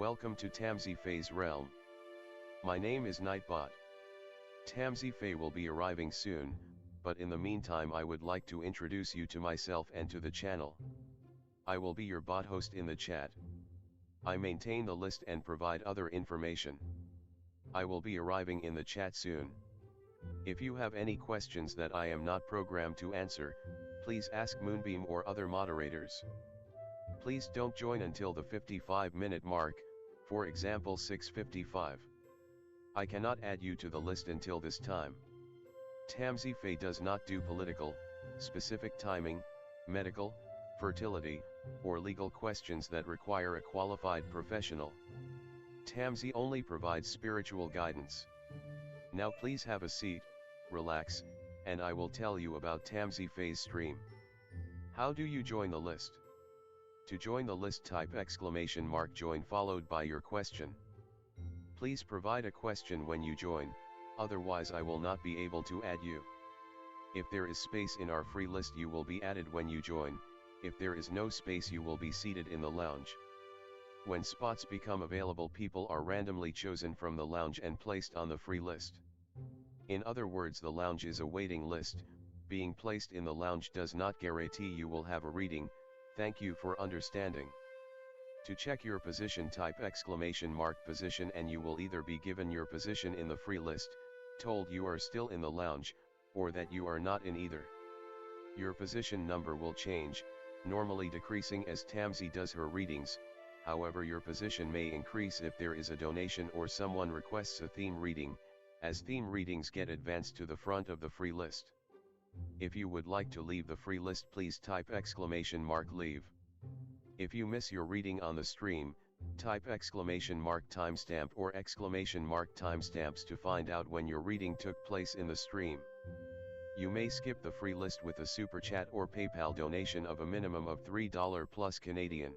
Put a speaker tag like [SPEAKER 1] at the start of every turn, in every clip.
[SPEAKER 1] Welcome to tamsyfae's realm. My name is Nightbot. Tamsyfae will be arriving soon, but in the meantime I would like to introduce you to myself and to the channel. I will be your bot host in the chat. I maintain the list and provide other information. I will be arriving in the chat soon. If you have any questions that I am not programmed to answer, please ask Moonbeam or other moderators. Please don't join until the 55-minute mark, for example 6:55. I cannot add you to the list until this time. Tamsyfae does not do political, specific timing, medical, fertility, or legal questions that require a qualified professional. Tamsy only provides spiritual guidance. Now please have a seat, relax, and I will tell you about Tamsyfae's stream. How do you join the list? To join the list, type !join followed by your question. Please provide a question when you join, otherwise I will not be able to add you. If there is space in our free list you will be added when you join, if there is no space you will be seated in the lounge. When spots become available, people are randomly chosen from the lounge and placed on the free list. In other words, the lounge is a waiting list. Being placed in the lounge does not guarantee you will have a reading. Thank you for understanding. To check your position, type !position and you will either be given your position in the free list, told you are still in the lounge, or that you are not in either. Your position number will change, normally decreasing as Tamsy does her readings. However, your position may increase if there is a donation or someone requests a theme reading, as theme readings get advanced to the front of the free list. If you would like to leave the free list, please type !leave. If you miss your reading on the stream, type !timestamp or !timestamps to find out when your reading took place in the stream. You may skip the free list with a super chat or PayPal donation of a minimum of $3 plus Canadian.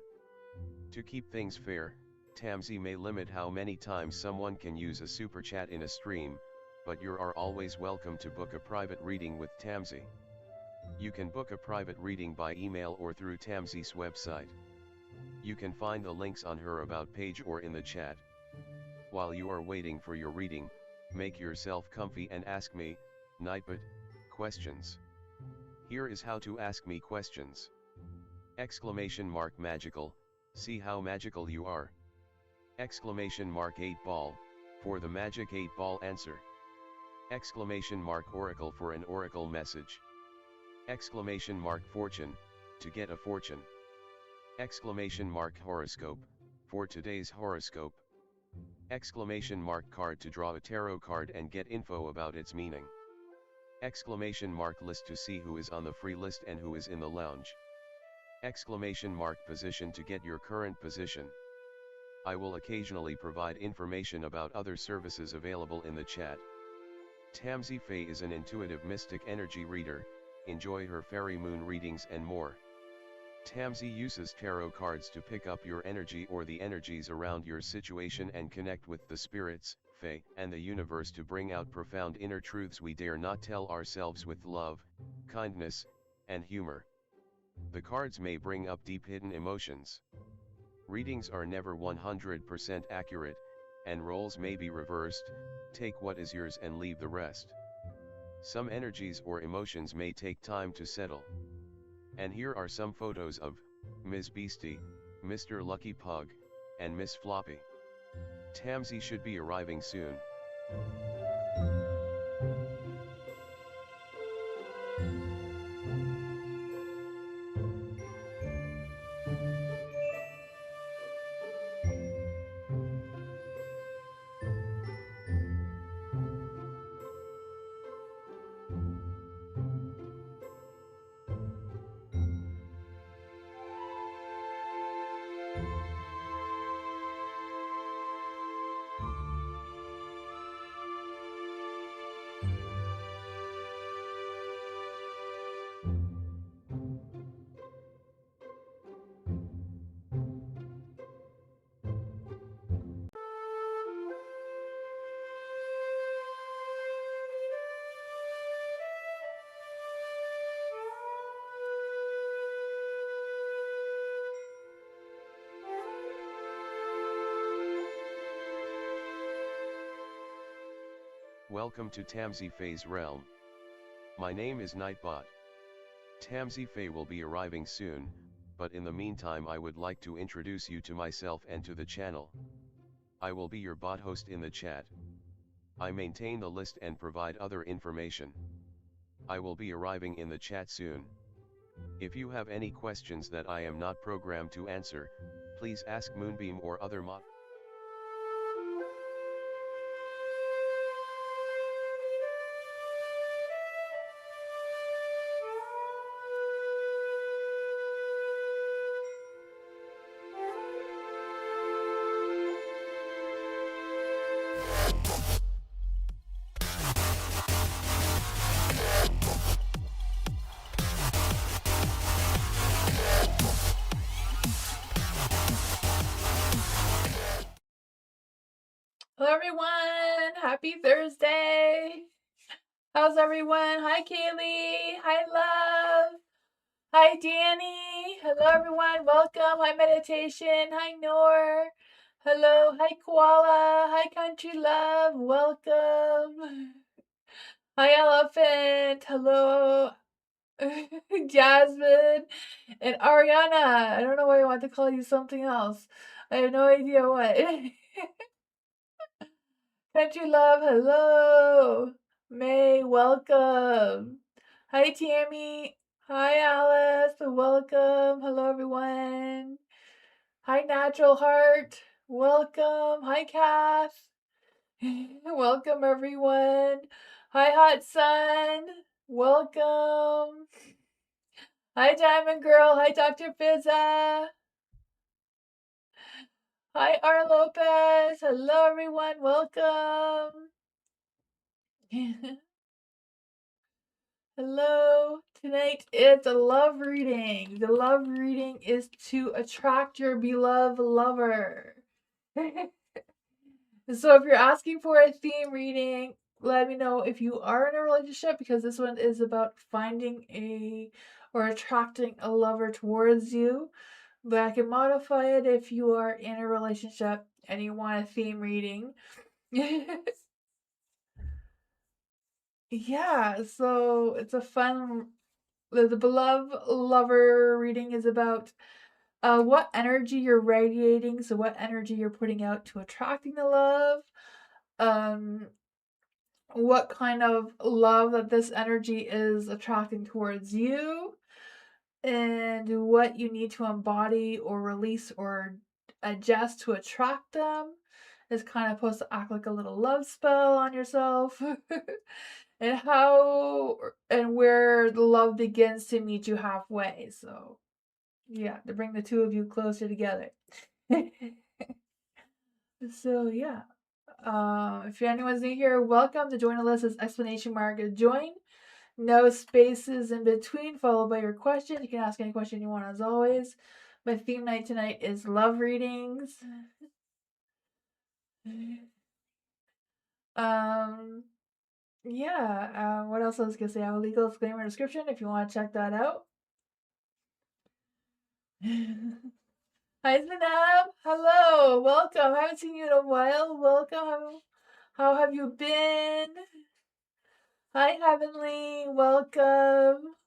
[SPEAKER 1] To keep things fair, Tamsy may limit how many times someone can use a super chat in a stream, but you are always welcome to book a private reading with Tamsy. You can book a private reading by email or through Tamsy's website. You can find the links on her About page or in the chat. While you are waiting for your reading, make yourself comfy and ask me, Nightbot, questions. Here is how to ask me questions. !magical, see how magical you are. !8 ball, for the magic 8 ball answer. !oracle for an oracle message. !fortune, to get a fortune. !horoscope, for today's horoscope. !card to draw a tarot card and get info about its meaning. !list to see who is on the free list and who is in the lounge. !position to get your current position. I will occasionally provide information about other services available in the chat. Tamsyfae is an intuitive mystic energy reader. Enjoy her fairy moon readings and more. Tamsy uses tarot cards to pick up your energy or the energies around your situation and connect with the spirits, fae, and the universe to bring out profound inner truths we dare not tell ourselves with love, kindness, and humor. The cards may bring up deep hidden emotions. Readings are never 100% accurate, and roles may be reversed. Take what is yours and leave the rest. Some energies or emotions may take time to settle. And here are some photos of Ms. Beastie, Mr. Lucky Pug, and Miss Floppy. Tamsy should be arriving soon. Welcome to Tamsyfae's realm. My name is Nightbot. Tamsyfae will be arriving soon, but in the meantime I would like to introduce you to myself and to the channel. I will be your bot host in the chat. I maintain the list and provide other information. I will be arriving in the chat soon. If you have any questions that I am not programmed to answer, please ask Moonbeam or other mod.
[SPEAKER 2] Hello everyone, happy Thursday. How's everyone? Hi Kaylee, hi Love, hi Danny. Hello everyone, welcome. Hi Meditation, hi Noor. Hello, hi Koala, hi Country Love, welcome. Hi Elephant, hello Jasmine and Ariana. I don't know why I want to call you something else. I have no idea what. Country Love, hello. May, welcome. Hi, Tammy. Hi, Alice. Welcome. Hello, everyone. Hi, Natural Heart. Welcome. Hi, Kath. Welcome, everyone. Hi, Hot Sun. Welcome. Hi, Diamond Girl. Hi, Dr. Fizza. Hi, R. Lopez. Hello, everyone. Welcome. Hello. Tonight it's a love reading. The love reading is to attract your beloved lover. So if you're asking for a theme reading, let me know if you are in a relationship, because this one is about finding or attracting a lover towards you. But I can modify it if you are in a relationship and you want a theme reading. Yeah, so it's a fun. The beloved lover reading is about what energy you're radiating, so what energy you're putting out to attracting the love, um, what kind of love that this energy is attracting towards you, and what you need to embody or release or adjust to attract them. It's kind of supposed to act like a little love spell on yourself. And how and where the love begins to meet you halfway. So, yeah, to bring the two of you closer together. So, yeah. If anyone's new here, welcome. To join the list is exclamation mark join. No spaces in between, followed by your question. You can ask any question you want, as always. My theme night tonight is love readings. Yeah, what else I was gonna say? I have a legal disclaimer description if you want to check that out. Hi, Zanab. Hello. Welcome. I haven't seen you in a while. Welcome. How have you been? Hi, Heavenly. Welcome.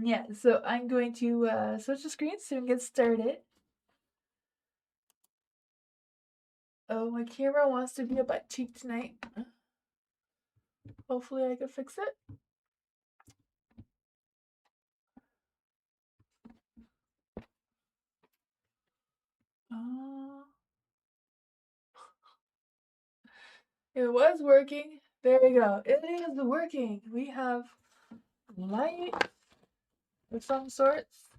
[SPEAKER 2] Yeah, so I'm going to switch the screen so we can get started. Oh, my camera wants to be a butt cheek tonight. Hopefully I can fix it. It was working. There we go. It is working. We have light of some sorts.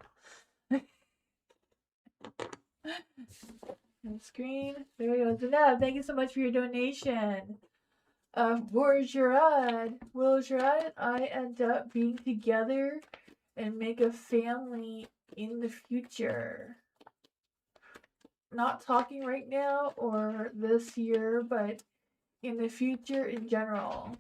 [SPEAKER 2] And screen. There we go. Zanab, thank you so much for your donation. Bourgeois, I end up being together and make a family in the future. Not talking right now or this year, but in the future in general.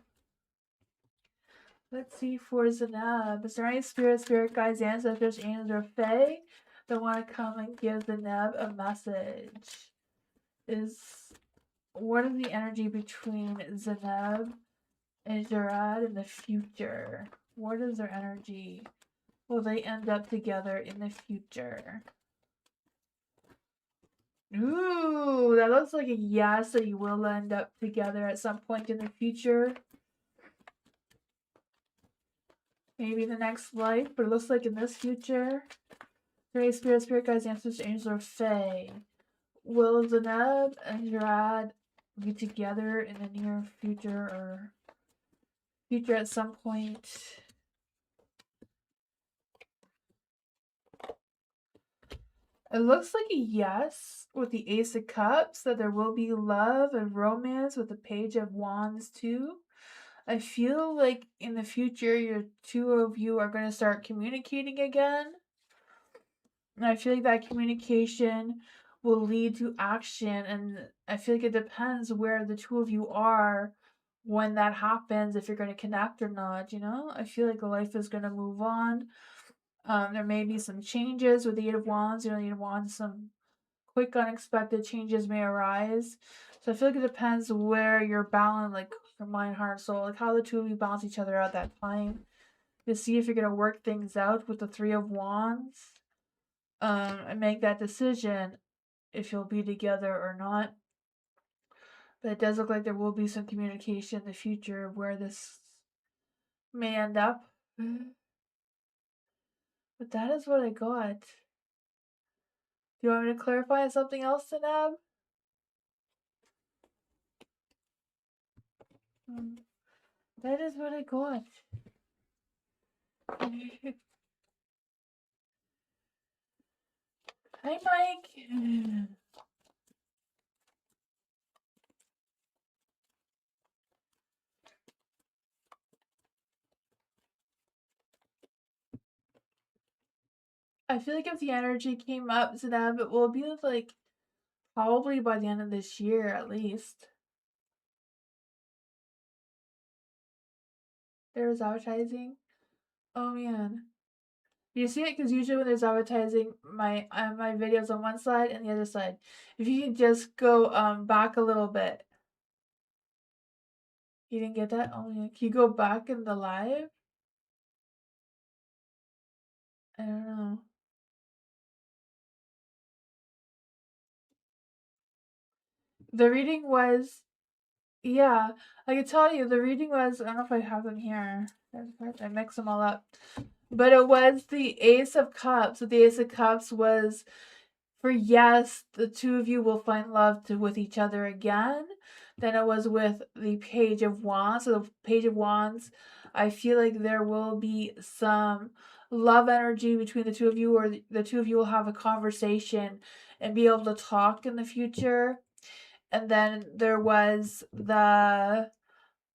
[SPEAKER 2] Let's see for Zanab. Is there any spirit guides, ancestors, angels, or fae that want to come and give the Neb a message is, what is the energy between Zeneb and Jarad in the future? What is their energy? Will they end up together in the future? Ooh, that looks like a yes, that you will end up together at some point in the future. Maybe the next life, but it looks like in this future. Great spirit guides, ancestors, angels, or fae. Will Zeneb and Jarad be together in the near future or future at some point? It looks like a yes with the Ace of Cups, that there will be love and romance with the Page of Wands too. I feel like in the future, your two of you are going to start communicating again. And I feel like that communication will lead to action. And I feel like it depends where the two of you are when that happens, if you're going to connect or not, you know? I feel like life is going to move on. There may be some changes with the Eight of Wands. You know, the Eight of Wands, some quick, unexpected changes may arise. So I feel like it depends where you're balanced, like your mind, heart, soul, like how the two of you balance each other out that time to see if you're going to work things out with the Three of Wands, and make that decision if you'll be together or not. But it does look like there will be some communication in the future of where this may end up. But that is what I got. Do you want me to clarify something else, Tanab? That is what I got. Hi, Mike. I feel like if the energy came up, Zanab, it will be like probably by the end of this year at least. There was advertising. Oh man. Do you see it? Because usually when there's advertising, my video's on one side and the other side. If you can just go back a little bit. You didn't get that? Oh yeah. Can you go back in the live? I don't know. The reading was, yeah, I can tell you the reading was, I don't know if I have them here. I mix them all up. But it was the Ace of Cups. So the Ace of Cups was for yes, the two of you will find love with each other again. Then it was with the Page of Wands. So the Page of Wands, I feel like there will be some love energy between the two of you, or the two of you will have a conversation and be able to talk in the future. And then there was the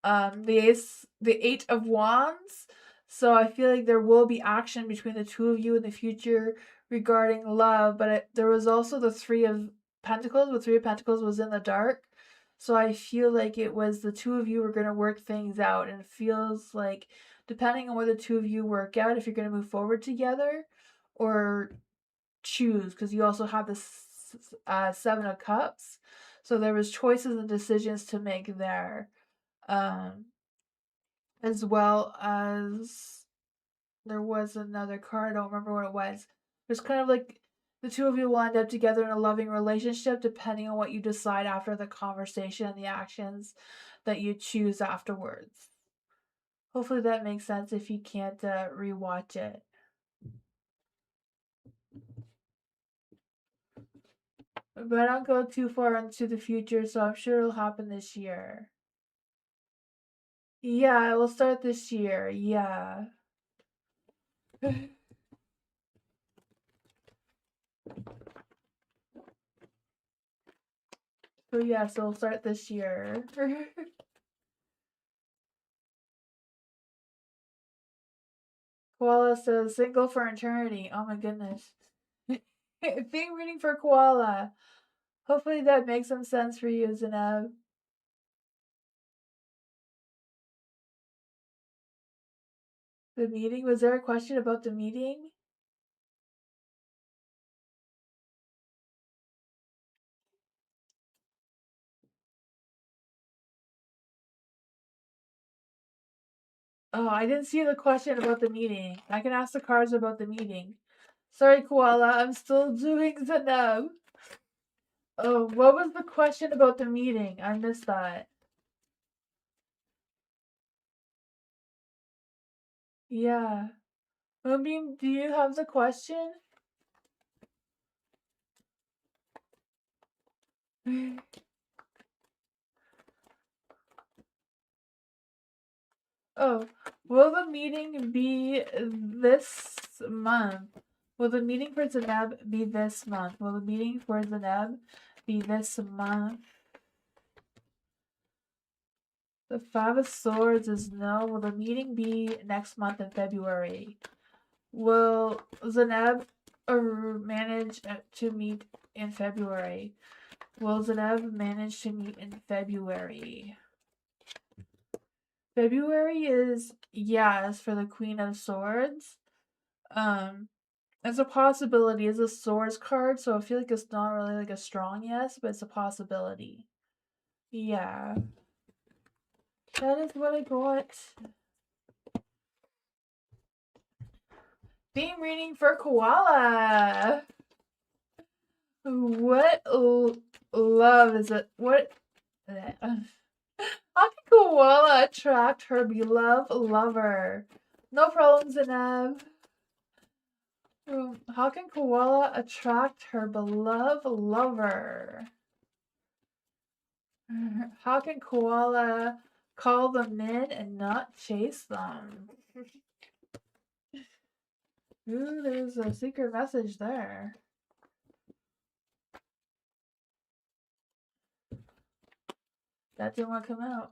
[SPEAKER 2] Eight of Wands. So I feel like there will be action between the two of you in the future regarding love. But there was also the Three of Pentacles. The Three of Pentacles was in the dark. So I feel like it was the two of you were going to work things out. And it feels like, depending on what the two of you work out, if you're going to move forward together or choose, because you also have the Seven of Cups. So there was choices and decisions to make there. Um, as well as there was another card, I don't remember what it was. It's kind of like the two of you will end up together in a loving relationship depending on what you decide after the conversation and the actions that you choose afterwards. Hopefully that makes sense if you can't rewatch it. But I don't go too far into the future, so I'm sure it'll happen this year. Yeah, it will start this year. Yeah. So yeah, so it'll start this year. Koala says single for eternity. Oh my goodness. Being reading for Koala. Hopefully that makes some sense for you, Zenab. The meeting? Was there a question about the meeting? Oh, I didn't see the question about the meeting. I can ask the cards about the meeting. Sorry, Koala, I'm still doing Zanab. Oh, what was the question about the meeting? I missed that. Yeah. Moonbeam, do you have the question? Oh, will the meeting be this month? Will the meeting for Zanab be this month? Will the meeting for Zanab be this month? The Five of Swords is no. Will the meeting be next month in February? Will Zanab manage to meet in February? Will Zanab manage to meet in February? February is yes for the Queen of Swords. It's a possibility. It's a Swords card, so I feel like it's not really like a strong yes, but it's a possibility. Yeah. That is what I got. Theme reading for Koala. What love is it? What? How can Koala attract her beloved lover? No problem, Zainab. How can Koala attract her beloved lover? How can Koala call them in and not chase them? Ooh, there's a secret message there. That didn't want to come out.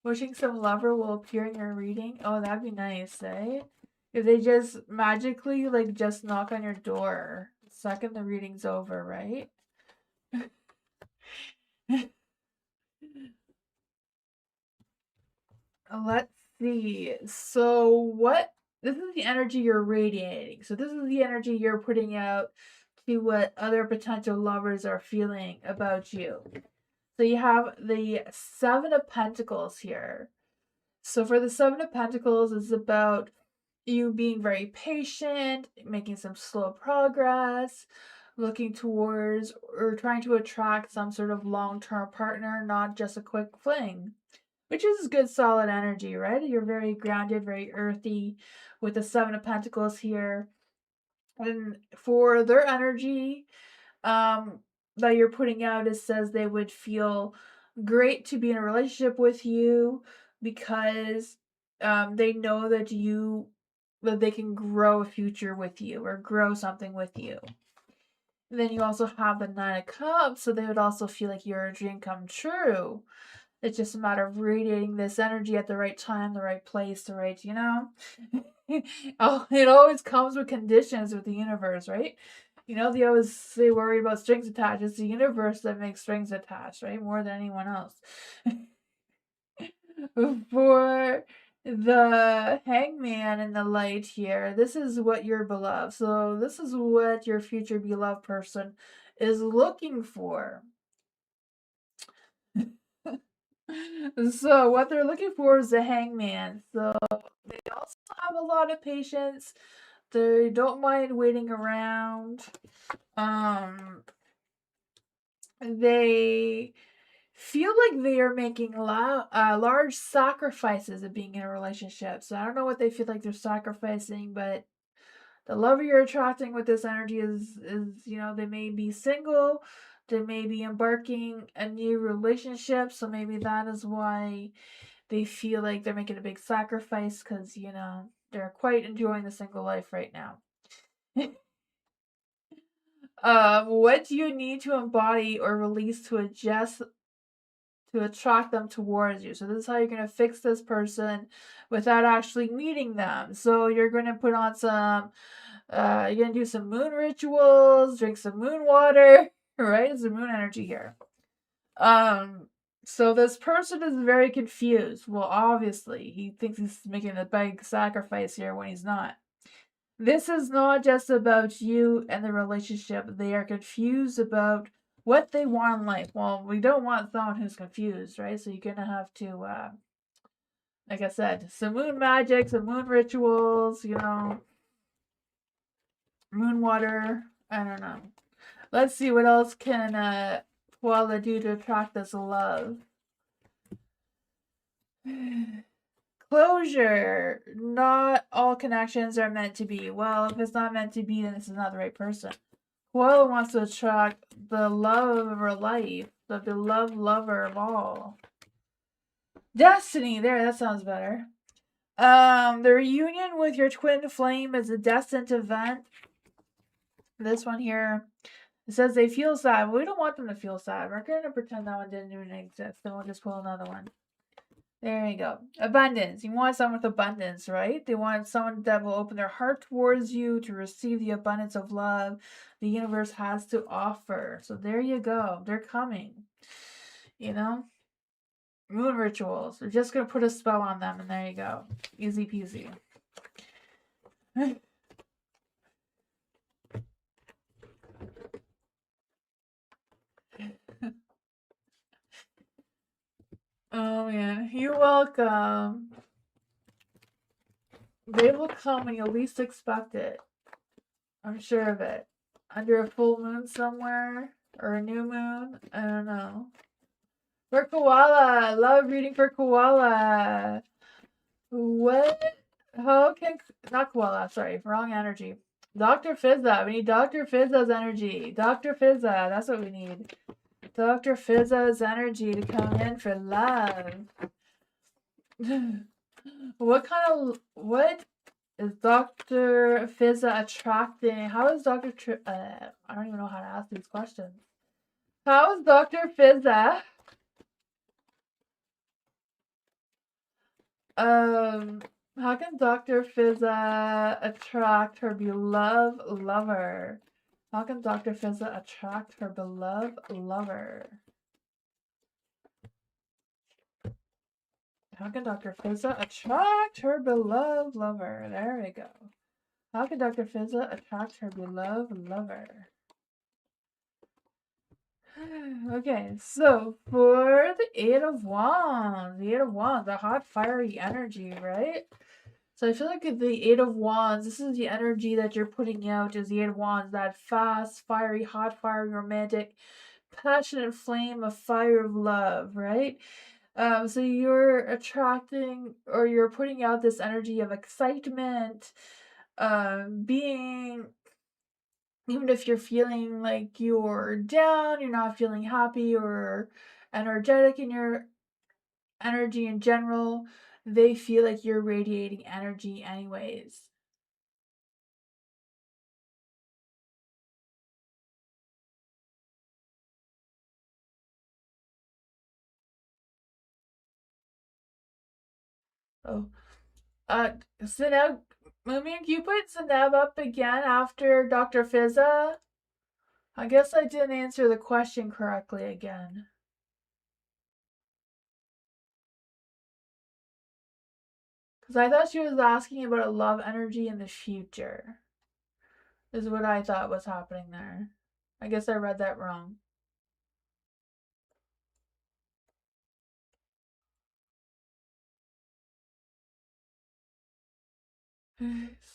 [SPEAKER 2] Wishing some lover will appear in your reading. Oh, that'd be nice, eh? If they just magically, like, just knock on your door the second the reading's over, right? Let's see. So, what? This is the energy you're radiating. So, this is the energy you're putting out to what other potential lovers are feeling about you. So, you have the Seven of Pentacles here. So, for the Seven of Pentacles, it's about you being very patient, making some slow progress, looking towards or trying to attract some sort of long term partner, not just a quick fling, which is good, solid energy, right? You're very grounded, very earthy with the Seven of Pentacles here. And for their energy, that you're putting out, it says they would feel great to be in a relationship with you because they know that they can grow a future with you or grow something with you. And then you also have the Nine of Cups, so they would also feel like you're a dream come true. It's just a matter of radiating this energy at the right time, the right place, the right, it always comes with conditions with the universe, right? They always say worry about strings attached. It's the universe that makes strings attached, right? More than anyone else. For the Hangman in the light here, this is what your beloved. So this is what your future beloved person is looking for. So what they're looking for is a hangman. So they also have a lot of patience. They don't mind waiting around. They feel like they are making large sacrifices of being in a relationship. So I don't know what they feel like they're sacrificing, but the lover you're attracting with this energy is they may be single, they may be embarking a new relationship, so maybe that is why they feel like they're making a big sacrifice because they're quite enjoying the single life right now. What do you need to embody or release to adjust to attract them towards you? So this is how you're going to fix this person without actually meeting them. So you're going to put on some you're going to do some moon rituals, drink some moon water, right? It's the moon energy here. So this person is very confused. Well, obviously, he thinks he's making a big sacrifice here when he's not. This is not just about you and the relationship. They are confused about what they want in life. Well, we don't want someone who's confused, right? So you're gonna have to, like I said, some moon magic, some moon rituals, moon water. I don't know. Let's see what else can koala do to attract this love. Closure. Not all connections are meant to be. Well, if it's not meant to be, then this is not the right person. Koala wants to attract the love of her life, the beloved lover of all. Destiny. There, that sounds better. The reunion with your twin flame is a destined event. This one here, it says they feel sad. Well, we don't want them to feel sad. We're going to pretend that one didn't even exist. Then we'll just pull another one. There you go. Abundance. You want someone with abundance, right? They want someone that will open their heart towards you to receive the abundance of love the universe has to offer. So there you go. They're coming. Moon rituals. We're just going to put a spell on them, and there you go. Easy peasy. Oh, yeah. You're welcome. They will come when you least expect it. I'm sure of it. Under a full moon somewhere, or a new moon. I don't know. For koala. Love reading for koala. What? How can... Not koala, sorry. Wrong energy. Dr. Fizza. We need Dr. Fizza's energy. Dr. Fizza. That's what we need. Dr. Fizza's energy to come in for love. What is Dr. Fizza attracting? How is I don't even know how to ask these questions. How is Dr. Fizza how can Dr. Fizza attract her beloved lover? How can Dr. Fizza attract her beloved lover? How can Dr. Fizza attract her beloved lover? There we go. How can Dr. Fizza attract her beloved lover? Okay, so for the Eight of Wands, the hot, fiery energy, right? So I feel like the Eight of Wands, this is the energy that you're putting out is the Eight of Wands, that fast, fiery, hot, fiery, romantic, passionate flame of fire of love, right? So you're attracting or you're putting out this energy of excitement, being, even if you're feeling like you're down, you're not feeling happy or energetic in your energy in general, they feel like you're radiating energy anyways. Oh, so now, Mumi, can you put Zanev up again after Dr. Fizza? I guess I didn't answer the question correctly again. Because I thought she was asking about a love energy in the future, is what I thought was happening there. I guess I read that wrong.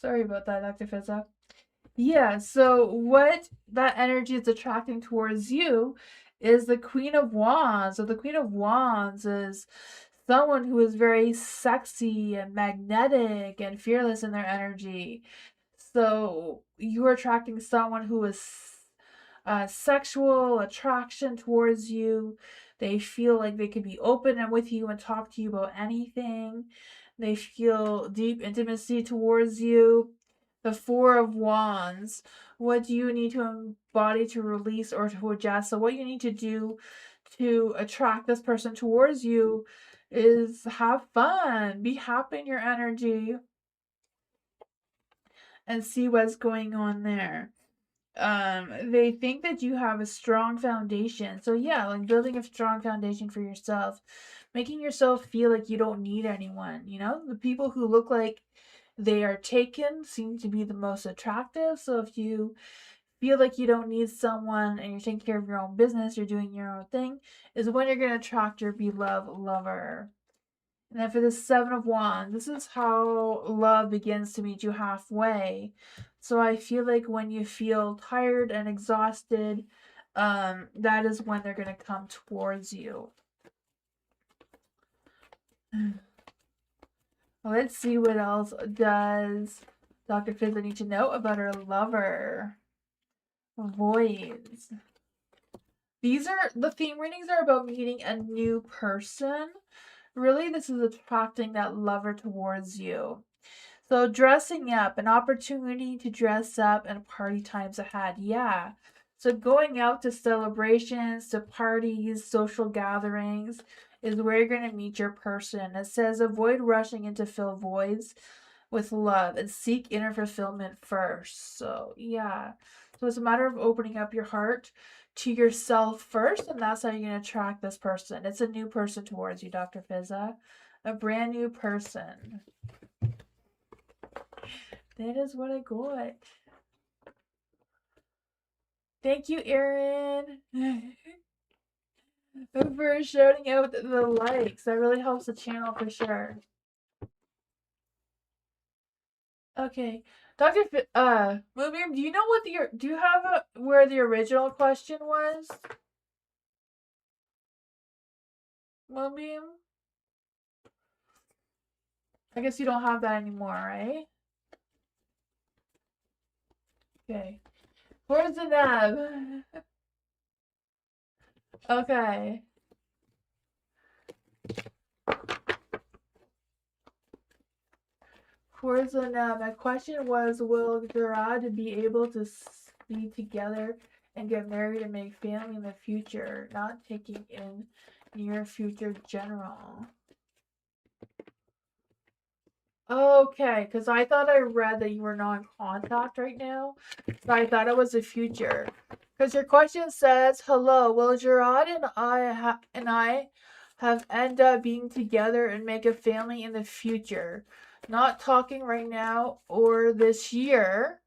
[SPEAKER 2] Sorry about that, Dr. Fizza. Yeah, so what that energy is attracting towards you is the Queen of Wands. So the Queen of Wands is someone who is very sexy and magnetic and fearless in their energy. So you're attracting someone who is sexual attraction towards you. They feel like they could be open and with you and talk to you about anything. They feel deep intimacy towards you. The Four of Wands. What do you need to embody to release or to adjust? So, what you need to do to attract this person towards you is have fun, be happy in your energy, and see what's going on there. They think that you have a strong foundation. So yeah, like building a strong foundation for yourself, making yourself feel like you don't need anyone. The people who look like they are taken seem to be the most attractive. So if you feel like you don't need someone and you're taking care of your own business, you're doing your own thing, is when you're going to attract your beloved lover. And then for the Seven of Wands, this is how love begins to meet you halfway. So I feel like when you feel tired and exhausted, that is when they're going to come towards you. Let's see what else does Dr. Fizz need to know about her lover. Voids. These are, the theme readings are about meeting a new person. Really, this is attracting that lover towards you. So dressing up, an opportunity to dress up and party times ahead. Yeah. So going out to celebrations, to parties, social gatherings is where you're going to meet your person. It says avoid rushing in to fill voids with love and seek inner fulfillment first. So yeah. So it's a matter of opening up your heart to yourself first, and that's how you're going to attract this person. It's a new person towards you, Dr. Fizza. A brand new person. That is what I got. Thank you, Erin, for shouting out the likes. That really helps the channel for sure. Okay, Dr. Moonbeam, do you know what do you have where the original question was? Moonbeam? I guess you don't have that anymore, right? Okay. Where's the nub? Okay. Where's the nub? My question was, will Gerard be able to be together and get married and make family in the future, not taking in near future general? Okay, because I thought I read that you were not in contact right now. So I thought it was the future. Because your question says, hello, will Gerard and I have end up being together and make a family in the future? Not talking right now or this year,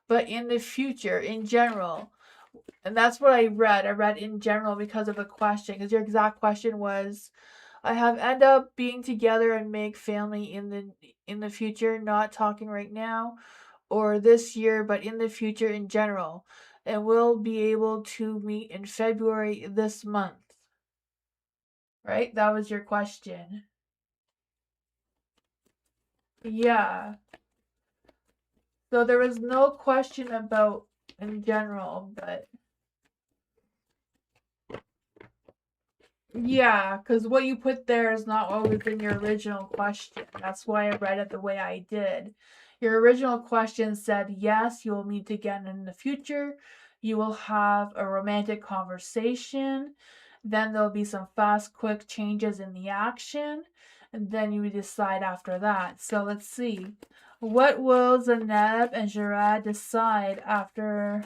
[SPEAKER 2] but in the future in general. And that's what I read. I read in general because of a question. Because your exact question was, I have end up being together and make family in the future, not talking right now or this year, but in the future in general. And we'll be able to meet in February this month. Right? That was your question. Yeah. So there was no question about in general, but yeah, because what you put there is not what was in your original question. That's why I read it the way I did. Your original question said, yes, you will meet again in the future. You will have a romantic conversation. Then there'll be some fast, quick changes in the action. And then you decide after that. So let's see. What will Zaneb and Gerard decide after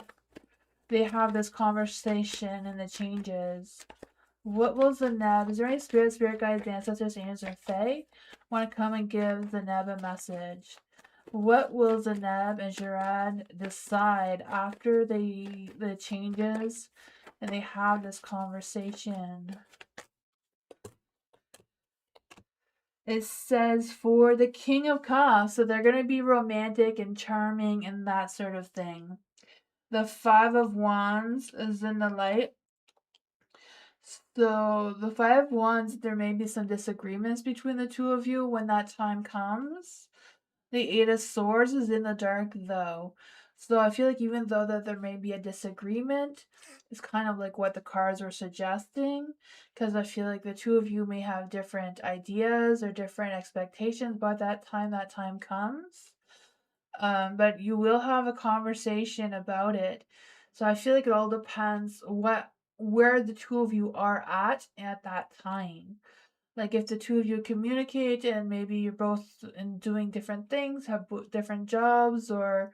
[SPEAKER 2] they have this conversation and the changes? What will Zaneb? Is there any spirit guides, ancestors, angels, or fae want to come and give Zaneb a message? What will Zaneb and Gerard decide after the changes and they have this conversation? It says for the King of Cups, so they're going to be romantic and charming and that sort of thing. The Five of Wands is in the light. So the Five of Wands, there may be some disagreements between the two of you when that time comes. The Eight of Swords is in the dark though. So I feel like even though that there may be a disagreement, it's kind of like what the cards were suggesting. Because I feel like the two of you may have different ideas or different expectations by that time comes. But you will have a conversation about it. So I feel like it all depends where the two of you are at that time. Like if the two of you communicate and maybe you're both in doing different things, have different jobs, or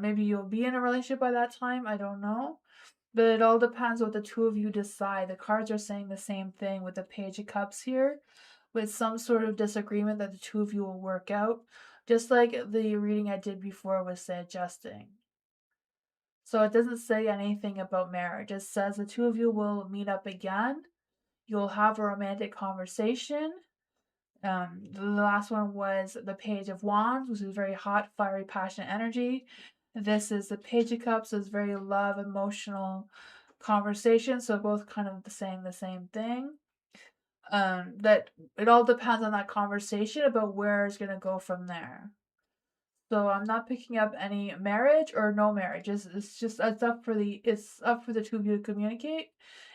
[SPEAKER 2] maybe you'll be in a relationship by that time. I don't know. But it all depends what the two of you decide. The cards are saying the same thing with the Page of Cups here, with some sort of disagreement that the two of you will work out, just like the reading I did before was suggesting. So it doesn't say anything about marriage. It says the two of you will meet up again. You'll have a romantic conversation. The last one was the Page of Wands, which is very hot, fiery, passionate energy. This is the Page of Cups, so it's very love, emotional conversation. So both kind of saying the same thing. That it all depends on that conversation about where it's gonna go from there. So I'm not picking up any marriage or no marriage. It's up for the two of you to communicate.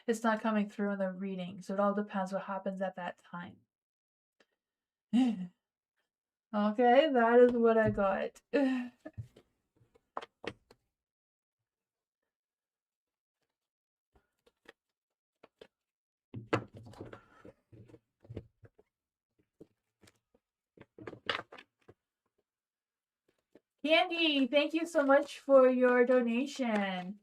[SPEAKER 2] It's not coming through in the reading, so it all depends what happens at that time. Okay, that is what I got. Candy, thank you so much for your donation.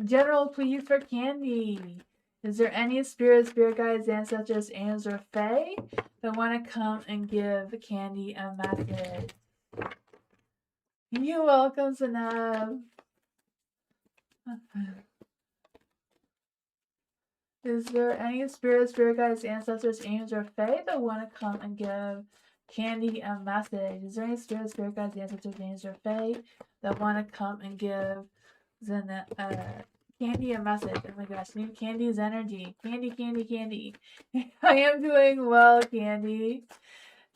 [SPEAKER 2] General, please for Candy. Is there any spirit guides, ancestors, angels, or fae that want to come and give Candy a message? You're welcome, Sanab. Is there any spirit guides, ancestors, angels, or fae that want to come and give Candy a message? Is there any spirit guides, ancestors, angels, or fae that want to come and give Candy a message? Oh my gosh, need Candy's energy. Candy. I am doing well, Candy.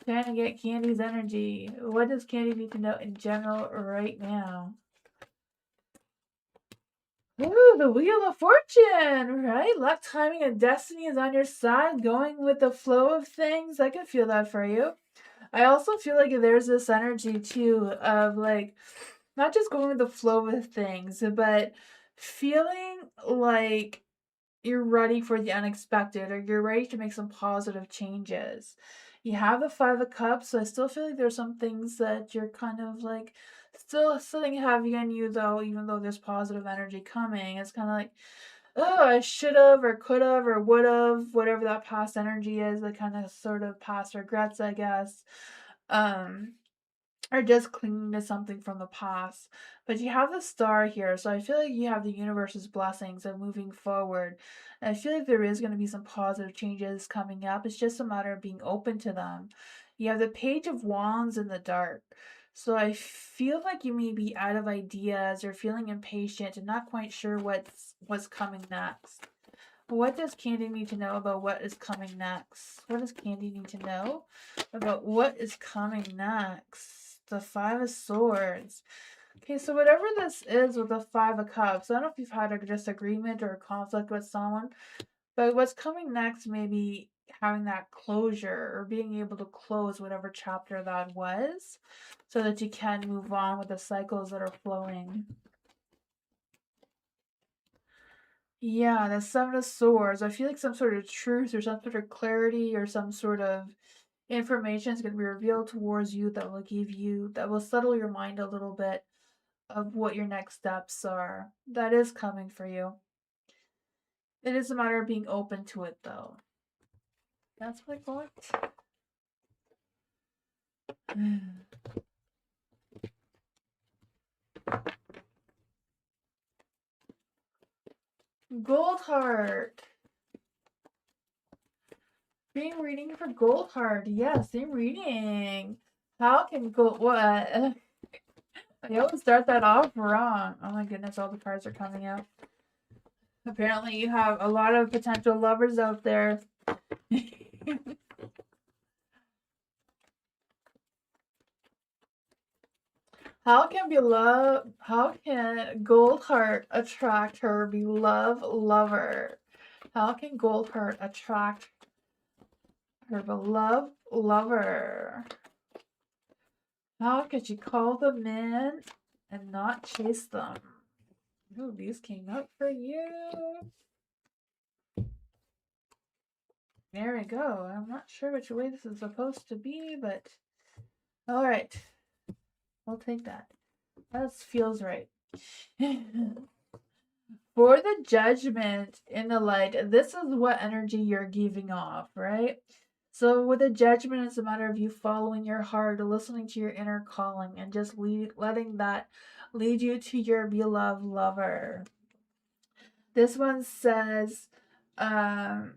[SPEAKER 2] Trying to get Candy's energy. What does Candy need to know in general right now? Ooh, the Wheel of Fortune, right? Luck, timing, and destiny is on your side, going with the flow of things. I can feel that for you. I also feel like there's this energy too of like not just going with the flow of things, but feeling like you're ready for the unexpected or you're ready to make some positive changes. You have the Five of Cups, so I still feel like there's some things that you're kind of like still sitting heavy on you though, even though there's positive energy coming. It's kind of like, oh, I should have or could have or would have, whatever that past energy is, the kind of sort of past regrets, I guess. Um, or just clinging to something from the past. But you have the Star here, so I feel like you have the universe's blessings of moving forward. And I feel like there is going to be some positive changes coming up. It's just a matter of being open to them. You have the Page of Wands in the dark. So I feel like you may be out of ideas or feeling impatient and not quite sure what's coming next. What does Candy need to know about what is coming next? What does Candy need to know about what is coming next? The Five of Swords. Okay, so whatever this is with the Five of Cups, I don't know if you've had a disagreement or a conflict with someone, but what's coming next may be having that closure or being able to close whatever chapter that was so that you can move on with the cycles that are flowing. Yeah, the Seven of Swords. I feel like some sort of truth or some sort of clarity or some sort of information is going to be revealed towards you that will settle your mind a little bit of what your next steps are. That is coming for you. It is a matter of being open to it, though. That's what I got. Gold Heart. Same reading for Gold Heart. Yeah, same reading. How can gold... What? I always start that off wrong. Oh my goodness, all the cards are coming out. Apparently you have a lot of potential lovers out there. How can Goldheart attract her beloved lover? How can Goldheart attract her beloved lover? How could she call them in and not chase them? Ooh, these came up for you. There we go. I'm not sure which way this is supposed to be, but all right. I'll take that. That feels right. For the Judgment in the light, this is what energy you're giving off, right? So with the Judgment, it's a matter of you following your heart, listening to your inner calling, and just letting that lead you to your beloved lover. This one says, um,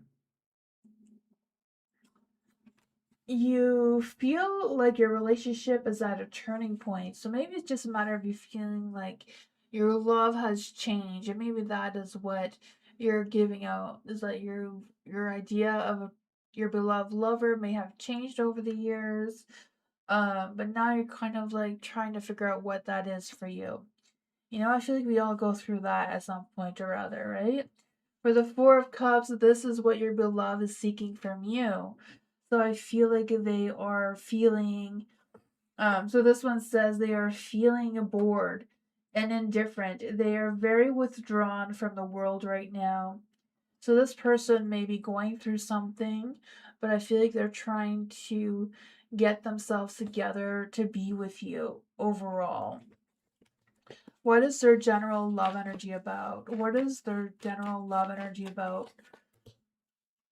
[SPEAKER 2] you feel like your relationship is at a turning point. So maybe it's just a matter of you feeling like your love has changed, and maybe that is what you're giving out, is that your idea of your beloved lover may have changed over the years. But now you're kind of like trying to figure out what that is for you. You know, I feel like we all go through that at some point or other, right? For the Four of Cups, this is what your beloved is seeking from you. So I feel like they are feeling, so this one says they are feeling bored and indifferent. They are very withdrawn from the world right now. So this person may be going through something, but I feel like they're trying to get themselves together to be with you overall. What is their general love energy about? What is their general love energy about?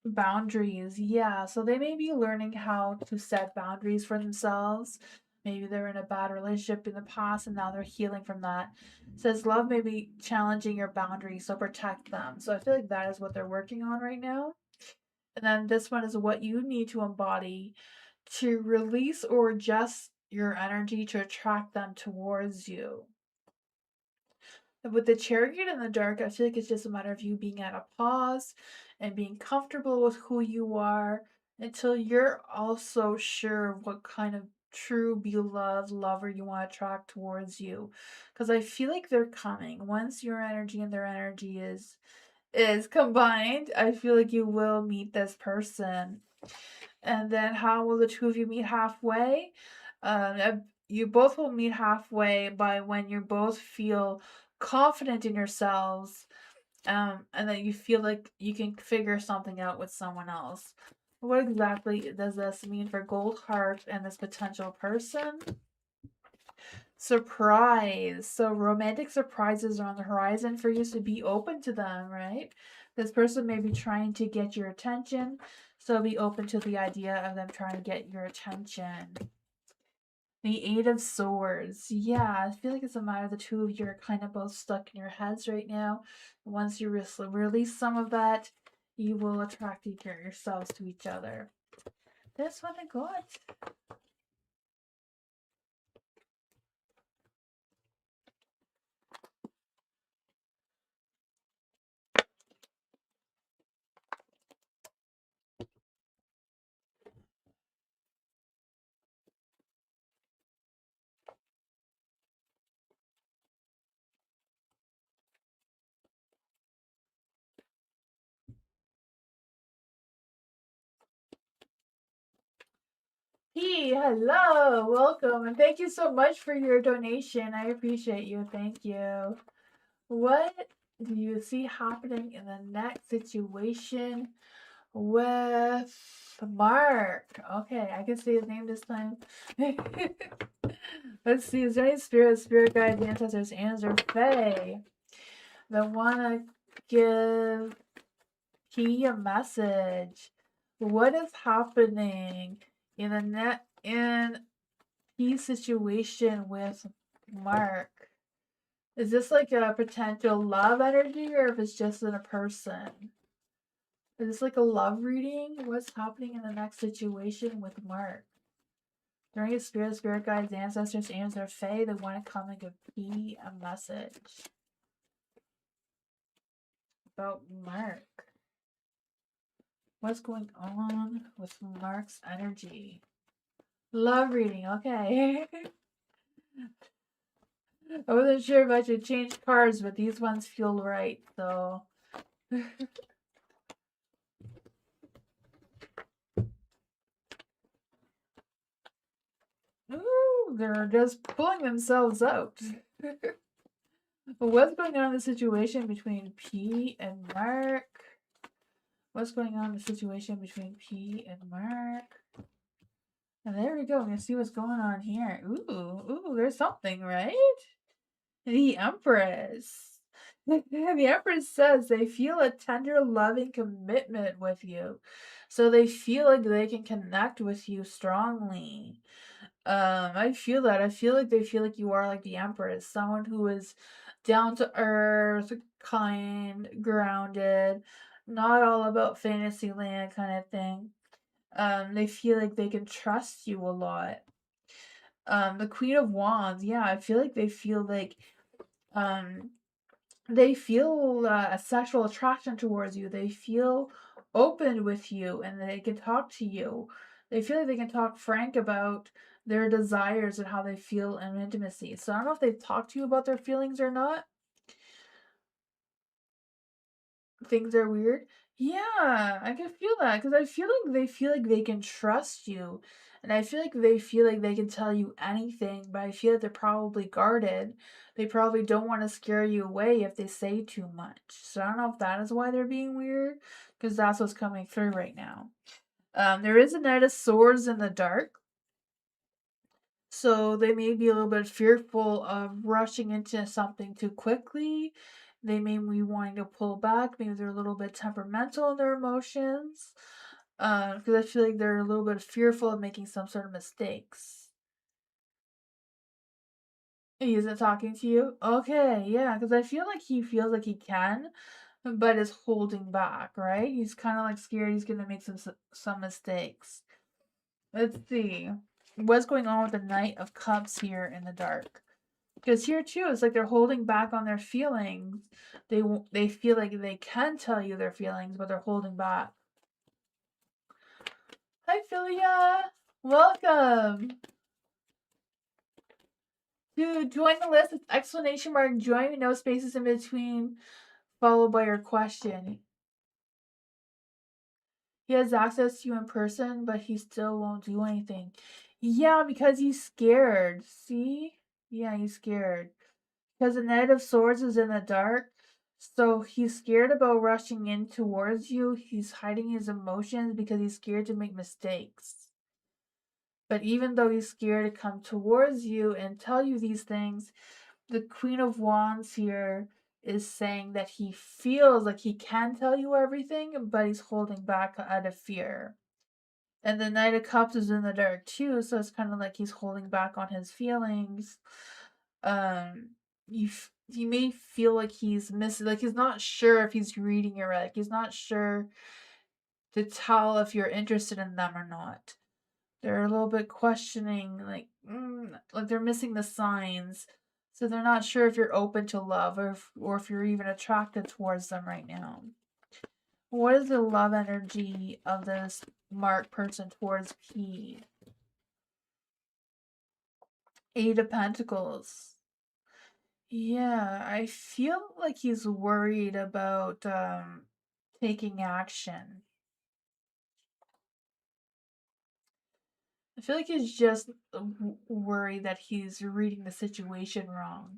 [SPEAKER 2] Boundaries. Yeah, so they may be learning how to set boundaries for themselves. Maybe they're in a bad relationship in the past and now they're healing from that. It says love may be challenging your boundaries, so protect them. So I feel like that is what they're working on right now. And then this one is what you need to embody to release or adjust your energy to attract them towards you. With the chariot in the dark, I feel like it's just a matter of you being at a pause and being comfortable with who you are until you're also sure what kind of true beloved lover you want to attract towards you. Because I feel like they're coming. Once your energy and their energy is combined, I feel like you will meet this person. And then how will the two of you meet halfway? You both will meet halfway by when you both feel confident in yourselves, and that you feel like you can figure something out with someone else. What exactly does this mean for Gold Heart and this potential person? Surprise. So romantic surprises are on the horizon for you, so be open to them, right? This person may be trying to get your attention, so be open to the idea of them trying to get your attention. The Eight of Swords. Yeah, I feel like it's a matter the two of you are kind of both stuck in your heads right now. Once you release some of that, you will attract yourselves to each other. That's what I got. Hey, hello, welcome, and thank you so much for your donation. I appreciate you. Thank you. What do you see happening in the next situation with Mark? Okay, I can say his name this time. Let's see, is there any spirit guides, ancestors, or fae that want to give P a message? What is happening in P's situation with Mark? Is this like a potential love energy, or if it's just in a person? Is this like a love reading? What's happening in the next situation with Mark? During his spirit guides, ancestors, angels, or fae, they want to come and give P a message about Mark. What's going on with Mark's energy? Love reading, okay. I wasn't sure if I should change cards, but these ones feel right, so. Ooh, they're just pulling themselves out. What's going on in the situation between P and Mark? What's going on in the situation between P and Mark? And there we go. We're gonna see what's going on here. Ooh, there's something, right? The Empress. The Empress says they feel a tender, loving commitment with you. So they feel like they can connect with you strongly. I feel that. I feel like they feel like you are like the Empress, someone who is down to earth, kind, grounded, not all about fantasy land kind of thing. They feel like they can trust you a lot. The Queen of Wands, yeah, I feel like um they feel a sexual attraction towards you. They feel open with you and they can talk to you. They feel like they can talk frank about their desires and how they feel in intimacy. So I don't know if they've talked to you about their feelings or not. Things are weird. Yeah, I can feel that because I feel like they feel like they can trust you. And I feel like they feel like they can tell you anything, but I feel like they're probably guarded. They probably don't want to scare you away if they say too much. So I don't know if that is why they're being weird, because that's what's coming through right now. There is a Knight of Swords in the dark. So they may be a little bit fearful of rushing into something too quickly. They may be wanting to pull back. Maybe they're a little bit temperamental in their emotions. Because I feel like they're a little bit fearful of making some sort of mistakes. He isn't talking to you? Okay, yeah, because I feel like he feels like he can, but is holding back, right? He's kind of like scared he's going to make some mistakes. Let's see. What's going on with the Knight of Cups here in the dark? Because here too, it's like they're holding back on their feelings. They feel like they can tell you their feelings, but they're holding back. Hi, Philia. Welcome. To join the list, it's exclamation mark join, no spaces in between, followed by your question. He has access to you in person, but he still won't do anything. Yeah, because he's scared. See? Yeah, he's scared. Because the Knight of Swords is in the dark, so he's scared about rushing in towards you. He's hiding his emotions because he's scared to make mistakes. But even though he's scared to come towards you and tell you these things, the Queen of Wands here is saying that he feels like he can tell you everything, but he's holding back out of fear. And the Knight of Cups is in the dark too, so it's kind of like he's holding back on his feelings. Um, he may feel like he's missing, like he's not sure if he's reading it right. Like he's not sure to tell if you're interested in them or not. They're a little bit questioning, like they're missing the signs, so they're not sure if you're open to love or if you're even attracted towards them right now. What is the love energy of this Mark person towards P? Eight of Pentacles. Yeah, I feel like he's worried about taking action. I feel like he's just worried that he's reading the situation wrong.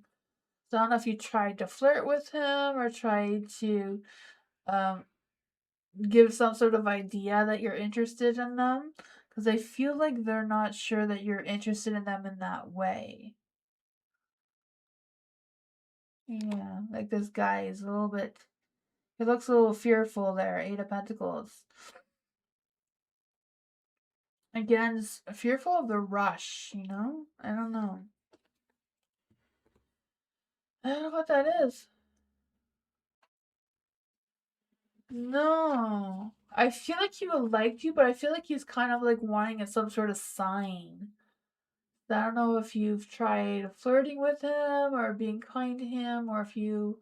[SPEAKER 2] So I don't know if you tried to flirt with him or tried to um, give some sort of idea that you're interested in them. Because I feel like they're not sure that you're interested in them in that way. Yeah, like this guy is a little bit. He looks a little fearful there, Eight of Pentacles. Again, just fearful of the rush, you know? I don't know. I don't know what that is. No. I feel like he would like you, but I feel like he's kind of like wanting some sort of sign. I don't know if you've tried flirting with him or being kind to him or if you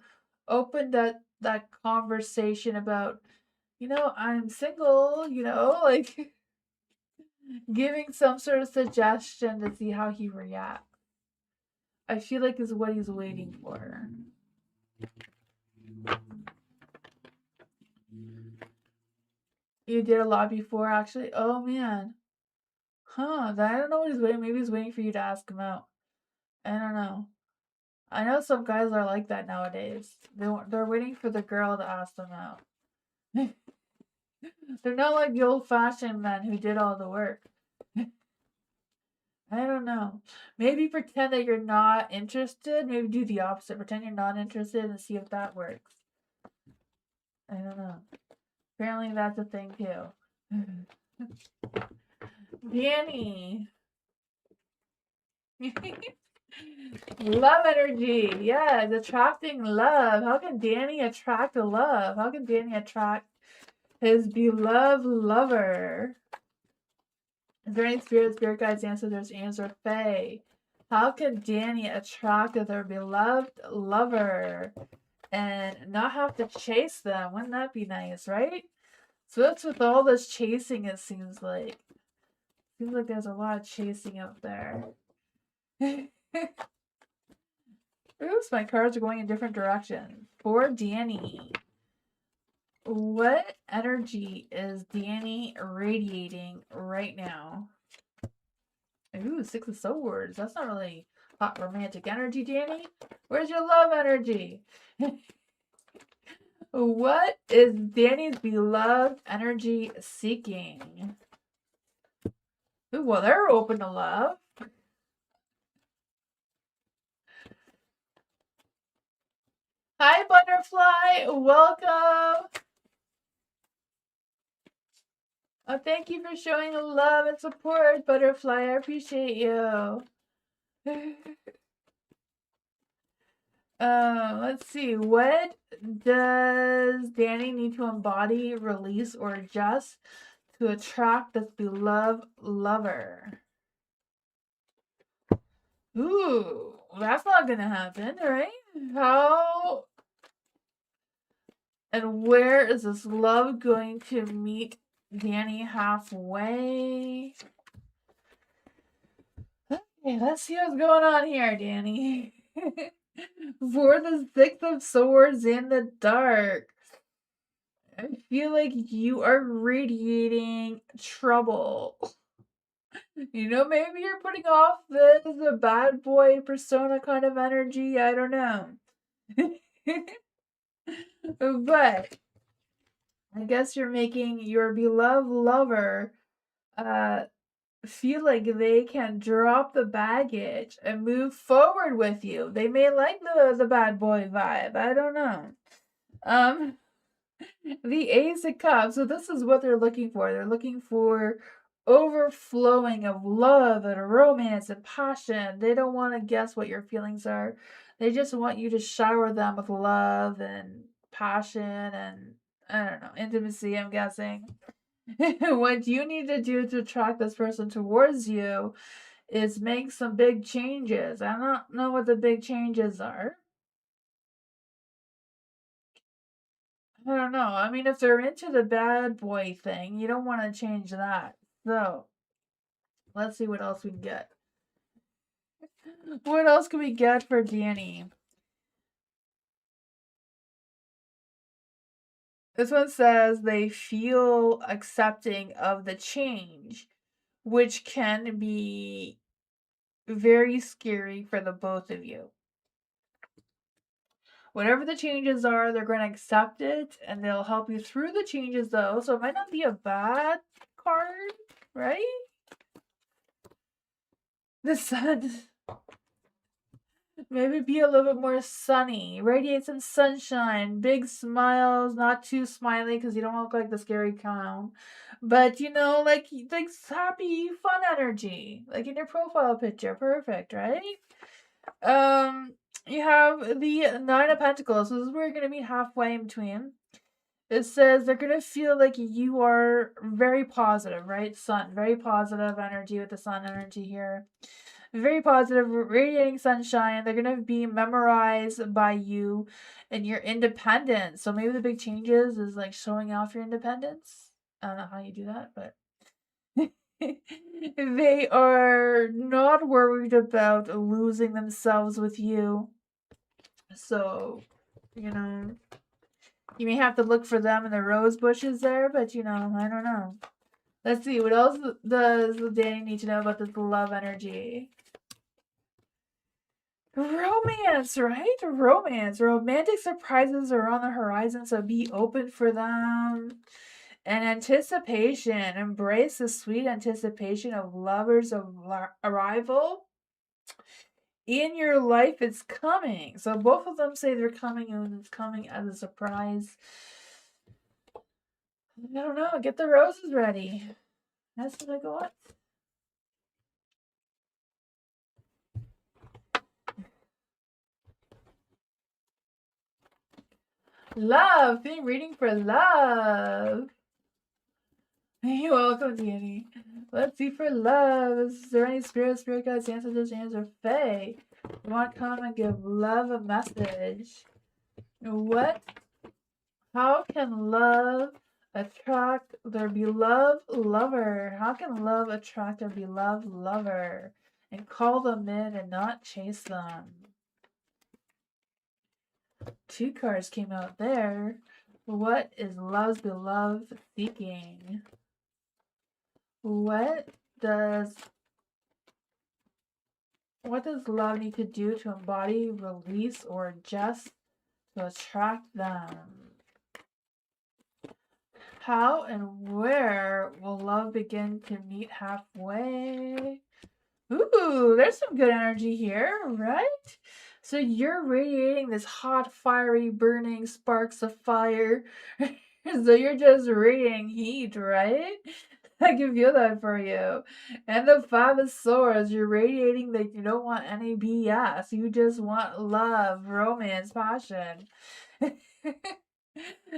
[SPEAKER 2] opened that conversation about, I'm single, like giving some sort of suggestion to see how he reacts. I feel like is what he's waiting for. You did a lot before, actually. Oh man. Huh. I don't know what he's waiting. Maybe he's waiting for you to ask him out. I don't know. I know some guys are like that nowadays. They're waiting for the girl to ask them out. They're not like the old fashioned men who did all the work. I don't know. Maybe pretend that you're not interested. Maybe do the opposite. Pretend you're not interested and see if that works. I don't know. Apparently that's a thing too. Danny. Love energy. Yes, attracting love. How can Danny attract love? How can Danny attract his beloved lover? Is there any spirit guides, ancestors, or fae? How can Danny attract their beloved lover and not have to chase them? Wouldn't that be nice, right? So that's with all this chasing, it seems like. Seems like there's a lot of chasing out there. Oops, my cards are going in different directions. For Danny, what energy is Danny radiating right now? Ooh, Six of Swords. That's not really hot romantic energy, Danny. Where's your love energy? What is Danny's beloved energy seeking? Ooh, well, they're open to love. Hi, Butterfly. Welcome. Oh, thank you for showing love and support, Butterfly. I appreciate you. Let's see. What does Danny need to embody, release, or adjust to attract this beloved lover? Ooh, that's not gonna happen, right? How and where is this love going to meet Danny halfway? Okay, let's see what's going on here, Danny. For the Six of Swords in the dark. I feel like you are radiating trouble. You know, maybe you're putting off this a bad boy persona kind of energy. I don't know. But I guess you're making your beloved lover feel like they can drop the baggage and move forward with you. They may like the bad boy vibe. I don't know. The Ace of Cups. So this is what they're looking for. They're looking for overflowing of love and romance and passion. They don't want to guess what your feelings are. They just want you to shower them with love and passion and I don't know, intimacy, I'm guessing. What you need to do to attract this person towards you is make some big changes. I don't know what the big changes are. I don't know. I mean, if they're into the bad boy thing, you don't want to change that. So, let's see what else we can get. What else can we get for Danny? This one says they feel accepting of the change, which can be very scary for the both of you. Whatever the changes are, they're going to accept it and they'll help you through the changes, though. So it might not be a bad card, right? The sun. Maybe be a little bit more sunny. Radiate some sunshine. Big smiles. Not too smiley because you don't look like the scary clown. But, you know, like happy, fun energy. Like in your profile picture. Perfect, right? You have the Nine of Pentacles. So this is where you're going to meet halfway in between. It says they're going to feel like you are very positive, right? Sun. Very positive energy with the sun energy here. Very positive, radiating sunshine. They're going to be memorized by you and your independence. So maybe the big changes is like showing off your independence. I don't know how you do that, but they are not worried about losing themselves with you. So, you know, you may have to look for them in the rose bushes there, but you know, I don't know. Let's see, what else does Danny need to know about this love energy? Romance, right? Romance. Romantic surprises are on the horizon, so be open for them. And anticipation. Embrace the sweet anticipation of lovers' arrival in your life. It's coming. So both of them say they're coming and it's coming as a surprise. I don't know. Get the roses ready. That's what I got. Love. Theme reading for love. You're welcome, Danny. Let's see for love. Is there any spirit guides, ancestors, angels, or fae? You want to come and give love a message? What? How can love attract their beloved lover? How can love attract their beloved lover and call them in and not chase them? 2 cards came out there. What is love's beloved seeking? What does love need to do to embody, release, or adjust to attract them? How and where will love begin to meet halfway? Ooh, there's some good energy here, right? So you're radiating this hot, fiery, burning sparks of fire. So you're just radiating heat, right? I can feel that for you. And the 5 of Swords, you're radiating that you don't want any BS. You just want love, romance, passion.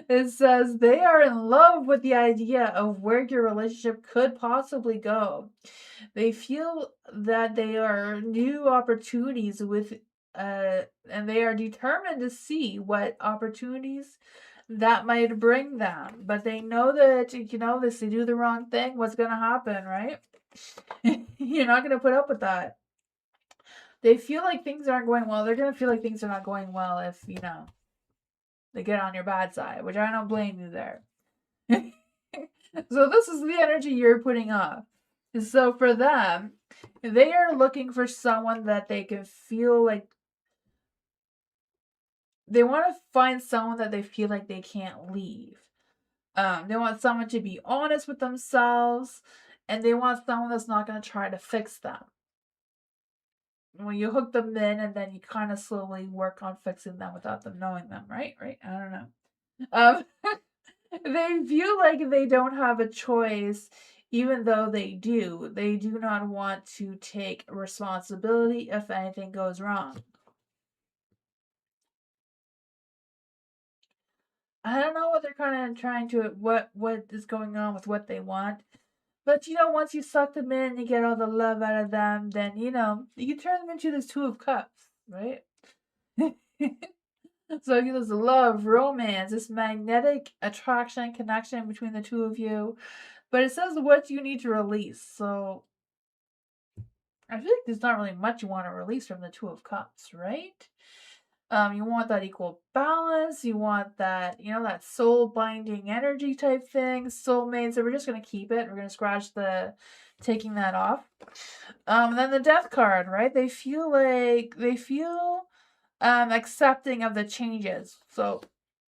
[SPEAKER 2] It says they are in love with the idea of where your relationship could possibly go. They feel that they are new opportunities and they are determined to see what opportunities that might bring them. But they know that, if they do the wrong thing, what's going to happen, right? You're not going to put up with that. They feel like things aren't going well. They're going to feel like things are not going well if, they get on your bad side, which I don't blame you there. So this is the energy you're putting off. So for them, they are looking for someone that they can feel like they want to find someone that they feel like they can't leave. They want someone to be honest with themselves, and they want someone that's not going to try to fix them. When you hook them in, and then you kind of slowly work on fixing them without them knowing them, right? Right? I don't know. They feel like they don't have a choice, even though they do. They do not want to take responsibility if anything goes wrong. I don't know what they're kind of trying to, what is going on with what they want. But, once you suck them in, you get all the love out of them, then, you can turn them into this 2 of Cups, right? So there's love, romance, this magnetic attraction, connection between the 2 of you. But it says what you need to release. So I feel like there's not really much you want to release from the 2 of Cups, right? You want that equal balance. You want that, that soul binding energy type thing, soulmate. So we're just going to keep it. We're going to scratch taking that off. Then the Death card, right? They feel accepting of the changes. So,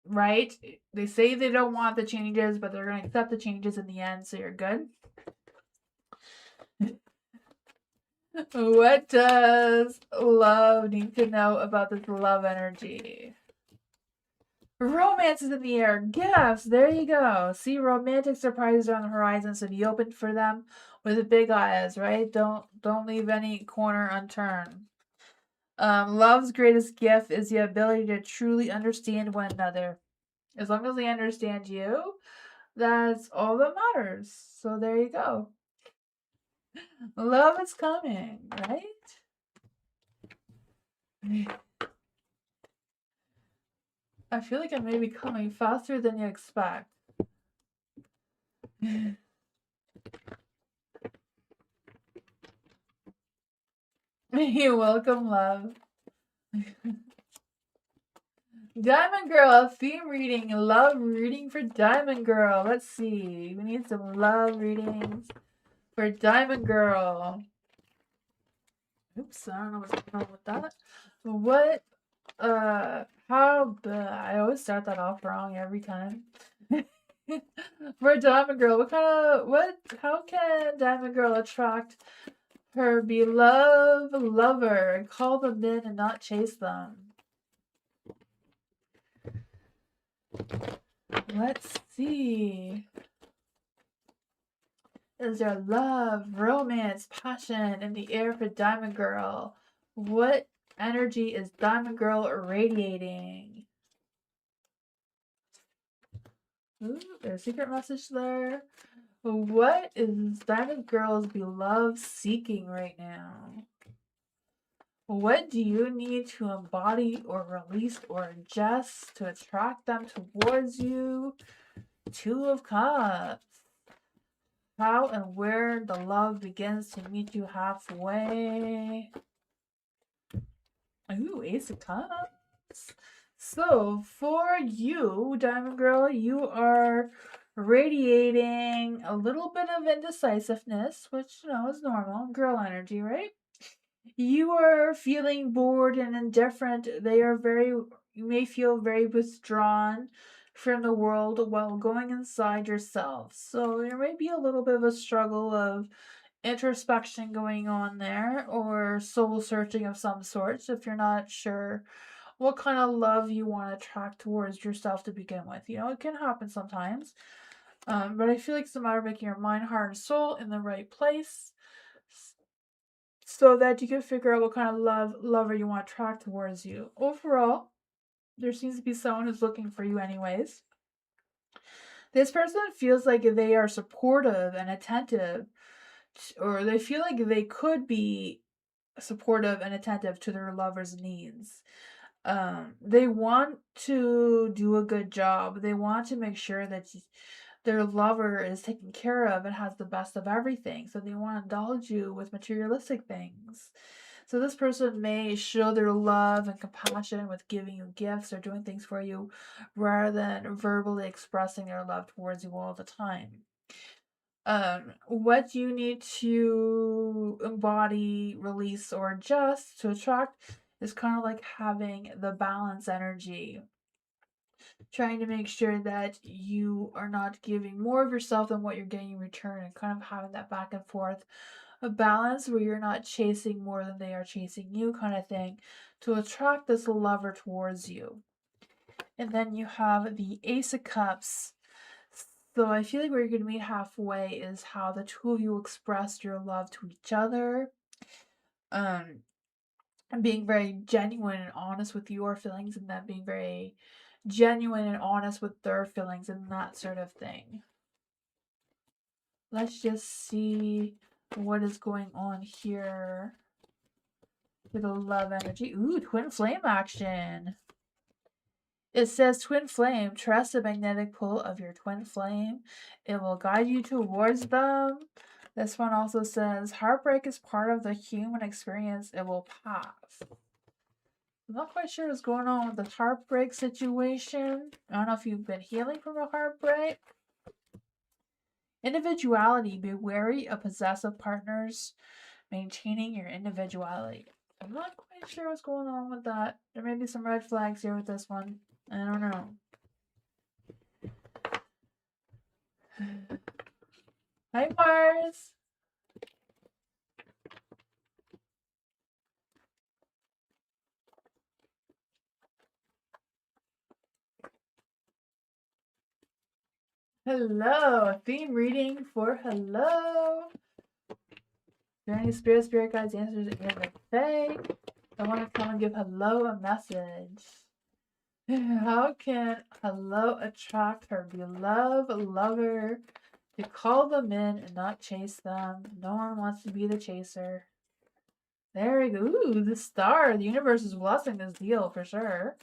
[SPEAKER 2] right? They say they don't want the changes, but they're going to accept the changes in the end. So you're good. What does love need to know about this love energy? Romance is in the air. Gifts. There you go. See, romantic surprises are on the horizon, so be open for them with big eyes, right? Don't leave any corner unturned. Love's greatest gift is the ability to truly understand one another. As long as they understand you, that's all that matters. So there you go. Love is coming, right? I feel like it may be coming faster than you expect. You're welcome, love. Diamond Girl, theme reading, love reading for Diamond Girl. Let's see. We need some love readings for Diamond Girl. Oops, I don't know what's going on with that. What, I always start that off wrong every time. For Diamond Girl, how can Diamond Girl attract her beloved lover and call them in and not chase them? Let's see. Is there love, romance, passion in the air for Diamond Girl? What energy is Diamond Girl radiating? Ooh, there's a secret message there. What is Diamond Girl's beloved seeking right now? What do you need to embody or release or ingest to attract them towards you? Two of Cups. How and where the love begins to meet you halfway. Ooh, Ace of Cups. So, for you, Diamond Girl, you are radiating a little bit of indecisiveness, which, is normal. Girl energy, right? You are feeling bored and indifferent. You may feel very withdrawn from the world while going inside yourself. So there may be a little bit of a struggle of introspection going on there, or soul searching of some sorts if you're not sure what kind of love you want to attract towards yourself to begin with. It can happen sometimes. But I feel like it's a matter of making your mind, heart, and soul in the right place so that you can figure out what kind of lover you want to attract towards you. Overall, there seems to be someone who's looking for you anyways. This person feels like they are supportive and attentive, or they feel like they could be supportive and attentive to their lover's needs. They want to do a good job. They want to make sure that their lover is taken care of and has the best of everything. So they want to indulge you with materialistic things. So this person may show their love and compassion with giving you gifts or doing things for you rather than verbally expressing their love towards you all the time. What you need to embody, release, or adjust to attract is kind of like having the balance energy. Trying to make sure that you are not giving more of yourself than what you're getting in return, and kind of having that back and forth, a balance where you're not chasing more than they are chasing you, kind of thing, to attract this lover towards you. And then you have the Ace of Cups. So I feel like where you're going to meet halfway is how the two of you express your love to each other. And being very genuine and honest with your feelings, and that being very genuine and honest with their feelings, and that sort of thing. Let's just see what is going on here with the love energy. Ooh, twin flame action. It says twin flame, trust the magnetic pull of your twin flame. It will guide you towards them. This one also says heartbreak is part of the human experience. It will pass. I'm not quite sure what's going on with the heartbreak situation. I don't know if you've been healing from a heartbreak. Individuality. Be wary of possessive partners. Maintaining your individuality. I'm not quite sure what's going on with that. There may be some red flags here with this one. I don't know. Hi, Mars. Hello. Theme reading for hello. Are any spirit guides, answers in the fae? I want to come and give hello a message. How can hello attract her beloved lover to call them in and not chase them? No one wants to be the chaser. There we go. Ooh, the star. The universe is blessing this deal for sure.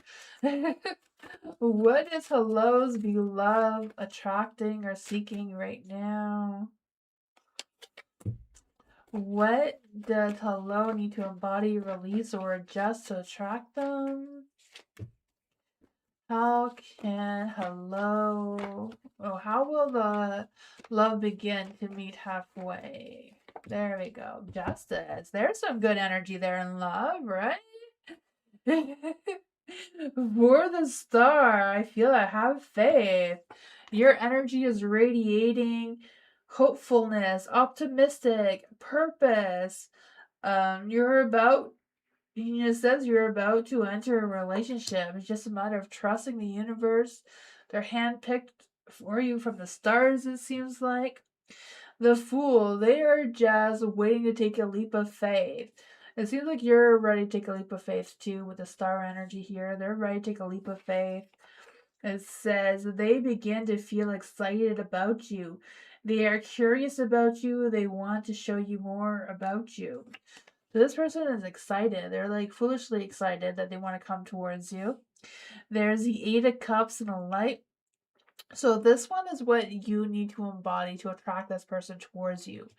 [SPEAKER 2] What is hello's beloved attracting or seeking right now? What does hello need to embody, release, or adjust to attract them? How will the love begin to meet halfway? There we go. Justice. There's some good energy there in love, right? For the star, I feel I have faith. Your energy is radiating hopefulness, optimistic, purpose. It says you're about to enter a relationship. It's just a matter of trusting the universe. They're handpicked for you from the stars, it seems like. The Fool, they are just waiting to take a leap of faith. It seems like you're ready to take a leap of faith too with the star energy here. They're ready to take a leap of faith. It says they begin to feel excited about you. They are curious about you. They want to show you more about you. So this person is excited. They're like foolishly excited that they want to come towards you. There's the Eight of Cups and a light. So this one is what you need to embody to attract this person towards you.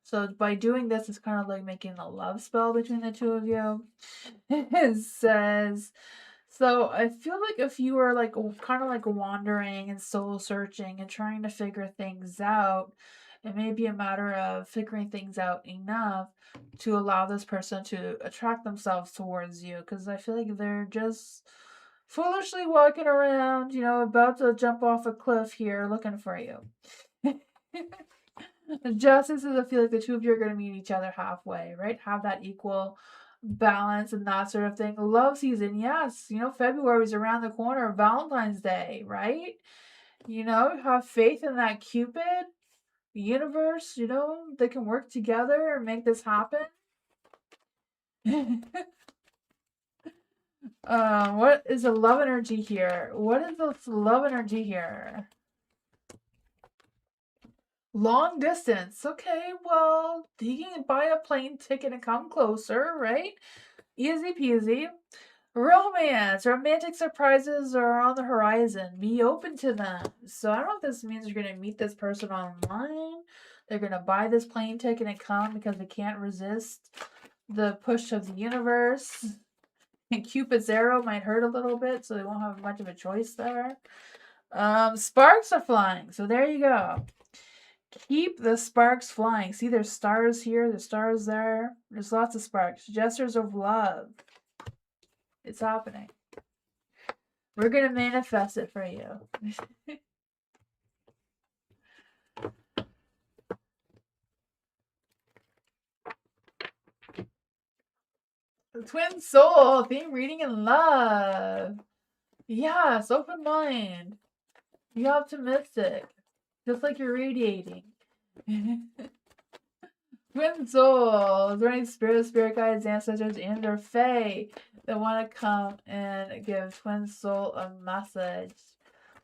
[SPEAKER 2] So by doing this, it's kind of like making a love spell between the two of you. It says, so I feel like if you are like kind of like wandering and soul searching and trying to figure things out, it may be a matter of figuring things out enough to allow this person to attract themselves towards you. Because I feel like they're just foolishly walking around, about to jump off a cliff here looking for you. Justice is I feel like the two of you are going to meet each other halfway, right? Have that equal balance and that sort of thing. Love season, yes. February is around the corner. Valentine's Day, right? Have faith in that Cupid, the universe, they can work together and make this happen. What is the love energy here? What is the love energy here? Long distance. Okay, well, you can buy a plane ticket and come closer, right? Easy peasy. Romance. Romantic surprises are on the horizon. Be open to them. So I don't know if this means you're going to meet this person online. They're going to buy this plane ticket and come because they can't resist the push of the universe. And Cupid's arrow might hurt a little bit, so they won't have much of a choice there. Sparks are flying. So there you go. Keep the sparks flying. See, there's stars here, there's stars there. There's lots of sparks. Gestures of love. It's happening. We're going to manifest it for you. Twin soul, theme reading in love. Yes, open mind. Be optimistic. Just like you're radiating. Twin souls, there any spirit guides, ancestors, and or fae that want to come and give twin soul a message?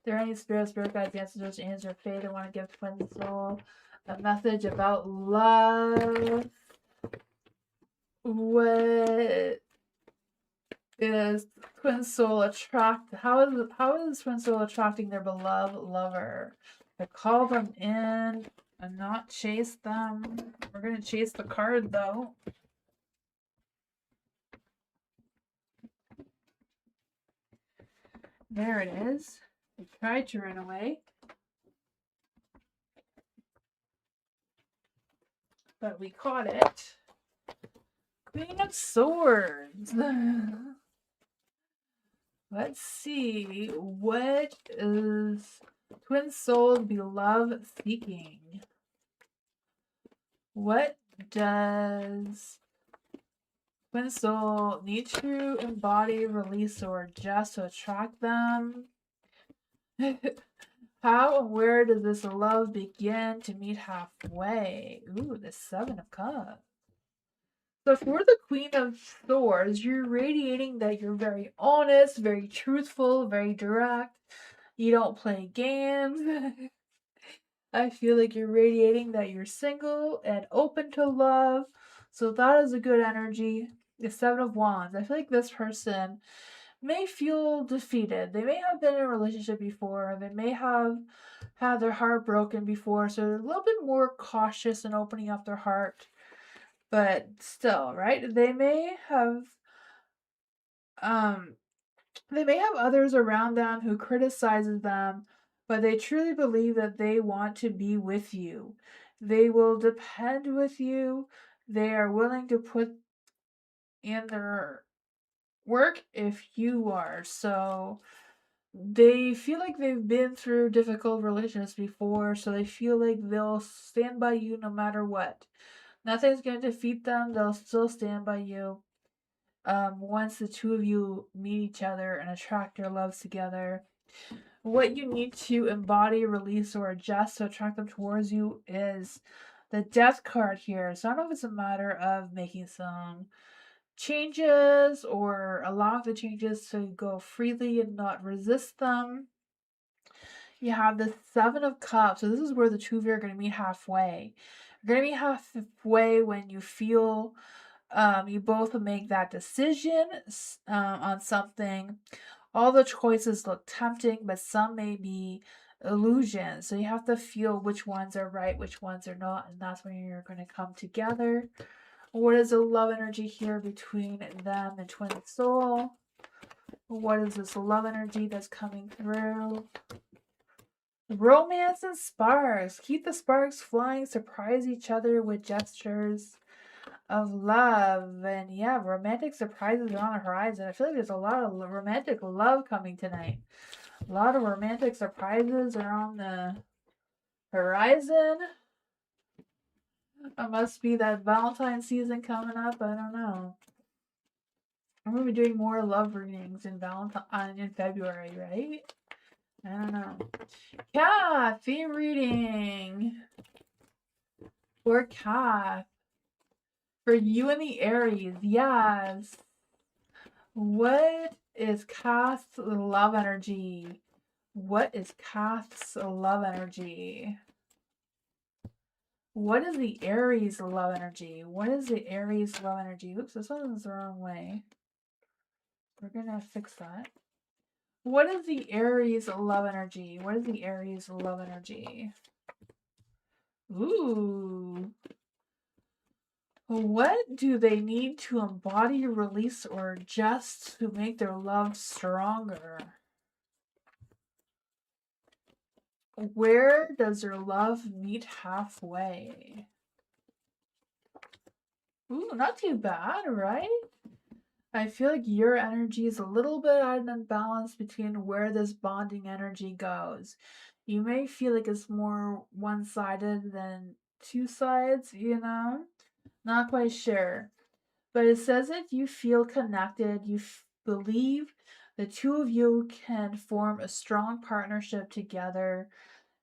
[SPEAKER 2] There any spirit guides, ancestors, and or fae that want to give twin soul a message about love? What is twin soul attract? How is twin soul attracting their beloved lover? To call them in and not chase them. We're gonna chase the card though. There it is. They tried to run away, but we caught it. Queen of Swords. Let's see. What is twin soul beloved seeking? What does twin soul need to embody, release, or adjust to attract them? How and where does this love begin to meet halfway? Ooh, the Seven of Cups. So for the Queen of Swords, you're radiating that you're very honest, very truthful, very direct. You don't play games. I feel like you're radiating that you're single and open to love. So that is a good energy. The Seven of Wands. I feel like this person may feel defeated. They may have been in a relationship before. They may have had their heart broken before. So they're a little bit more cautious in opening up their heart. But still, right? They may have others around them who criticizes them, but they truly believe that they want to be with you. They will depend with you. They are willing to put in their work if you are. So they feel like they've been through difficult relationships before, so they feel like they'll stand by you no matter what. Nothing's going to defeat them. They'll still stand by you. Once the two of you meet each other and attract your loves together, what you need to embody, release, or adjust to attract them towards you is the Death card here. So I don't know if it's a matter of making some changes or allowing the changes to go freely and not resist them. You have the Seven of Cups. So this is where the two of you are going to meet halfway. You're going to meet halfway when you feel you both make that decision on something. All the choices look tempting, but some may be illusions. So you have to feel which ones are right, which ones are not, and that's when you're going to come together. What is the love energy here between them and Twin Soul? What is this love energy that's coming through? Romance and sparks. Keep the sparks flying. Surprise each other with gestures of love. And yeah, romantic surprises are on the horizon. I feel like there's a lot of romantic love coming tonight. A lot of romantic surprises are on the horizon. It must be that Valentine's season coming up. I don't know. I'm gonna be doing more love readings in February, right? I don't know. Cat theme reading for Cat for you and the Aries. Yes. What is Cat's love energy? What is Cat's love energy? What is the Aries love energy? What is the Aries love energy? Oops, this one's the wrong way. We're gonna fix that. What is the Aries love energy? What is the Aries love energy? Ooh. What do they need to embody, release, or adjust to make their love stronger? Where does their love meet halfway? Ooh, not too bad, right? I feel like your energy is a little bit out of imbalance between where this bonding energy goes. You may feel like it's more one-sided than two sides, you know? Not quite sure. But it says that you feel connected, you believe the two of you can form a strong partnership together.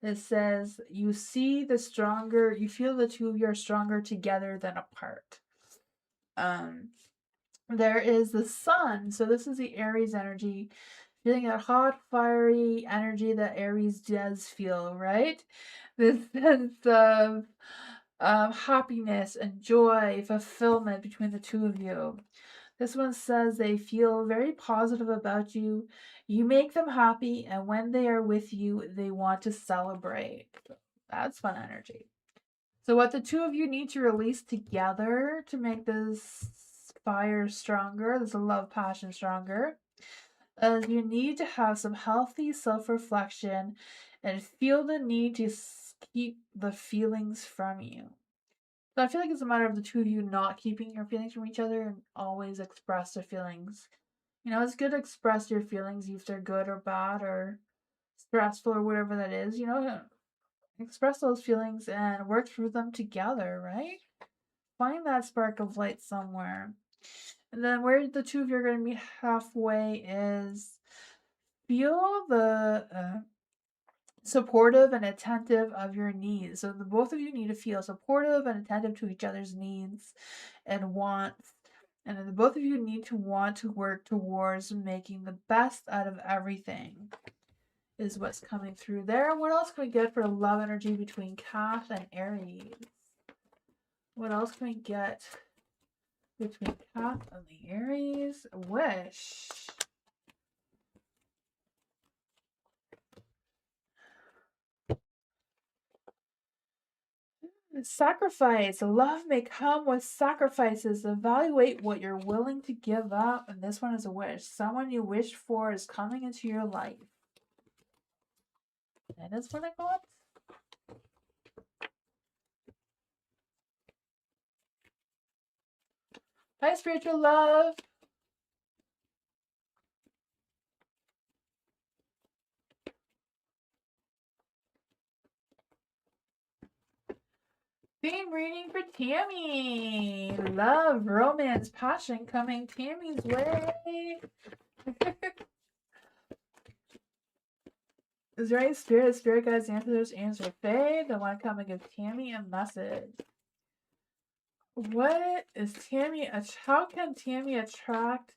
[SPEAKER 2] It says you feel the two of you are stronger together than apart. There is the sun. So this is the Aries energy. Feeling that hot, fiery energy that Aries does feel, right? This sense of happiness and joy, fulfillment between the two of you. This one says they feel very positive about you. You make them happy, and when they are with you, they want to celebrate. That's fun energy. So, what the two of you need to release together to make this fire stronger, this love passion stronger, is you need to have some healthy self reflection and feel the need to keep the feelings from you. So I feel like it's a matter of the two of you not keeping your feelings from each other and always express their feelings. You know, it's good to express your feelings if they're good or bad or stressful or whatever that is. You know, express those feelings and work through them together, right? Find that spark of light somewhere. And then where the two of you are going to meet halfway is feel the supportive and attentive of your needs. So the both of you need to feel supportive and attentive to each other's needs and wants. And then the both of you need to want to work towards making the best out of everything is what's coming through there. What else can we get for love energy between Cat and Aries? What else can we get between Cat and the Aries? Wish. Sacrifice. Love may come with sacrifices. Evaluate what you're willing to give up. And this one is a wish. Someone you wished for is coming into your life. That is what I got. Hi, spiritual love. Theme reading for Tammy. Love, romance, passion coming Tammy's way. Is there any spirit guides, answer Faye? They want to come and give Tammy a message. What is Tammy? How can Tammy attract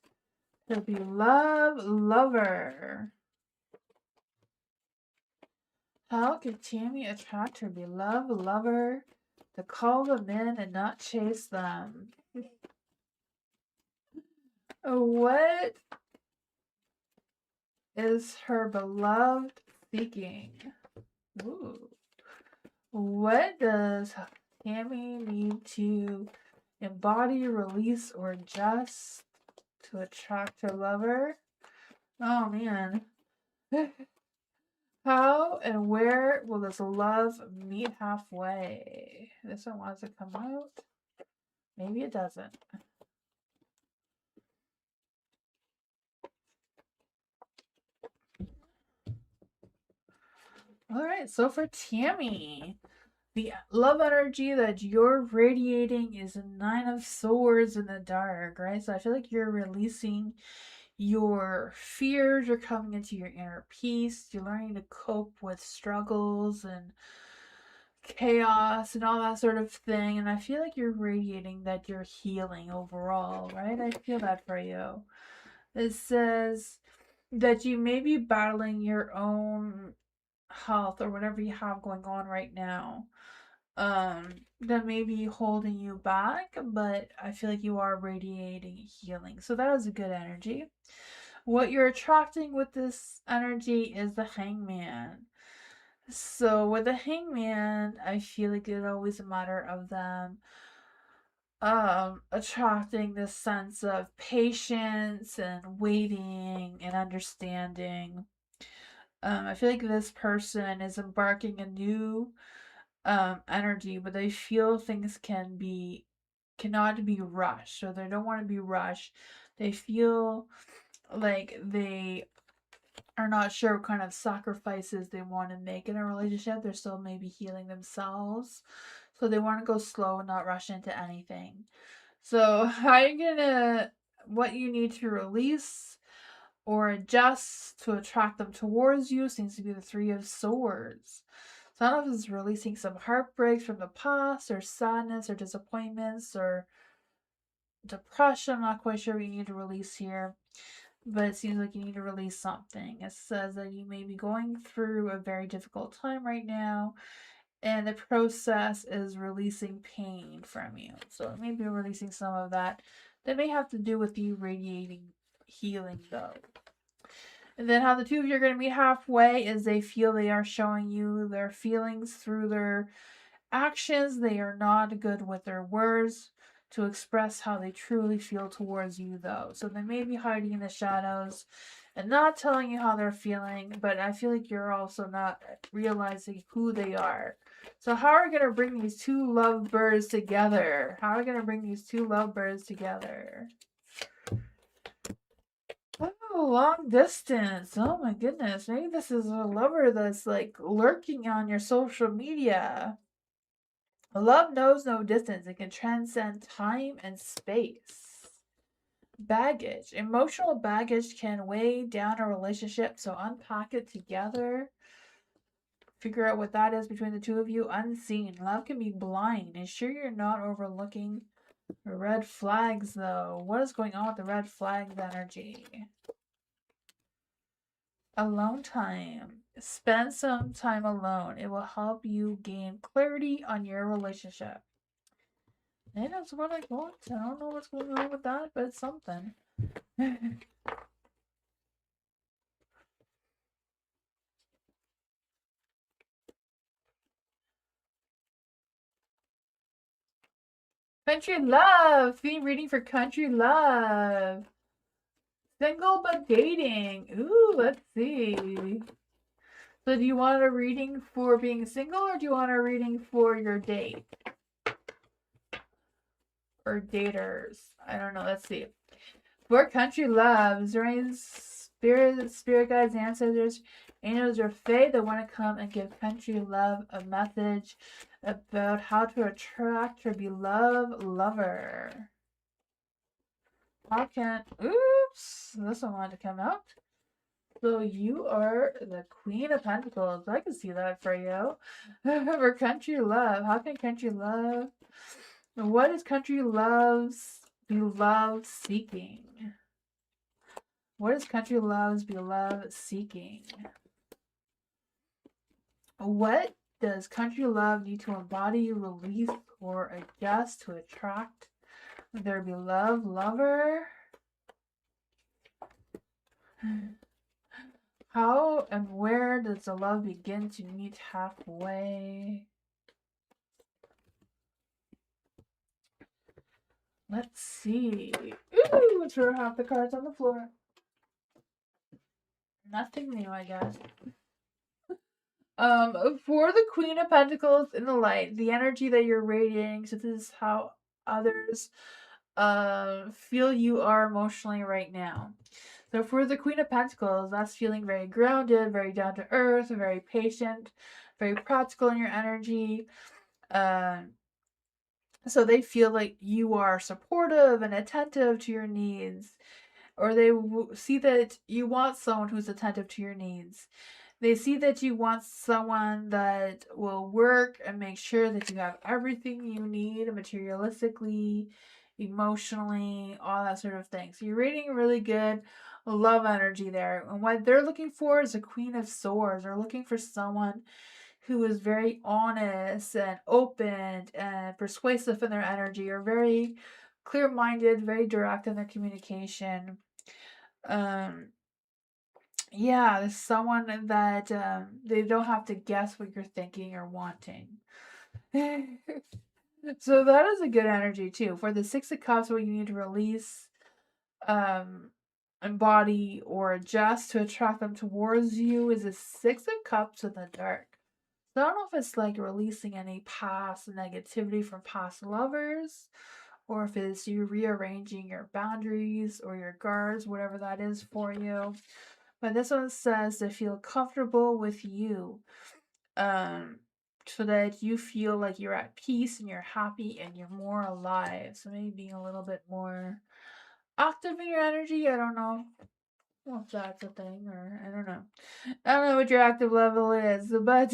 [SPEAKER 2] her beloved lover? How can Tammy attract her beloved lover to call them in and not chase them? What is her beloved seeking? Ooh. What does Tammy need to embody, release, or adjust to attract her lover? Oh man. How and where will this love meet halfway? This one wants to come out. Maybe it doesn't. All right, so for Tammy, the love energy that you're radiating is a 9 of Swords in the dark, right? So I feel like you're releasing your fears, you're coming into your inner peace, you're learning to cope with struggles and chaos and all that sort of thing. And I feel like you're radiating that you're healing overall, right? I feel that for you. It says that you may be battling your own health or whatever you have going on right now, that may be holding you back, but I feel like you are radiating healing, so that is a good energy. What you're attracting with this energy is the Hangman. So with the Hangman, I feel like it's always a matter of them attracting this sense of patience and waiting and understanding. I feel like this person is embarking a new energy, but they feel things cannot be rushed, so they don't want to be rushed. They feel like they are not sure what kind of sacrifices they want to make in a relationship. They're still maybe healing themselves, so they want to go slow and not rush into anything. So how you gonna what you need to release or adjust to attract them towards you seems to be the 3 of Swords. So I don't know if it's releasing some heartbreaks from the past, or sadness, or disappointments, or depression. I'm not quite sure what you need to release here, but it seems like you need to release something. It says that you may be going through a very difficult time right now, and the process is releasing pain from you. So it may be releasing some of that. That may have to do with you radiating healing, though. And then how the two of you are going to meet halfway is they feel they are showing you their feelings through their actions. They are not good with their words to express how they truly feel towards you, though. So they may be hiding in the shadows and not telling you how they're feeling, but I feel like you're also not realizing who they are. So how are we going to bring these two lovebirds together? How are we going to bring these two lovebirds together? Oh, long distance. Oh my goodness. Maybe this is a lover that's like lurking on your social media. Love knows no distance. It can transcend time and space. Baggage. Emotional baggage can weigh down a relationship, so unpack it together. Figure out what that is between the two of you. Unseen. Love can be blind. Ensure you're not overlooking red flags, though. What is going on with the red flags energy? Alone time. Spend some time alone. It will help you gain clarity on your relationship. And that's what I got. I don't know what's going on with that, but it's something. Country love. Theme reading for country love. Single but dating. Ooh, let's see. So do you want a reading for being single, or do you want a reading for your date? Or daters? I don't know. Let's see. For country love, is there any spirit guides, ancestors, angels, or fae that want to come and give country love a message about how to attract her beloved lover? How can... Oops! This one wanted to come out. So you are the Queen of Pentacles. I can see that for you. For country love. How can country love... What is country love's beloved seeking? What is country love's beloved seeking? What does country love need to embody, release, or adjust to attract their beloved lover? How and where does the love begin to meet halfway? Let's see. Ooh, throw half the cards on the floor. Nothing new, I guess. For the Queen of Pentacles in the light, the energy that you're radiating, so this is how others feel you are emotionally right now. So for the Queen of Pentacles, that's feeling very grounded, very down to earth, very patient, very practical in your energy. So they feel like you are supportive and attentive to your needs, or they see that you want someone who's attentive to your needs. They see that you want someone that will work and make sure that you have everything you need materialistically, emotionally, all that sort of thing. So you're reading really good love energy there. And what they're looking for is a Queen of Swords. They're looking for someone who is very honest and open and persuasive in their energy, or very clear-minded, very direct in their communication. Yeah, there's someone that they don't have to guess what you're thinking or wanting. So that is a good energy too. For the Six of Cups, what you need to release, um, embody, or adjust to attract them towards you is the Six of Cups in the dark. So I don't know if it's like releasing any past negativity from past lovers, or if it's you rearranging your boundaries or your guards, whatever that is for you. But this one says to feel comfortable with you, so that you feel like you're at peace and you're happy and you're more alive. So maybe being a little bit more active in your energy. I don't know if that's a thing, or I don't know. I don't know what your active level is, but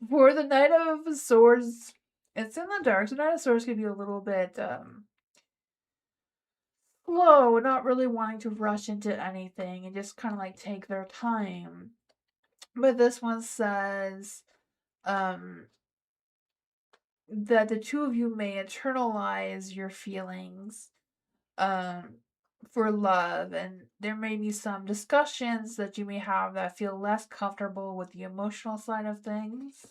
[SPEAKER 2] for the Knight of Swords, it's in the dark. So Knight of Swords can be a little bit slow, not really wanting to rush into anything and just kind of like take their time. But this one says um, that the two of you may internalize your feelings um, for love, and there may be some discussions that you may have that feel less comfortable with the emotional side of things.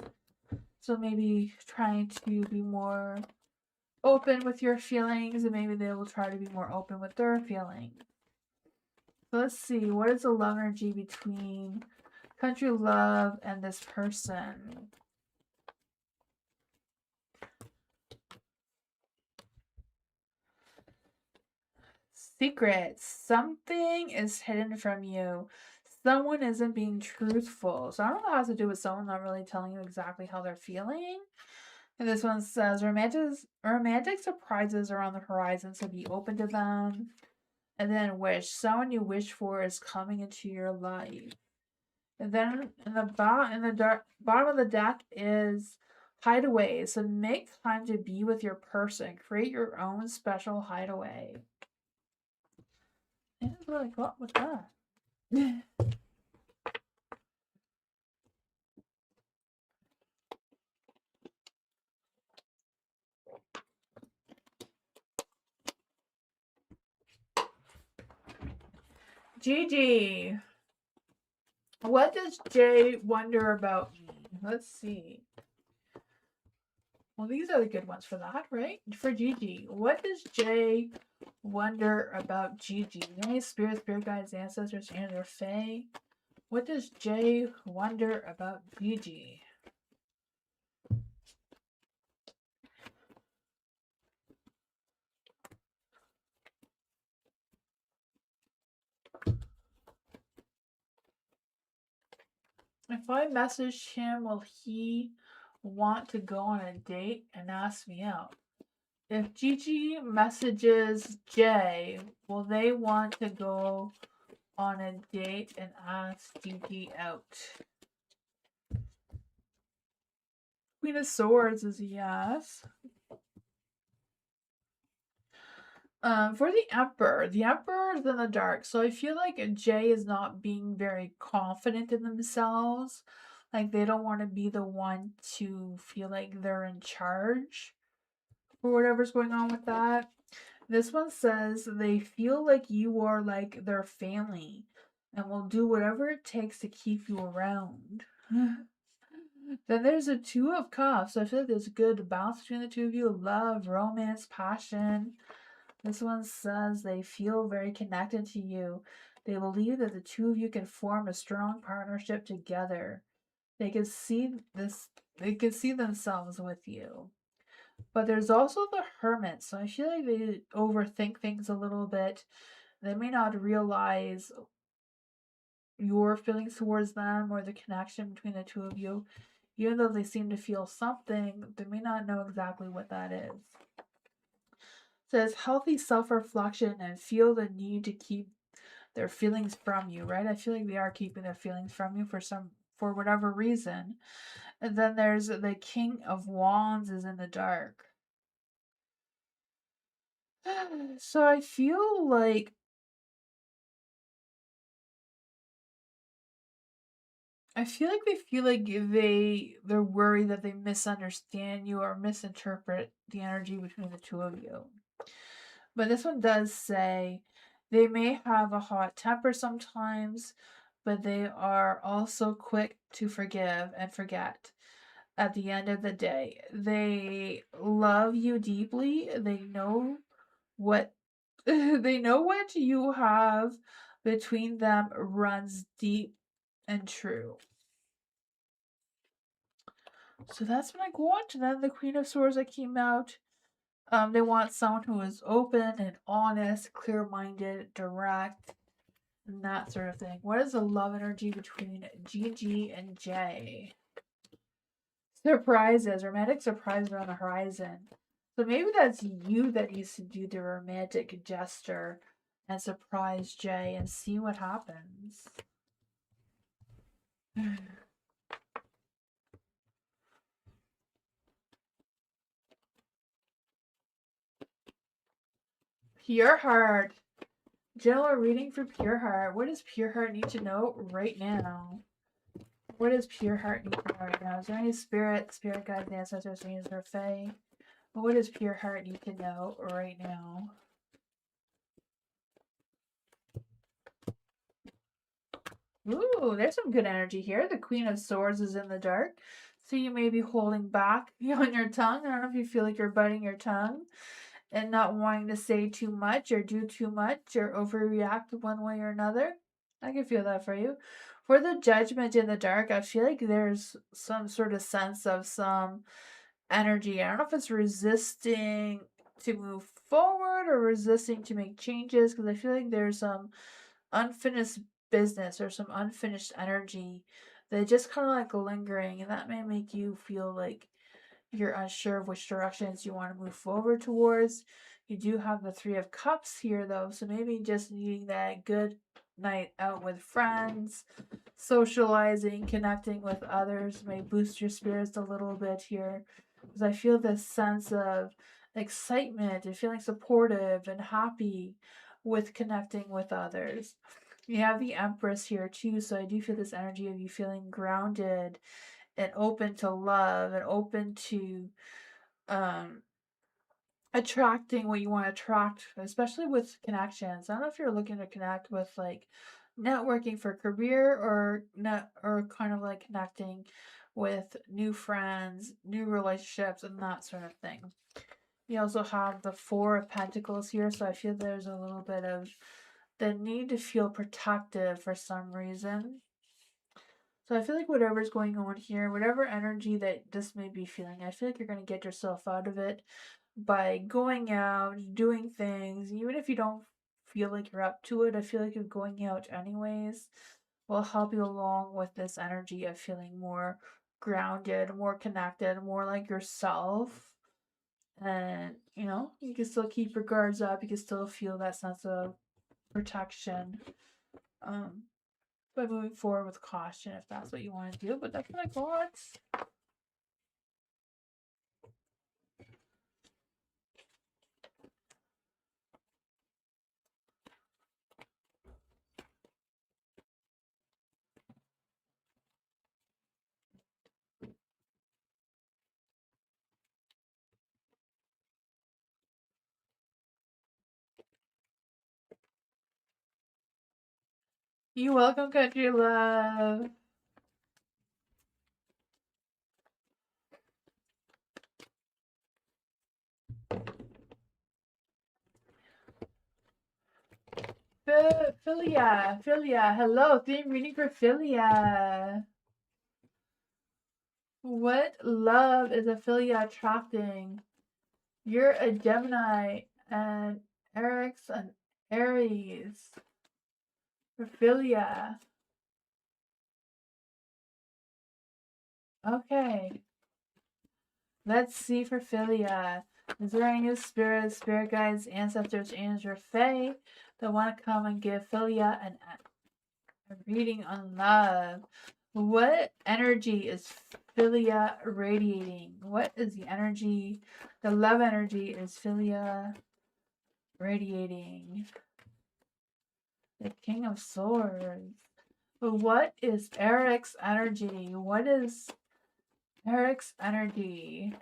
[SPEAKER 2] So maybe trying to be more open with your feelings, and maybe they will try to be more open with their feelings. So let's see, what is the love energy between country love and this person? Secrets. Something is hidden from you. Someone isn't being truthful. So I don't know how to do with someone not really telling you exactly how they're feeling. And this one says romantic surprises are on the horizon, so be open to them. And then wish. Someone you wish for is coming into your life. And then in the bottom of the deck is hideaway. So make time to be with your person. Create your own special hideaway. That's what I got with that. Gigi. What does Jay wonder about me? Let's see. Well, these are the good ones for that, right? For Gigi. What does Jay wonder about Gigi? Any spirit guides, ancestors, and or fae? What does Jay wonder about Gigi? If I message him, will he want to go on a date and ask me out? If Gigi messages Jay, will they want to go on a date and ask Gigi out? Queen of Swords is a yes. For the Emperor is in the dark, so I feel like Jay is not being very confident in themselves. Like they don't want to be the one to feel like they're in charge or whatever's going on with that. This one says they feel like you are like their family and will do whatever it takes to keep you around. Then there's a Two of Cups. I feel like there's a good balance between the two of you: love, romance, passion. This one says they feel very connected to you. They believe that the two of you can form a strong partnership together. They can see this, they can see themselves with you. But there's also the Hermit, so I feel like they overthink things a little bit. They may not realize your feelings towards them or the connection between the two of you. Even though they seem to feel something, they may not know exactly what that is. It says healthy self-reflection and feel the need to keep their feelings from you, right? I feel like they are keeping their feelings from you for whatever reason. And then there's the King of Wands is in the dark. So I feel like they feel like they're worried that they misunderstand you or misinterpret the energy between the two of you. But this one does say they may have a hot temper sometimes, but they are also quick to forgive and forget. At the end of the day, they love you deeply. They know what they know what you have between them runs deep and true. So that's when I go on to then the Queen of Swords that came out. They want someone who is open and honest, clear-minded, direct, and that sort of thing. What is the love energy between Gigi and Jay? Surprises, romantic surprises are on the horizon. So maybe that's you that needs to do the romantic gesture and surprise Jay and see what happens. Pure Heart. General reading for Pure Heart. What does Pure Heart need to know right now? What does Pure Heart need to know right now? Is there any spirit guides, ancestors, angels, or fae? What does Pure Heart need to know right now? Ooh, there's some good energy here. The Queen of Swords is in the dark. So you may be holding back on your tongue. I don't know if you feel like you're biting your tongue and not wanting to say too much or do too much or overreact one way or another. I can feel that for you. For the Judgment in the dark, I feel like there's some sort of sense of some energy. I don't know if it's resisting to move forward or resisting to make changes because I feel like there's some unfinished business or some unfinished energy that just kind of like lingering, and that may make you feel like you're unsure of which directions you want to move forward towards. You do have the Three of Cups here though, so maybe just needing that good night out with friends, socializing, connecting with others may boost your spirits a little bit here. Because I feel this sense of excitement and feeling supportive and happy with connecting with others. You have the Empress here too, so I do feel this energy of you feeling grounded and open to love and open to um attracting what you want to attract, especially with connections. I don't know if you're looking to connect with like networking for career or net or kind of like connecting with new friends, new relationships, and that sort of thing. You also have the Four of Pentacles here, so I feel there's a little bit of the need to feel protective for some reason. So I feel like whatever's going on here, whatever energy that this may be feeling, I feel like you're going to get yourself out of it by going out, doing things, even if you don't feel like you're up to it. I feel like you're going out anyways will help you along with this energy of feeling more grounded, more connected, more like yourself. And, you know, you can still keep your guards up. You can still feel that sense of protection. Um, by moving forward with caution if that's what you want to do. But that's what I got. You're welcome, country love. Philia. Hello, theme reading for Philia. What love is Philia attracting? You're a Gemini, and Eric's an Aries. For Philia. Okay. Let's see for Philia. Is there any spirit guides, ancestors, angels, or fae that want to come and give Philia a reading on love? What energy is Philia radiating? What is the energy? The love energy is Philia radiating. The King of Swords. What is Eric's energy? What is Eric's energy?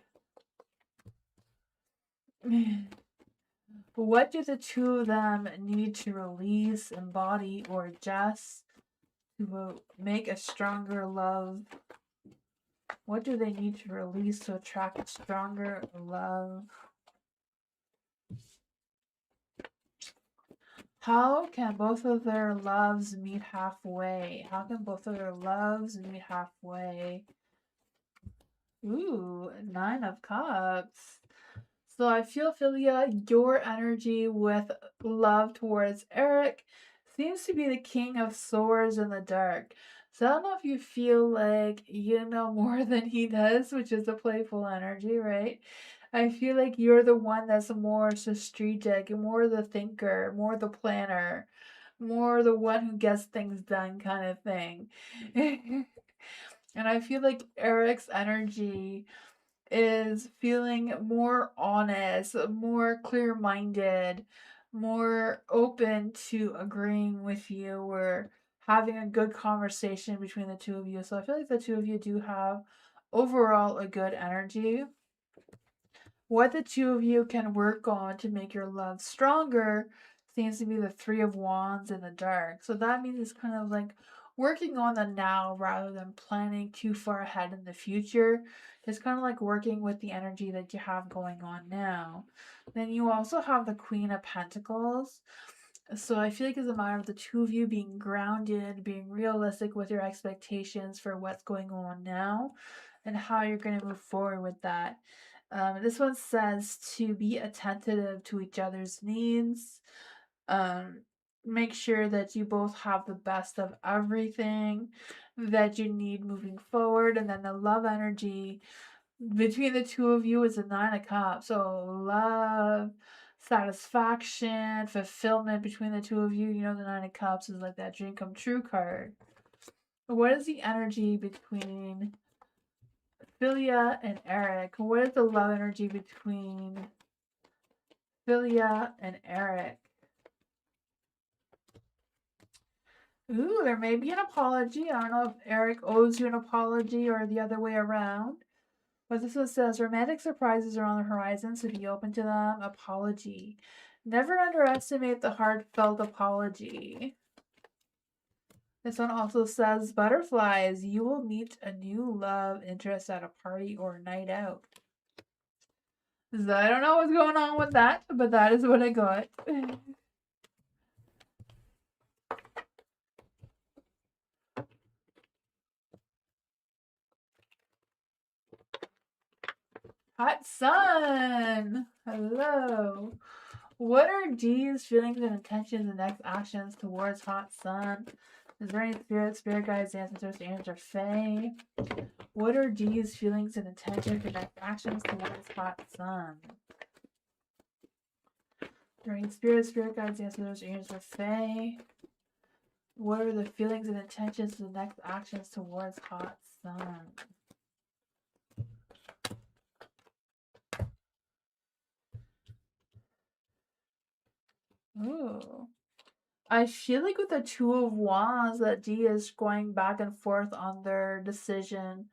[SPEAKER 2] What do the two of them need to release, embody, or adjust to make a stronger love? What do they need to release to attract a stronger love? How can both of their loves meet halfway? How can both of their loves meet halfway? Ooh, Nine of Cups. So I feel, Philia, your energy with love towards Eric seems to be the King of Swords in the dark. So I don't know if you feel like you know more than he does, which is a playful energy, right? I feel like you're the one that's more strategic, more the thinker, more the planner, more the one who gets things done kind of thing. And I feel like Eric's energy is feeling more honest, more clear minded, more open to agreeing with you or having a good conversation between the two of you. So I feel like the two of you do have overall a good energy. What the two of you can work on to make your love stronger seems to be the Three of Wands in the dark. So that means it's kind of like working on the now rather than planning too far ahead in the future. It's kind of like working with the energy that you have going on now. Then you also have the Queen of Pentacles. So I feel like it's a matter of the two of you being grounded, being realistic with your expectations for what's going on now and how you're going to move forward with that. This one says to be attentive to each other's needs. Um, Make sure that you both have the best of everything that you need moving forward. And then the love energy between the two of you is a Nine of Cups. So love, satisfaction, fulfillment between the two of you. You know, the Nine of Cups is like that dream come true card. What is the energy between Philia and Eric? What is the love energy between Philia and Eric? Ooh, there may be an apology. I don't know if Eric owes you an apology or the other way around. But this one says romantic surprises are on the horizon, so be open to them. Apology. Never underestimate the heartfelt apology. This one also says butterflies. You will meet a new love interest at a party or night out. So I don't know what's going on with that, but that is what I got. Hot sun. Hello. What are D's feelings and intentions and next actions towards hot sun? Is there any spirit guides, ancestors, angels, or fae? What are D's feelings and intentions and next actions towards hot sun? During spirit guides, ancestors, angels, or fae? What are the feelings and intentions and next actions towards hot sun? Ooh. I feel like with the Two of Wands that D is going back and forth on their decision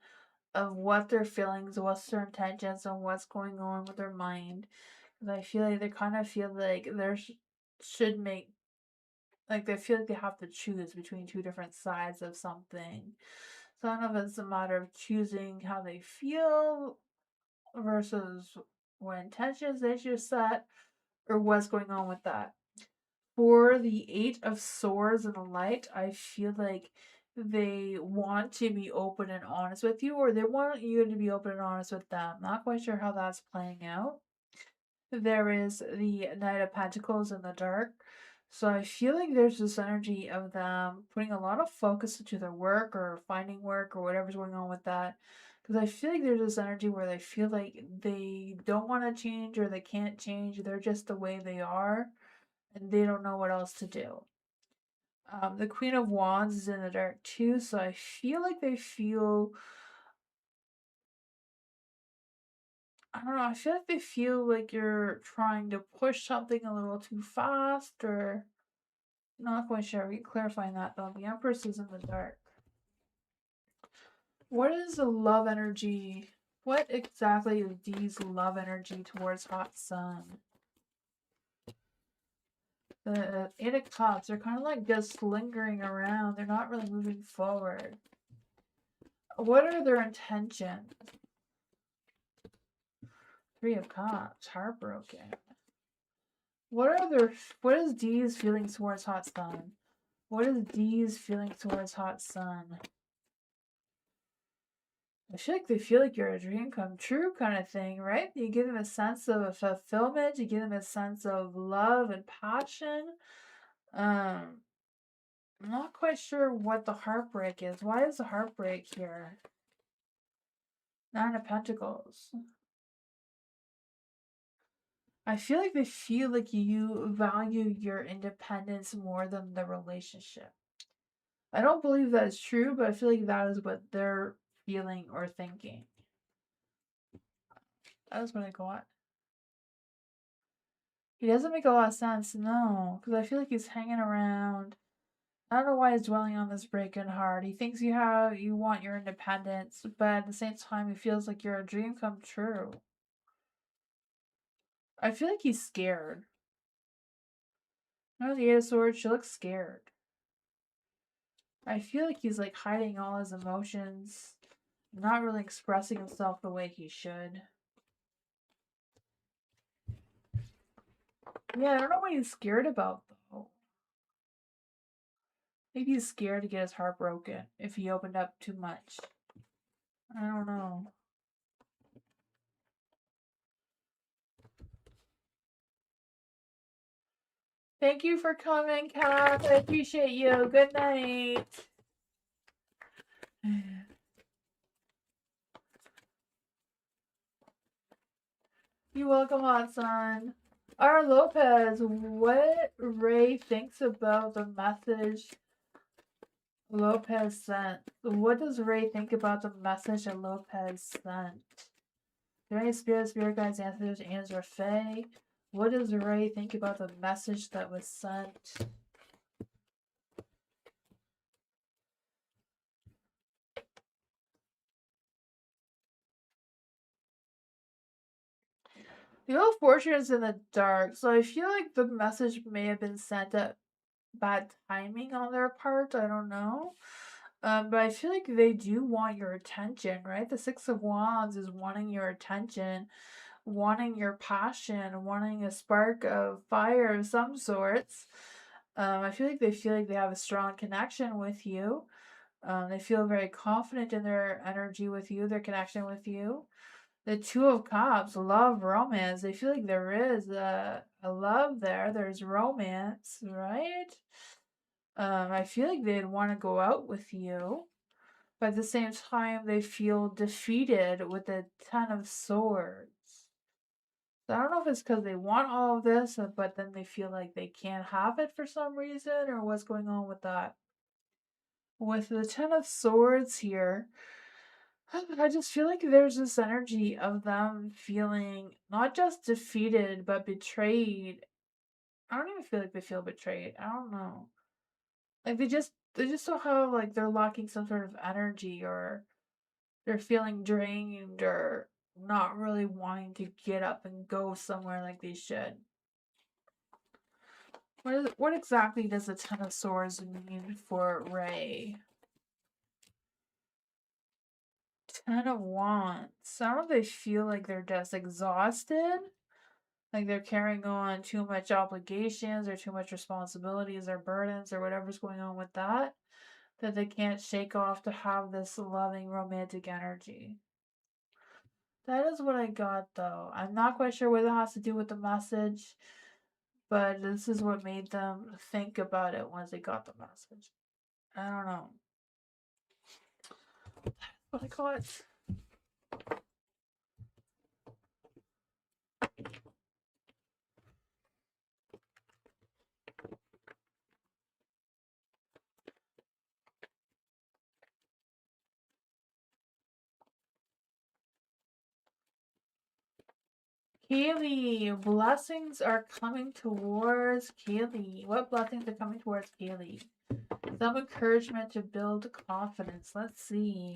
[SPEAKER 2] of what their feelings, what's their intentions, and what's going on with their mind. Because I feel like they kind of feel like there should make like they feel like they have to choose between two different sides of something. So I don't know if it's a matter of choosing how they feel versus what intentions they should set or what's going on with that. For the Eight of Swords and the Light, I feel like they want to be open and honest with you, or they want you to be open and honest with them. Not quite sure how that's playing out. There is the Knight of Pentacles in the dark. So I feel like there's this energy of them putting a lot of focus into their work or finding work or whatever's going on with that. Because I feel like there's this energy where they feel like they don't want to change or they can't change. They're just the way they are and they don't know what else to do. The Queen of Wands is in the dark too, so I feel like they feel. I don't know, I feel like they feel like you're trying to push something a little too fast, or not quite sure. We can clarify that though. The Empress is in the dark. What is the love energy? What exactly is Dee's love energy towards Hot Sun? The Eight of Cups, they're kind of like just lingering around. They're not really moving forward. What are their intentions? Three of Cups, heartbroken. What is Dee's feelings towards Hot Sun? What is Dee's feelings towards Hot Sun? I feel like they feel like you're a dream come true kind of thing, right? You give them a sense of a fulfillment, you give them a sense of love and passion. I'm not quite sure what the heartbreak is. Why is the heartbreak here? Nine of Pentacles. I feel like they feel like you value your independence more than the relationship. I don't believe that is true, but I feel like that is what they're feeling or thinking. That is what I got. He doesn't make a lot of sense, no, because I feel like he's hanging around. I don't know why he's dwelling on this breaking heart. He thinks you want your independence, but at the same time, he feels like you're a dream come true. I feel like he's scared. No, the Eight of Swords, she looks scared. I feel like he's like hiding all his emotions, not really expressing himself the way he should. Yeah, I don't know what he's scared about though. Maybe he's scared to get his heart broken if he opened up too much. I don't know. Thank you for coming, Kat. I appreciate you. Good night. You're welcome, Hot Sun. R. Lopez, what Ray thinks about the message Lopez sent. What does Ray think about the message that Lopez sent? Are there any spirit guides, ancestors, angels, or fae? What does Ray think about the message that was sent? The Wheel of Fortune is in the dark, so I feel like the message may have been sent at bad timing on their part. I don't know. But I feel like they do want your attention, right? The Six of Wands is wanting your attention, wanting your passion, wanting a spark of fire of some sorts. I feel like they have a strong connection with you. They feel very confident in their energy with you, their connection with you. The Two of Cups, love, romance. They feel like there is a love there. There's romance, right? I feel like they'd want to go out with you, but at the same time, they feel defeated with the Ten of Swords. So I don't know if it's because they want all of this, but then they feel like they can't have it for some reason, or what's going on with that. With the Ten of Swords here, I just feel like there's this energy of them feeling not just defeated, but betrayed. I don't even feel like they feel betrayed. I don't know. Like they just don't have like they're lacking some sort of energy, or they're feeling drained, or not really wanting to get up and go somewhere like they should. What exactly does the Ten of Swords mean for Ray? Ten of Wands. Some of they feel like they're just exhausted. Like they're carrying on too much obligations or too much responsibilities or burdens or whatever's going on with that. That they can't shake off to have this loving romantic energy. That is what I got though. I'm not quite sure what it has to do with the message, but this is what made them think about it once they got the message. I don't know. What I got. Kaylee, blessings are coming towards Kaylee. What blessings are coming towards Kaylee? Some encouragement to build confidence. Let's see.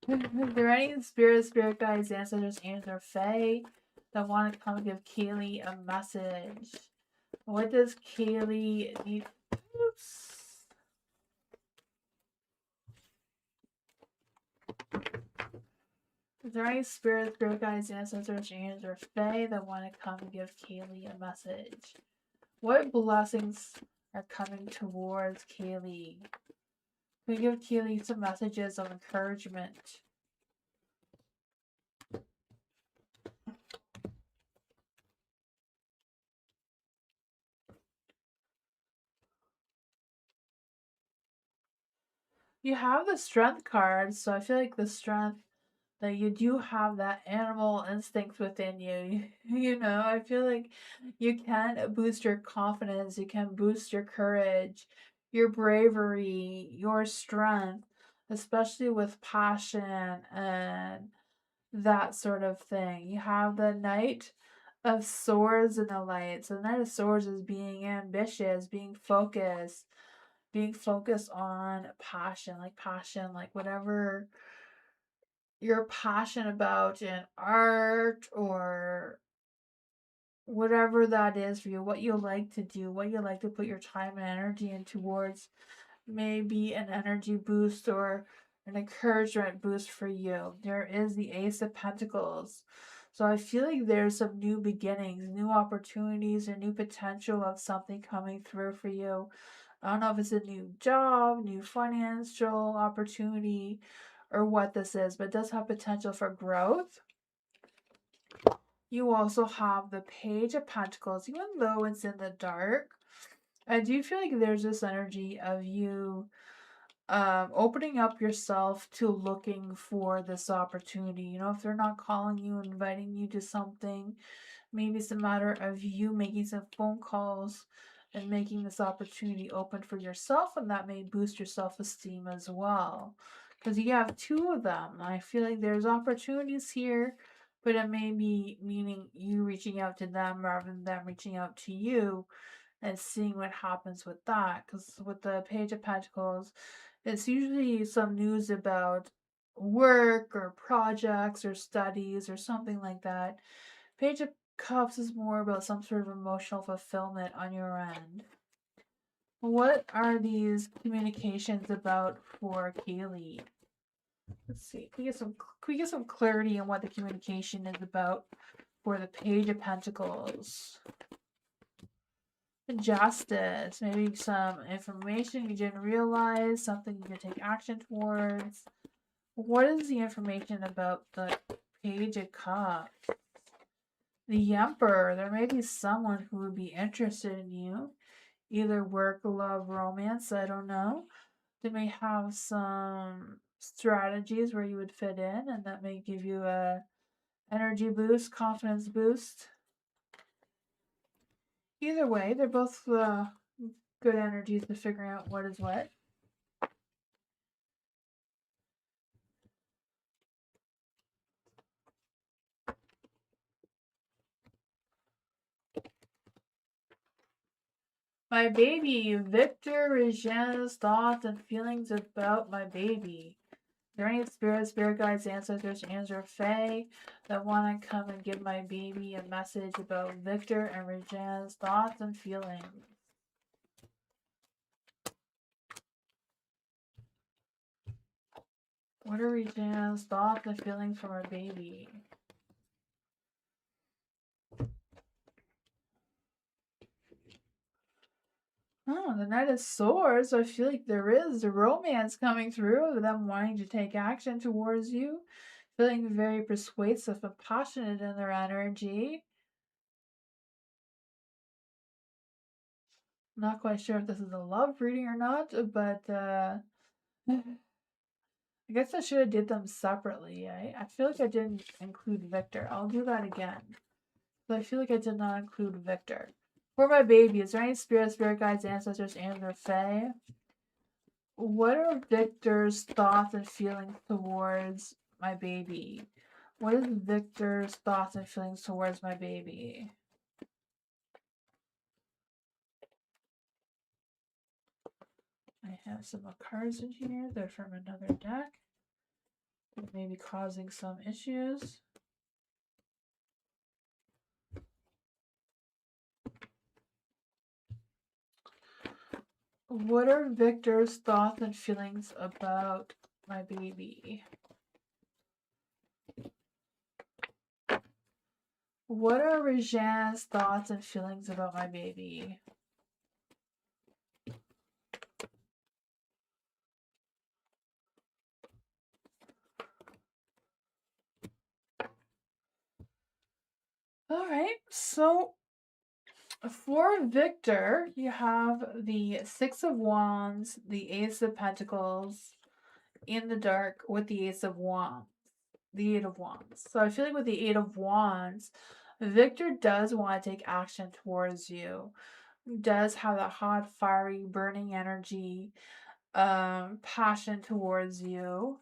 [SPEAKER 2] Is there any spirit guides, ancestors, angels, or fae that want to come and give Kaylee a message? What does Kaylee need? Oops. Is there any spirit guides, ancestors, angels, or fae that want to come and give Kaylee a message? What blessings are coming towards Kaylee? Can we give Kaylee some messages of encouragement? You have the strength card, so I feel like the strength that you do have that animal instinct within you. You know, I feel like you can boost your confidence, you can boost your courage, your bravery, your strength, especially with passion and that sort of thing. You have the Knight of Swords in the light. So the Knight of Swords is being ambitious, being focused on passion, like whatever you're passionate about in art or whatever that is for you, what you like to do, what you like to put your time and energy in towards, maybe an energy boost or an encouragement boost for you. There is the Ace of Pentacles. So I feel like there's some new beginnings, new opportunities, or new potential of something coming through for you. I don't know if it's a new job, new financial opportunity, or what this is, but it does have potential for growth. You also have the Page of Pentacles, even though it's in the dark. I do feel like there's this energy of you opening up yourself to looking for this opportunity. You know, if they're not calling you, inviting you to something, maybe it's a matter of you making some phone calls and making this opportunity open for yourself, and that may boost your self-esteem as well. Because you have two of them. I feel like there's opportunities here, but it may be meaning you reaching out to them rather than them reaching out to you and seeing what happens with that. Because with the Page of Pentacles, it's usually some news about work or projects or studies or something like that. Page of Cups is more about some sort of emotional fulfillment on your end. What are these communications about for Kaylee? Let's see. Can we get some clarity on what the communication is about for the Page of Pentacles? Justice. Maybe some information you didn't realize, something you can take action towards. What is the information about the Page of Cups? The Emperor. There may be someone who would be interested in you. Either work, love, romance, I don't know. They may have some strategies where you would fit in, and that may give you a energy boost, confidence boost. Either way, they're both good energies to figuring out what is what. My baby, Victor Regen's thoughts and feelings about my baby. Are there any spirit guides, ancestors, angels, or fae that want to come and give my baby a message about Victor and Regen's thoughts and feelings? What are Regina's thoughts and feelings for our baby? Oh, the Knight of Swords. I feel like there is a romance coming through of them wanting to take action towards you. Feeling very persuasive and passionate in their energy. Not quite sure if this is a love reading or not, but I guess I should have did them separately. I feel like I didn't include Victor. I'll do that again. But I feel like I did not include Victor. For my baby, is there any spirit guides, ancestors, and their fae? What are Victor's thoughts and feelings towards my baby? What is Victor's thoughts and feelings towards my baby? I have some cards in here. They're from another deck. That may be causing some issues. What are Victor's thoughts and feelings about my baby? What are Rejan's thoughts and feelings about my baby? Alright, so for Victor, you have the Six of Wands, the Ace of Pentacles in the dark with the Ace of Wands, the Eight of Wands. So I feel like with the Eight of Wands, Victor does want to take action towards you. Does have that hot, fiery, burning energy, passion towards you.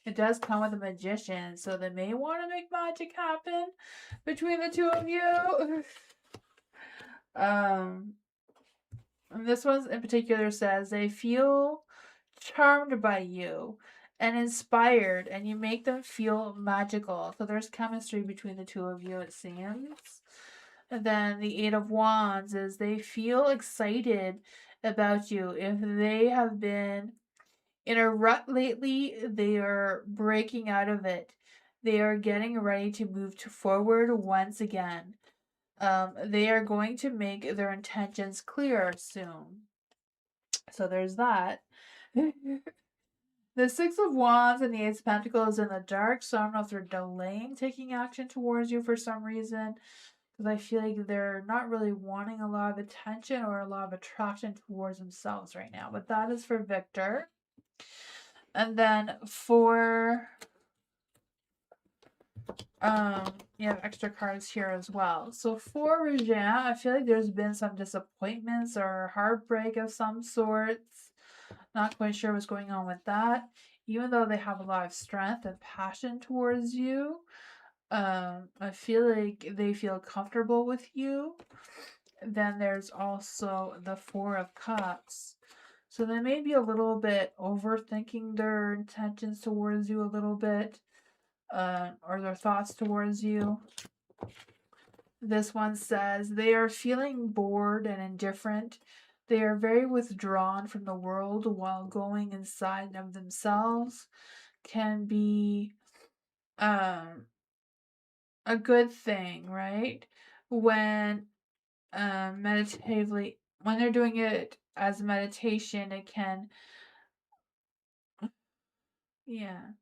[SPEAKER 2] It does come with a magician, so they may want to make magic happen between the two of you. And this one in particular says they feel charmed by you and inspired, and you make them feel magical. So there's chemistry between the two of you, it seems. And then the Eight of Wands is they feel excited about you. If they have been in a rut lately, they are breaking out of it. They are getting ready to move forward once again. They are going to make their intentions clear soon. So there's that. The Six of Wands and the Ace of Pentacles in the dark, so I don't know if they're delaying taking action towards you for some reason, because I feel like they're not really wanting a lot of attention or a lot of attraction towards themselves right now. But that is for Victor. And then for you have extra cards here as well. So for Regin, I feel like there's been some disappointments or heartbreak of some sorts. Not quite sure what's going on with that. Even though they have a lot of strength and passion towards you, I feel like they feel comfortable with you. Then there's also the Four of Cups. So they may be a little bit overthinking their intentions towards you a little bit, or their thoughts towards you. This one says they are feeling bored and indifferent. They are very withdrawn from the world while going inside of themselves. Can be a good thing, right? When meditatively, when they're doing it as meditation, it can, yeah.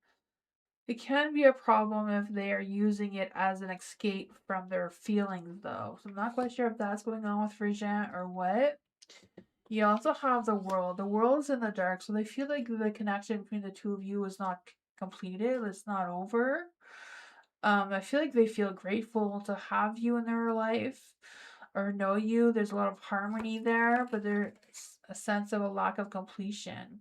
[SPEAKER 2] It can be a problem if they are using it as an escape from their feelings, though. So I'm not quite sure if that's going on with Frigent or what. You also have the world. The world is in the dark, so they feel like the connection between the two of you is not completed. It's not over. I feel like they feel grateful to have you in their life or know you. There's a lot of harmony there, but there's a sense of a lack of completion.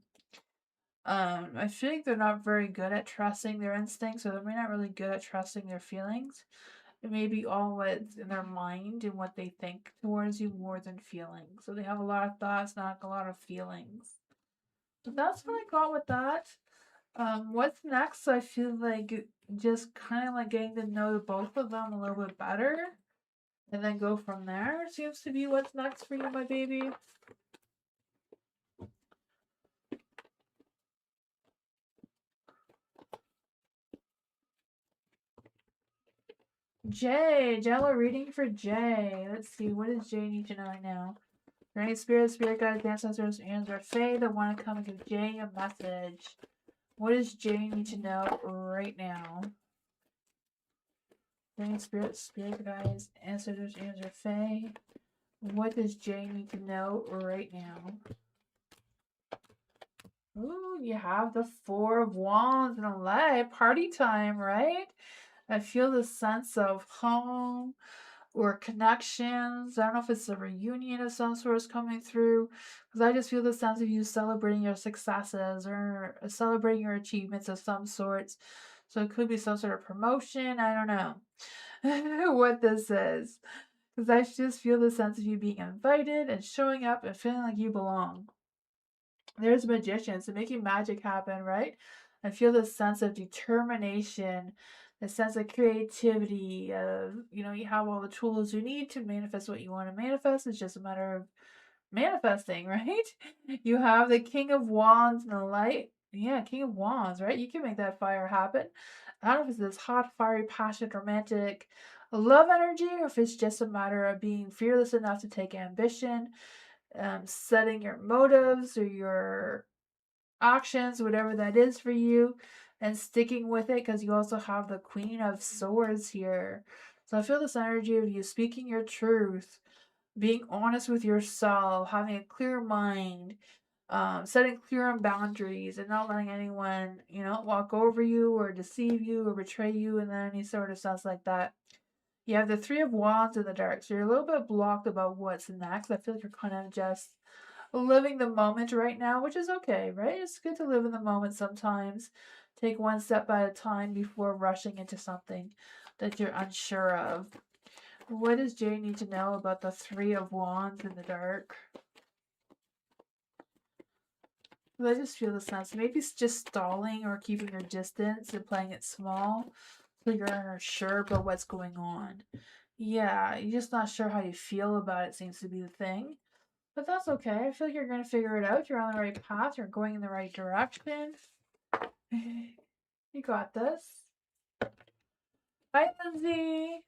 [SPEAKER 2] I feel like they're not very good at trusting their instincts, or they're not really good at trusting their feelings. It may be all what's in their mind and what they think towards you more than feelings. So they have a lot of thoughts, not a lot of feelings. So that's what I got with that. What's next? I feel like just kind of like getting to know both of them a little bit better, and then go from there. Seems to be what's next for you, my baby. Jay, general reading for Jay. Let's see, what does Jay need to know right now? Are any spirit guides, ancestors, and or fae that want to come and give Jay a message? What does Jay need to know right now? Any spirit guides, ancestors, and or fae? What does Jay need to know right now? Ooh, you have the Four of Wands and a light. Party time, right? I feel the sense of home or connections. I don't know if it's a reunion of some sort is coming through, because I just feel the sense of you celebrating your successes or celebrating your achievements of some sorts. So it could be some sort of promotion. I don't know what this is, because I just feel the sense of you being invited and showing up and feeling like you belong. There's magicians and making magic happen, right? I feel this sense of determination, the sense of creativity. You have all the tools you need to manifest what you want to manifest. It's just a matter of manifesting, right? You have the King of Wands and the light. Yeah, King of Wands, right? You can make that fire happen. I don't know if it's this hot, fiery, passionate, romantic love energy, or if it's just a matter of being fearless enough to take ambition, setting your motives or your actions, whatever that is for you, and sticking with it, because you also have the Queen of Swords here. So I feel this energy of you speaking your truth, being honest with yourself, having a clear mind, setting clear boundaries, and not letting anyone, walk over you or deceive you or betray you, and then any sort of stuff like that. You have the Three of Wands in the dark, so you're a little bit blocked about what's next. I feel like you're kind of just living the moment right now, which is okay, right? It's good to live in the moment sometimes. Take one step at a time before rushing into something that you're unsure of. What does Jay need to know about the Three of Wands in the dark? I just feel the sense. Maybe it's just stalling or keeping your distance and playing it small so you're unsure about what's going on. Yeah, you're just not sure how you feel about it, seems to be the thing. But that's okay. I feel like you're going to figure it out. You're on the right path. You're going in the right direction. You got this. Hi, Lindsay.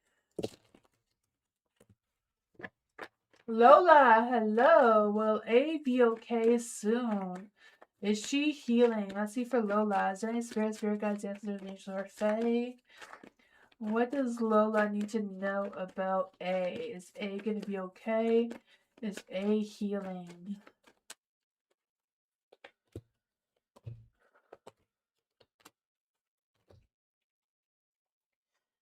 [SPEAKER 2] Lola, hello. Will A be okay soon? Is she healing? Let's see for Lola. Is there any spirit guides, ancestors, angels, or fae? What does Lola need to know about A? Is A going to be okay? Is A healing?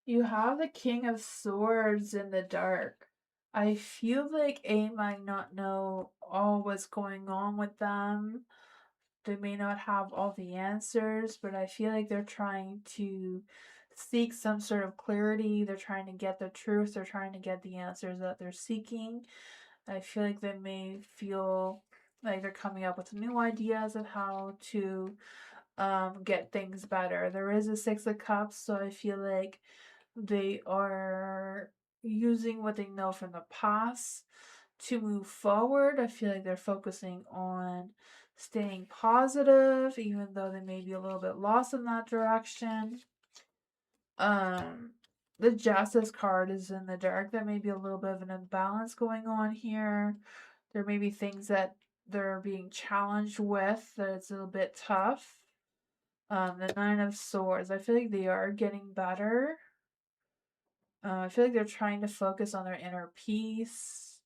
[SPEAKER 2] You have the King of Swords in the dark. I feel like A might not know all what's going on with them. They may not have all the answers, but I feel like they're trying to seek some sort of clarity. They're trying to get the truth. They're trying to get the answers that they're seeking. I feel like they may feel like they're coming up with new ideas of how to get things better. There is a Six of Cups, so I feel like they are using what they know from the past to move forward. I feel like they're focusing on staying positive, even though they may be a little bit lost in that direction. Um, the Justice card is in the dark. There may be a little bit of an imbalance going on here. There may be things that they're being challenged with that it's a little bit tough. The Nine of Swords. I feel like they are getting better. I feel like they're trying to focus on their inner peace.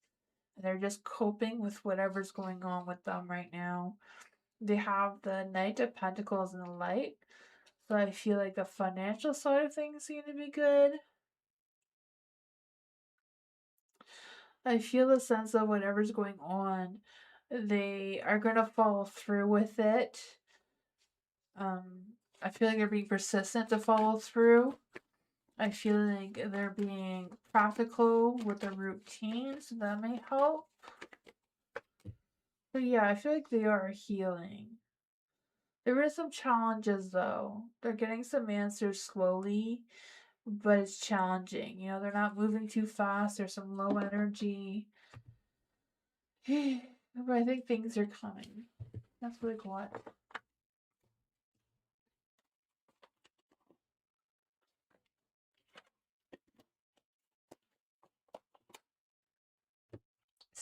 [SPEAKER 2] And they're just coping with whatever's going on with them right now. They have the Knight of Pentacles and the Light. So I feel like the financial side of things seem to be good. I feel the sense of whatever's going on, they are going to follow through with it. I feel like they're being persistent to follow through. I feel like they're being practical with the routine, so that may help. But yeah, I feel like they are healing. There is some challenges though. They're getting some answers slowly, but it's challenging. They're not moving too fast. There's some low energy. But I think things are coming. That's what I got.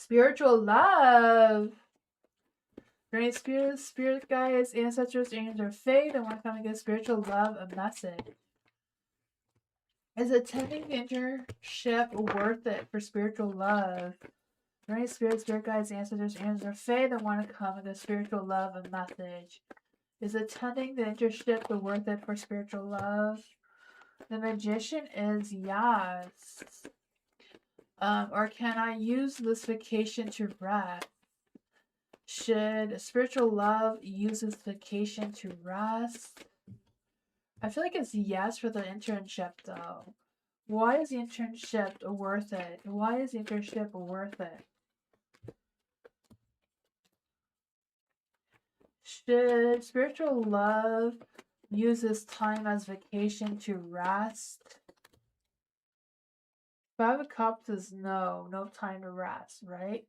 [SPEAKER 2] Spiritual love. Great spirit guides, ancestors, angels, or faith, and want to come and give spiritual love a message. Is attending the internship worth it for spiritual love? Great spirit guides, ancestors, angels, or faith, and want to come and give spiritual love a message. Is attending the internship worth it for spiritual love? The magician is yes. Or can I use this vacation to rest? Should spiritual love use this vacation to rest? I feel like it's yes for the internship though. Why is the internship worth it? Why is the internship worth it? Should spiritual love use this time as vacation to rest? Five of Cups is no time to rest, right?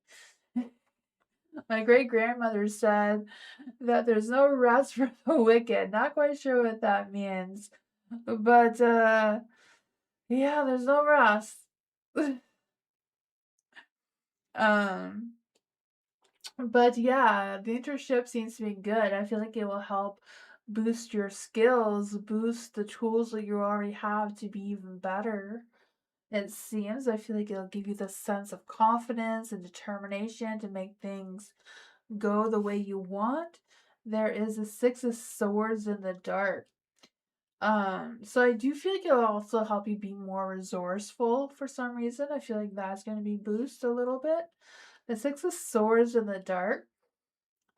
[SPEAKER 2] My great grandmother said that there's no rest for the wicked. Not quite sure what that means. But yeah, there's no rest. um but yeah, the internship seems to be good. I feel like it will help boost your skills, boost the tools that you already have to be even better. It seems, I feel like it'll give you the sense of confidence and determination to make things go the way you want. There is a Six of Swords in the dark. So I do feel like it'll also help you be more resourceful for some reason. I feel like that's going to be boosted a little bit. The Six of Swords in the dark,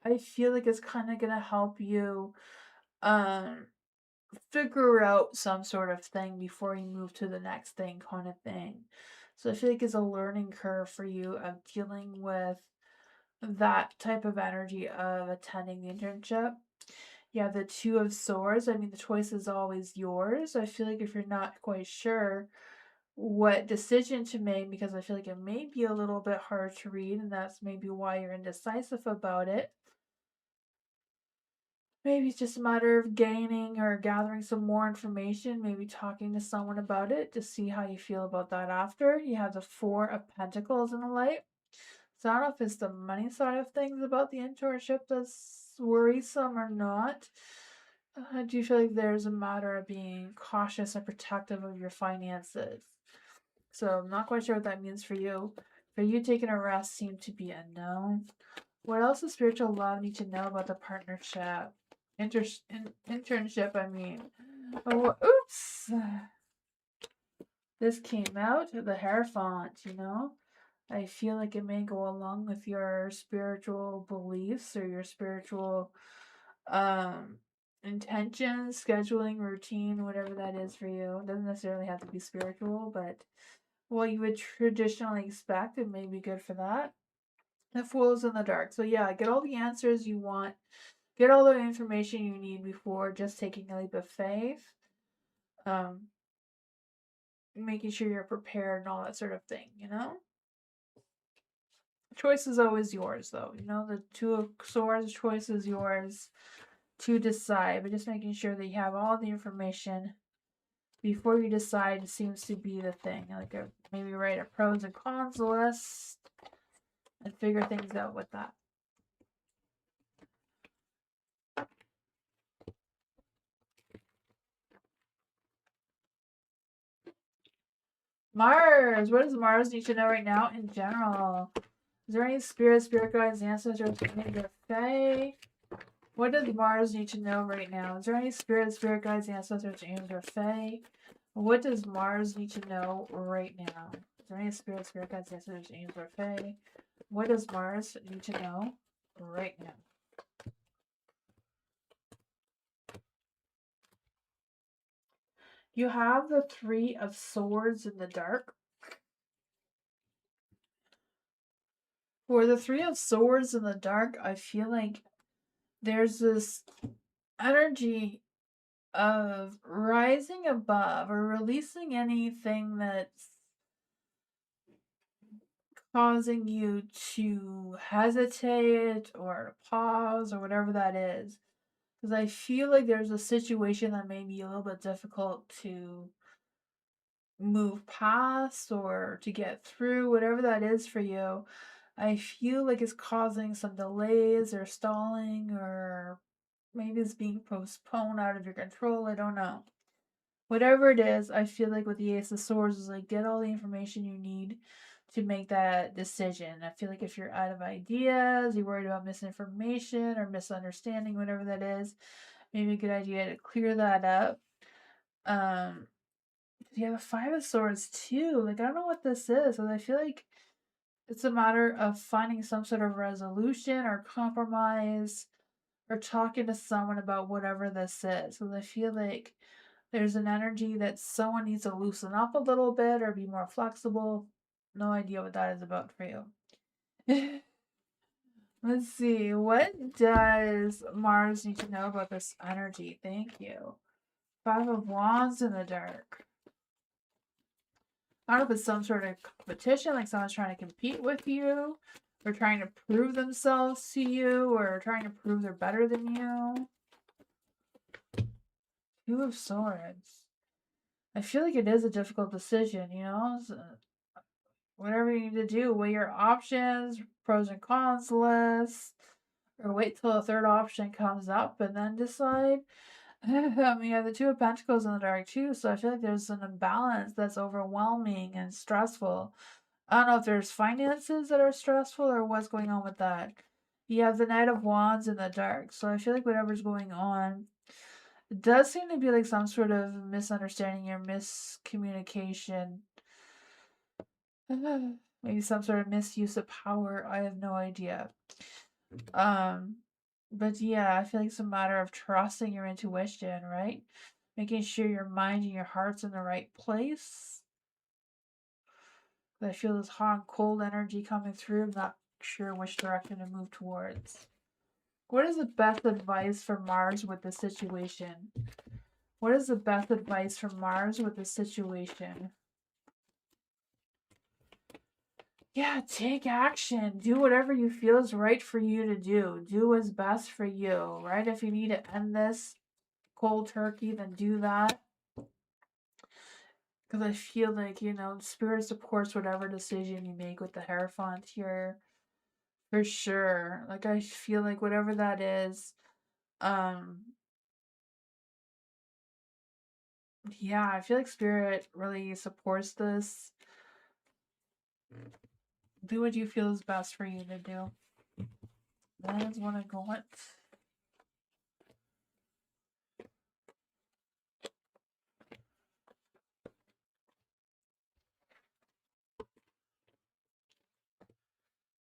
[SPEAKER 2] I feel like it's kind of going to help you um figure out some sort of thing before you move to the next thing, kind of thing. So I feel like it's a learning curve for you of dealing with that type of energy of attending the internship. Yeah, the Two of Swords. I mean, the choice is always yours. I feel like if you're not quite sure what decision to make, because I feel like it may be a little bit hard to read, and that's maybe why you're indecisive about it. Maybe it's just a matter of gaining or gathering some more information, maybe talking to someone about it to see how you feel about that after. You have the Four of Pentacles in the light. So I don't know if it's the money side of things about the internship that's worrisome or not. I do feel like there's a matter of being cautious and protective of your finances. So I'm not quite sure what that means for you. For you, taking a rest seemed to be a no. What else does spiritual love need to know about the partnership? Internship, I mean. Oh, oops. This came out, the Hierophant, you know? I feel like it may go along with your spiritual beliefs or your spiritual intentions, scheduling, routine, whatever that is for you. It doesn't necessarily have to be spiritual, but what you would traditionally expect, it may be good for that. The Fool is in the dark. So yeah, get all the answers you want. Get all the information you need before just taking a leap of faith. Making sure you're prepared and all that sort of thing, you know? Choice is always yours, though. You know, the Two of Swords, choice is yours to decide, but just making sure that you have all the information before you decide seems to be the thing. Like maybe write a pros and cons list and figure things out with that. Mars! What does Mars need to know right now in general? Is there any spirit guides, ancestors, or fae? What does Mars need to know right now? Is there any spirit guides, ancestors, angels, or fae? What does Mars need to know right now? Is there any spirit guides, ancestors, angels, or fae? What does Mars need to know right now? You have the Three of Swords in the dark. For the Three of Swords in the dark, I feel like there's this energy of rising above or releasing anything that's causing you to hesitate or pause or whatever that is. Because I feel like there's a situation that may be a little bit difficult to move past or to get through, whatever that is for you. I feel like it's causing some delays or stalling, or maybe it's being postponed out of your control. I don't know. Whatever it is, I feel like with the Ace of Swords is like get all the information you need to make that decision. I feel like if you're out of ideas, you're worried about misinformation or misunderstanding, whatever that is, maybe a good idea to clear that up. Um, you have a Five of Swords too. Like I don't know what this is, but I feel like it's a matter of finding some sort of resolution or compromise or talking to someone about whatever this is. So I feel like there's an energy that someone needs to loosen up a little bit or be more flexible. No idea what that is about for you. Let's see. What does Mars need to know about this energy? Thank you. Five of Wands in the dark. I don't know if it's some sort of competition, like someone's trying to compete with you, or trying to prove themselves to you, or trying to prove they're better than you. Two of Swords. I feel like it is a difficult decision, you know? So whatever you need to do, weigh your options, pros and cons list, or wait till the third option comes up and then decide. I mean, you have the Two of Pentacles in the dark too, so I feel like there's an imbalance that's overwhelming and stressful. I don't know if there's finances that are stressful or what's going on with that. You have the Knight of Wands in the dark, so I feel like whatever's going on, it does seem to be like some sort of misunderstanding or miscommunication. Maybe some sort of misuse of power. I have no idea. Um, but yeah, I feel like it's a matter of trusting your intuition, right? Making sure your mind and your heart's in the right place. I feel this hot and cold energy coming through. I'm not sure which direction to move towards. What is the best advice for Mars with the situation? What is the best advice for Mars with the situation? Yeah, take action. Do whatever you feel is right for you to do. Do what's best for you, right? If you need to end this cold turkey, then do that. Because I feel like, you know, spirit supports whatever decision you make with the Hierophant here. For sure. Like, I feel like whatever that is, um, yeah, I feel like spirit really supports this. Do what you feel is best for you to do. That is what I got.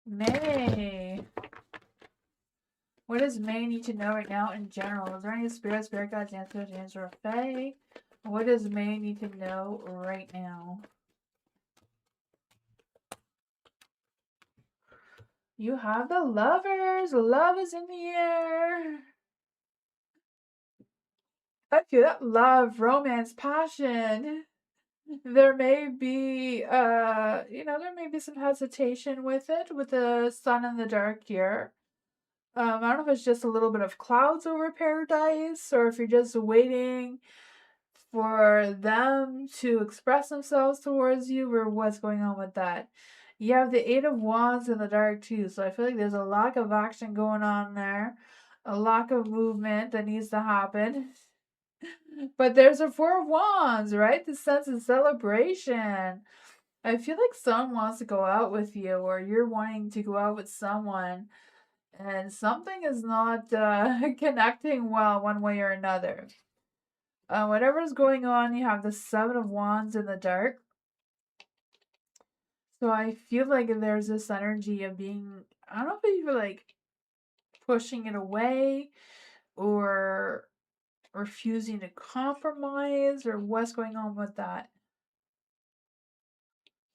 [SPEAKER 2] May. What does May need to know right now in general? Is there any spirit guides, answers, or fae? What does May need to know right now? You have the Lovers. Love is in the air. I feel that love, romance, passion. There may be, there may be some hesitation with it, with the sun in the dark here. I don't know if it's just a little bit of clouds over paradise, or if you're just waiting for them to express themselves towards you, or what's going on with that. You have the Eight of Wands in the dark too, so I feel like there's a lack of action going on there, a lack of movement that needs to happen. But there's a Four of Wands, right? The sense of celebration. I feel like someone wants to go out with you, or you're wanting to go out with someone, and something is not connecting well one way or another. Whatever's going on, you have the Seven of Wands in the dark. So I feel like there's this energy of being, I don't know if you're like pushing it away or refusing to compromise or what's going on with that.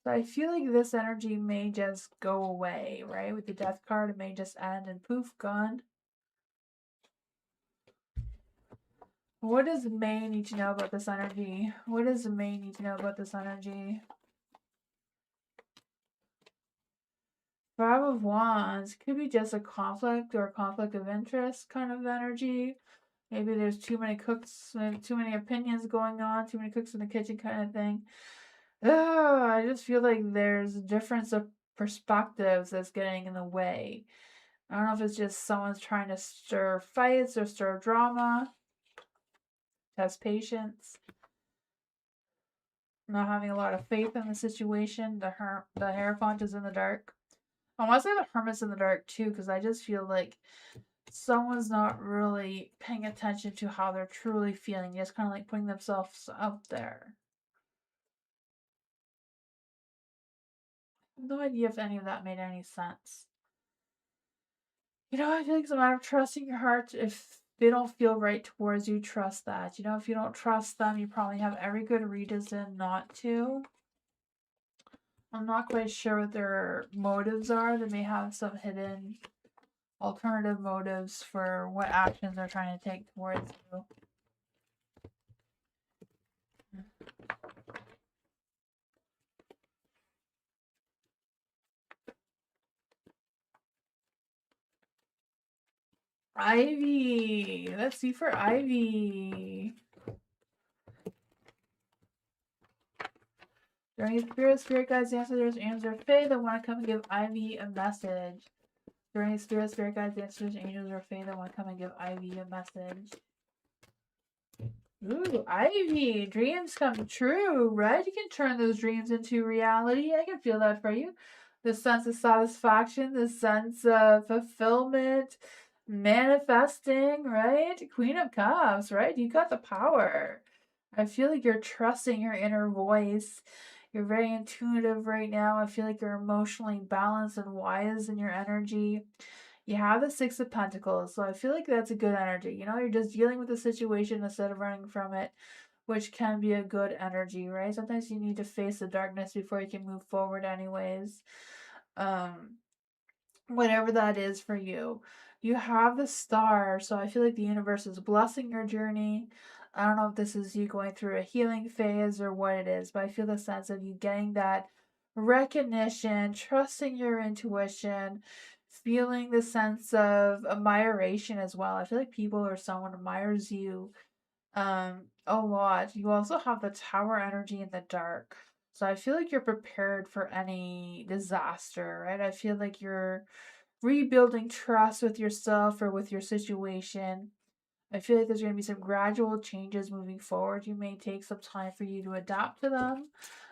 [SPEAKER 2] So I feel like this energy may just go away, right? With the Death card, it may just end and poof, gone. What does May need to know about this energy? What does May need to know about this energy? Five of Wands could be just a conflict or a conflict of interest kind of energy. Maybe there's too many cooks, too many opinions going on, too many cooks in the kitchen kind of thing. I just feel like there's a difference of perspectives that's getting in the way. I don't know if it's just someone's trying to stir fights or stir drama, test patience, not having a lot of faith in the situation. The Hierophant is in the dark. I want to say the Hermit's in the dark too, because I just feel like someone's not really paying attention to how they're truly feeling, just kind of like putting themselves out there. I have no idea if any of that made any sense. You know, I feel like it's a matter of trusting your heart. If they don't feel right towards you, trust that. You know, if you don't trust them, you probably have every good reason not to. I'm not quite sure what their motives are. They may have some hidden alternative motives for what actions they're trying to take towards you. Ivy. Let's see for Ivy. During spirit guides, ancestors, angels, or fae that want to come and give Ivy a message. During spirit guides, ancestors, angels, or fae that want to come and give Ivy a message. Ooh, Ivy, dreams come true, right? You can turn those dreams into reality. I can feel that for you. The sense of satisfaction, the sense of fulfillment, manifesting, right? Queen of Cups, right? You got the power. I feel like you're trusting your inner voice. You're very intuitive right now. I feel like you're emotionally balanced and wise in your energy. You have the Six of Pentacles, so I feel like that's a good energy. You know, you're just dealing with the situation instead of running from it, which can be a good energy, right? Sometimes you need to face the darkness before you can move forward anyways. Whatever that is for you. You have the Star, so I feel like the universe is blessing your journey. I don't know if this is you going through a healing phase or what it is, but I feel the sense of you getting that recognition, trusting your intuition, feeling the sense of admiration as well. I feel like people or someone admires you a lot. You also have the Tower energy in the dark. So I feel like you're prepared for any disaster, right? I feel like you're rebuilding trust with yourself or with your situation. I feel like there's going to be some gradual changes moving forward. You may take some time for you to adapt to them,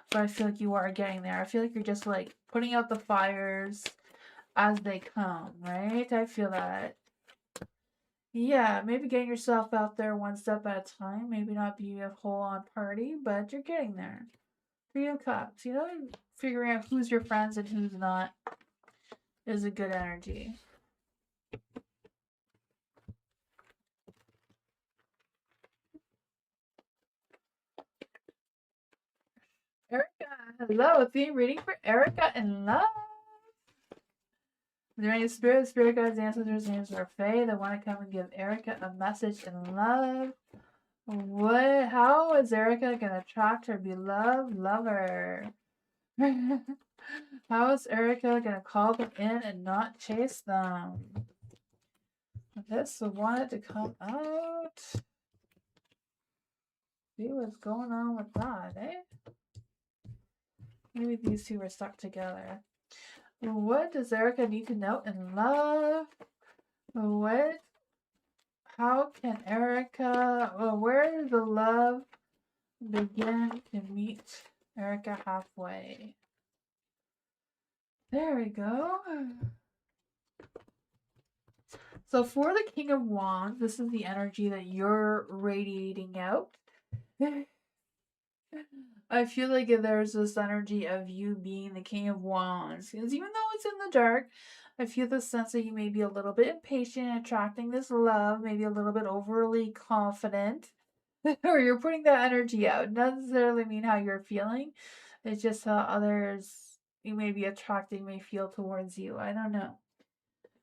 [SPEAKER 2] but I feel like you are getting there. I feel like you're just like putting out the fires as they come, right? I feel that. Yeah, maybe getting yourself out there one step at a time. Maybe not be a full on party, but you're getting there. Three of Cups, you know, figuring out who's your friends and who's not is a good energy. Erica, hello. Theme reading for Erica in love. Are there any spirit guides, ancestors, names, or fae that want to come and give Erica a message in love? What? How is Erica gonna attract her beloved lover? How is Erica gonna call them in and not chase them? This wanted to come out. See what's going on with that, eh? Maybe these two are stuck together. What does Erica need to know in love? What? How can Erica? Where does the love begin to meet Erica halfway? There we go. So for the King of Wands, this is the energy that you're radiating out. I feel like there's this energy of you being the King of Wands. Because even though it's in the dark, I feel the sense that you may be a little bit impatient, attracting this love, maybe a little bit overly confident. Or you're putting that energy out. It doesn't necessarily mean how you're feeling. It's just how others you may be attracting may feel towards you. I don't know.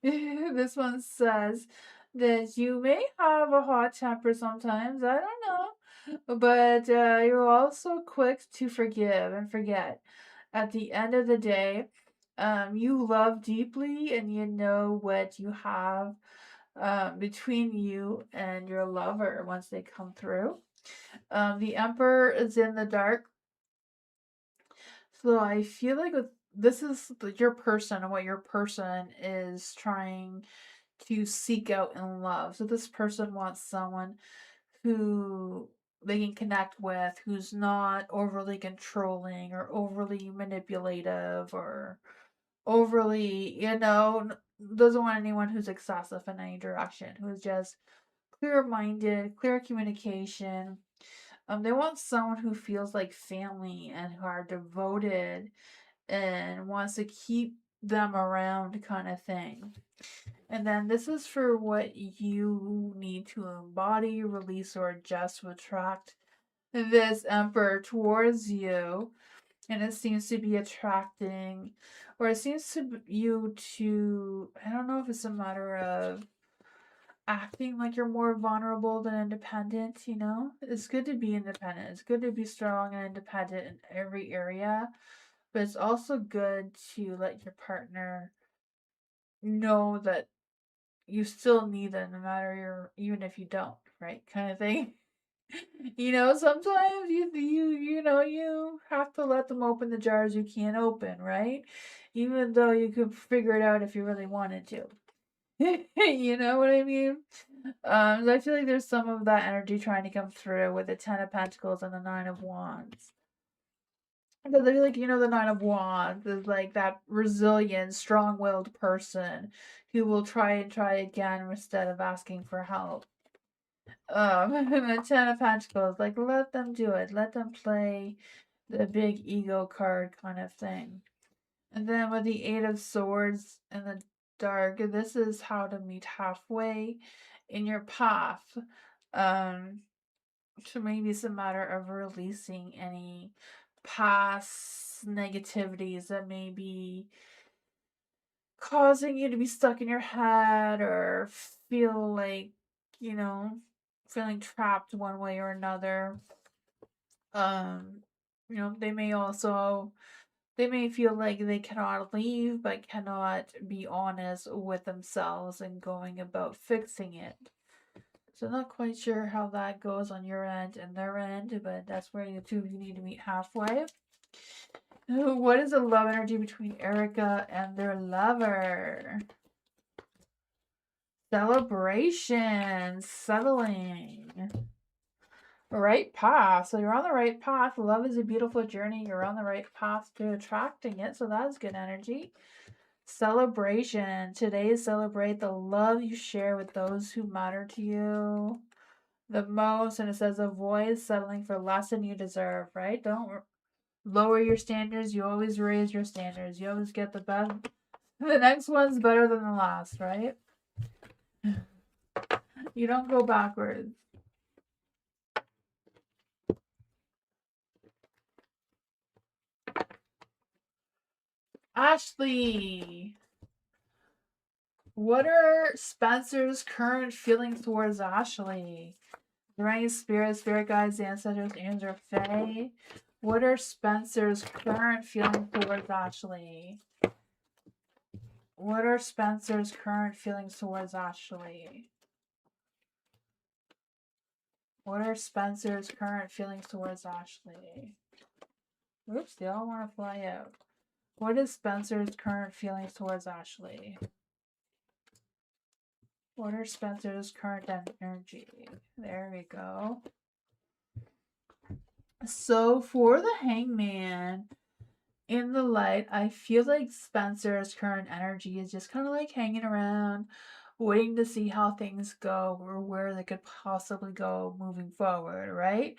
[SPEAKER 2] This one says that you may have a hot temper sometimes. I don't know. But you're also quick to forgive and forget. At the end of the day, you love deeply and you know what you have between you and your lover once they come through. The Emperor is in the dark. So I feel like with this is your person and what your person is trying to seek out in love. So this person wants someone who they can connect with, who's not overly controlling or overly manipulative or overly, doesn't want anyone who's excessive in any direction, who's just clear minded, clear communication. They want someone who feels like family and who are devoted and wants to keep them around, kind of thing. And then this is for what you need to embody, release, or adjust to attract this emperor towards you. And it seems to be attracting, or it seems to you to, I don't know if it's a matter of acting like you're more vulnerable than independent, It's good to be independent. It's good to be strong and independent in every area, but it's also good to let your partner know that you still need them no matter even if you don't, right? Kind of thing. Sometimes you have to let them open the jars you can't open, right? Even though you could figure it out if you really wanted to. You know what I mean? So I feel like there's some of that energy trying to come through with the Ten of Pentacles and the Nine of Wands. Because I feel like, the Nine of Wands is like that resilient, strong willed person who will try and try again instead of asking for help. The Ten of Pentacles, like, let them do it. Let them play the big ego card kind of thing. And then with the Eight of Swords in the dark, this is how to meet halfway in your path. So maybe it's a matter of releasing any past negativities that may be causing you to be stuck in your head or feel like, you know, feeling trapped one way or another. Um, they may feel like they cannot leave but cannot be honest with themselves and going about fixing it. So not quite sure how that goes on your end and their end, but that's where you two need to meet halfway. What is the love energy between Erica and their lover? Celebration, settling. Right path. So you're on the right path. Love is a beautiful journey. You're on the right path to attracting it. So that's good energy. Celebration. Today celebrate the love you share with those who matter to you the most. And it says avoid settling for less than you deserve, right? Don't lower your standards. You always raise your standards. You always get the best. The next one's better than the last, right? You don't go backwards. Ashley, what are Spencer's current feelings towards Ashley? Are there any spirit guides, ancestors, angels, or fae? What are Spencer's current feelings towards Ashley? What are Spencer's current feelings towards Ashley? What are Spencer's current feelings towards Ashley? Oops, they all want to fly out. What is Spencer's current feelings towards Ashley? What are Spencer's current energy? There we go. So for the Hangman, in the light, I feel like Spencer's current energy is just kind of like hanging around, waiting to see how things go or where they could possibly go moving forward, right?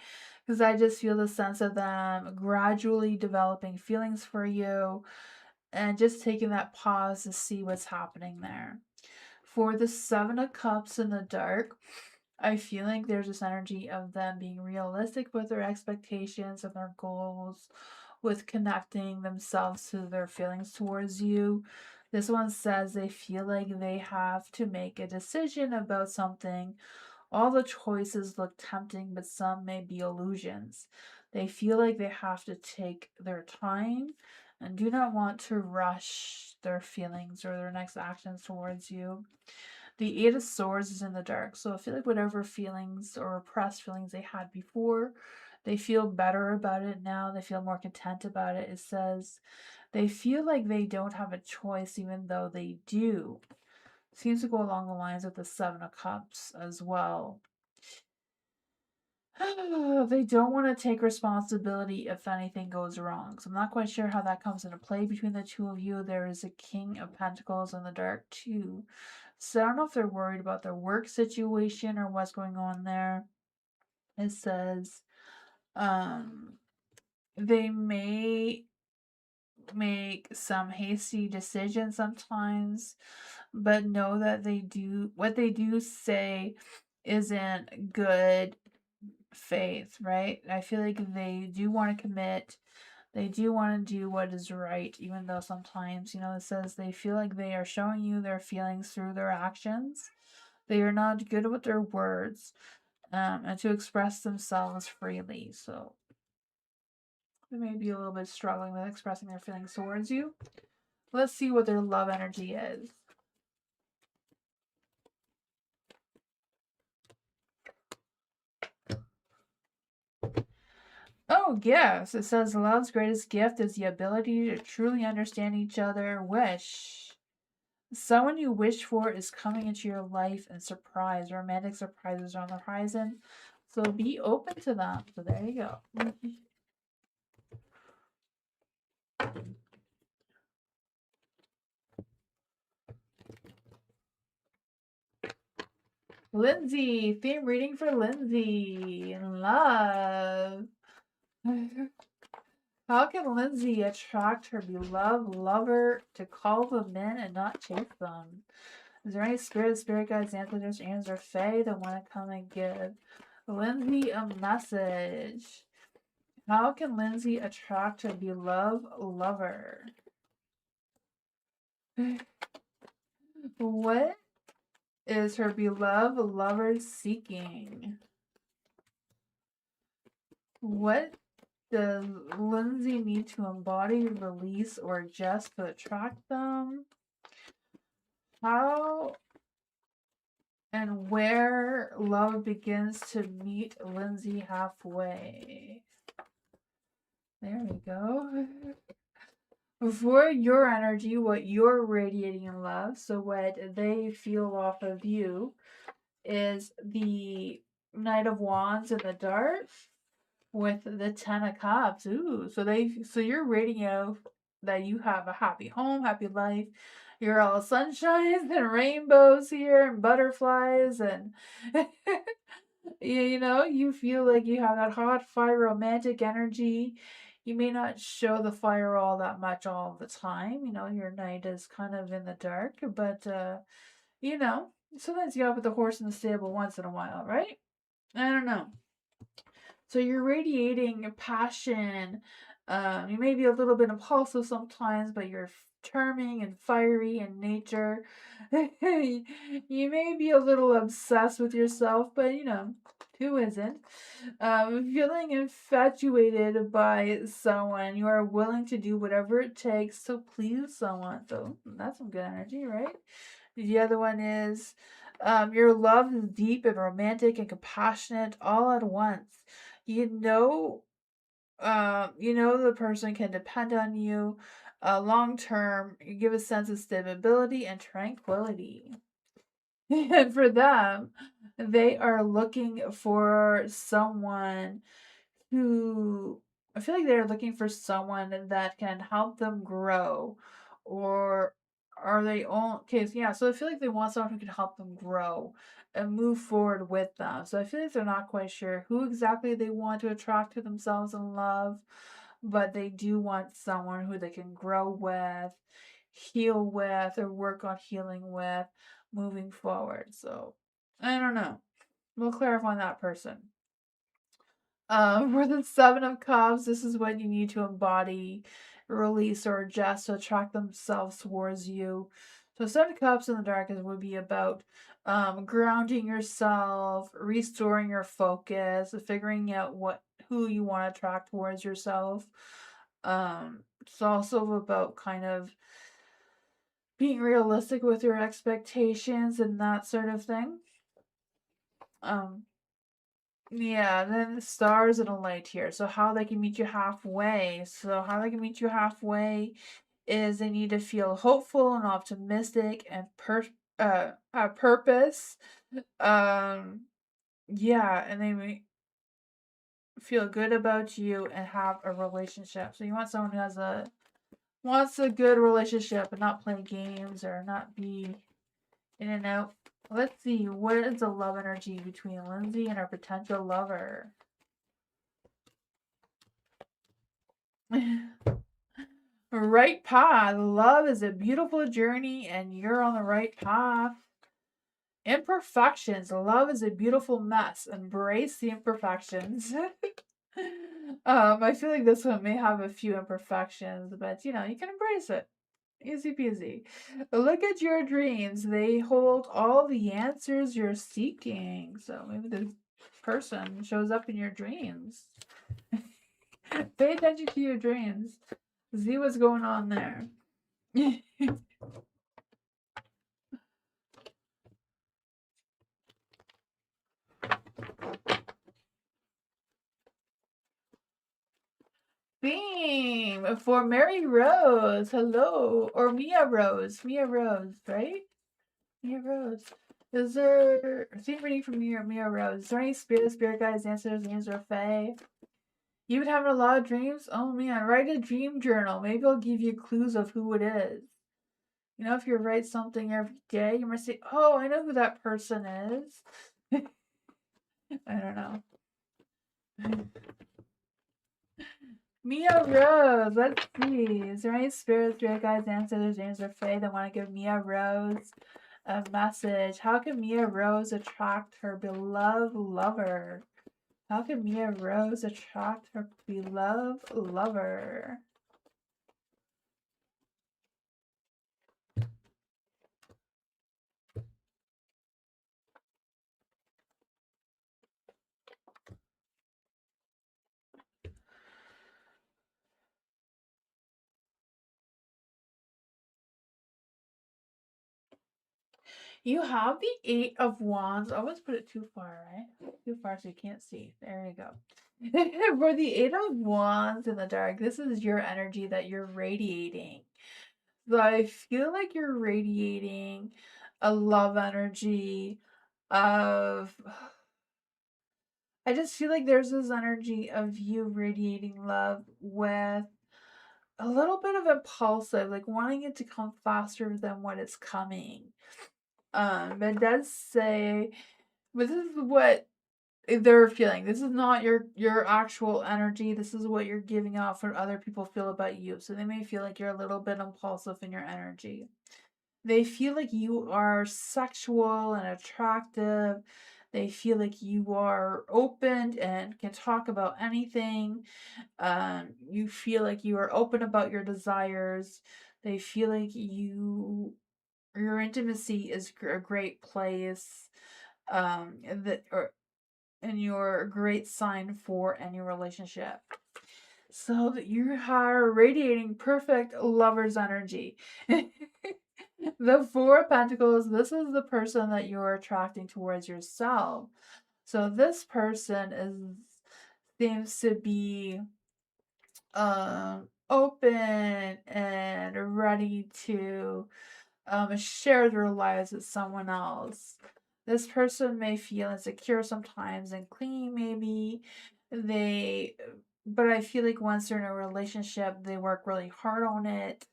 [SPEAKER 2] Because I just feel the sense of them gradually developing feelings for you and just taking that pause to see what's happening there. For the Seven of Cups in the dark, I feel like there's this energy of them being realistic with their expectations and their goals, with connecting themselves to their feelings towards you. This one says they feel like they have to make a decision about something. All the choices look tempting, but some may be illusions. They feel like they have to take their time and do not want to rush their feelings or their next actions towards you. The Eight of Swords is in the dark, so I feel like whatever feelings or repressed feelings they had before, They feel better about it now. They feel more content about it. It says they feel like they don't have a choice, even though they do. Seems to go along the lines with the Seven of Cups as well. They don't want to take responsibility if anything goes wrong. So I'm not quite sure how that comes into play between the two of you. There is a King of Pentacles in the dark too. So I don't know if they're worried about their work situation or what's going on there. It says they may make some hasty decisions sometimes, but know that what they do say isn't good faith, right? I feel like they do want to commit. They do want to do what is right, even though sometimes, it says they feel like they are showing you their feelings through their actions. They are not good with their words, and to express themselves freely. So they may be a little bit struggling with expressing their feelings towards you. Let's see what their love energy is. Oh, yes. It says love's greatest gift is the ability to truly understand each other. Wish. Someone you wish for is coming into your life and surprise. Romantic surprises are on the horizon. So be open to them. So there you go. Lindsay. Theme reading for Lindsay. Love. How can Lindsay attract her beloved lover to call them in and not chase them? Is there any spirit guides, ancestors, angels, or fae that want to come and give Lindsay a message? How can Lindsay attract her beloved lover? What is her beloved lover seeking? What does Lindsay need to embody, release, or adjust to attract them? How and where love begins to meet Lindsay halfway. There we go. For your energy, what you're radiating in love, so what they feel off of you is the Knight of Wands in the dark with the Ten of Cups. Ooh, so you're radiating out that you have a happy home, happy life. You're all sunshines and rainbows here and butterflies and you feel like you have that hot fire romantic energy. You may not show the fire all that much all the time. Your night is kind of in the dark, but sometimes you gotta put the horse in the stable once in a while, right? I don't know. So you're radiating passion. You may be a little bit impulsive sometimes, but you're charming and fiery in nature. You may be a little obsessed with yourself, but who isn't? Feeling infatuated by someone, you are willing to do whatever it takes to please someone. So that's some good energy, right? The other one is your love is deep and romantic and compassionate all at once. The person can depend on you long term. You give a sense of stability and tranquility. And for them, they are looking for someone who I feel like they're looking for someone that can help them grow, or are they all okay? Yeah, so I feel like they want someone who can help them grow and move forward with them. So I feel like they're not quite sure who exactly they want to attract to themselves in love, but they do want someone who they can grow with, heal with, or work on healing with moving forward. So I don't know. We'll clarify on that person. For the Seven of Cups, this is what you need to embody, release, or adjust to attract themselves towards you. So Seven of Cups in the dark would be about grounding yourself, restoring your focus, figuring out who you want to attract towards yourself. It's also about kind of being realistic with your expectations and that sort of thing. Um, Yeah, then the stars and a light here. So how they can meet you halfway. So how they can meet you halfway is they need to feel hopeful and optimistic and purpose. Um, yeah, and they feel good about you and have a relationship. So you want someone who wants a good relationship and not play games or not be in and out. Let's see, what is the love energy between Lindsay and her potential lover? Right path. Love is a beautiful journey and you're on the right path. Imperfections. Love is a beautiful mess. Embrace the imperfections. I feel like this one may have a few imperfections, but you can embrace it. Easy peasy. Look at your dreams. They hold all the answers you're seeking. So maybe this person shows up in your dreams. Pay attention to your dreams. See what's going on there. Theme for Mary Rose. Hello. Or Mia Rose. Mia Rose, right? Mia Rose. Is there theme reading from Mia Rose? Is there any spirit guides, answers, names, or fae? You've been having a lot of dreams? Oh man, write a dream journal. Maybe it'll give you clues of who it is. If you write something every day, you might say, oh, I know who that person is. I don't know. Mia Rose, let's see. Is there any spirits, guides, ancestors, names, or fae that want to give Mia Rose a message? How can Mia Rose attract her beloved lover? How can Mia Rose attract her beloved lover? You have the Eight of Wands. I always put it too far, right? Too far so you can't see. There you go. For the Eight of Wands in the dark, this is your energy that you're radiating. So I feel like you're radiating a love energy of. I just feel like there's this energy of you radiating love with a little bit of impulsive, like wanting it to come faster than what it's coming. It does say, but this is what they're feeling. This is not your actual energy. This is what you're giving off what other people feel about you. So they may feel like you're a little bit impulsive in your energy. They feel like you are sexual and attractive. They feel like you are open and can talk about anything. You feel like you are open about your desires. They feel like your intimacy is a great place. And you're a great sign for any relationship. So that you are radiating perfect lover's energy. The Four of Pentacles, this is the person that you're attracting towards yourself. So this person seems to be open and ready to share their lives with someone else. This person may feel insecure sometimes and clingy maybe. But I feel like once they're in a relationship, they work really hard on it.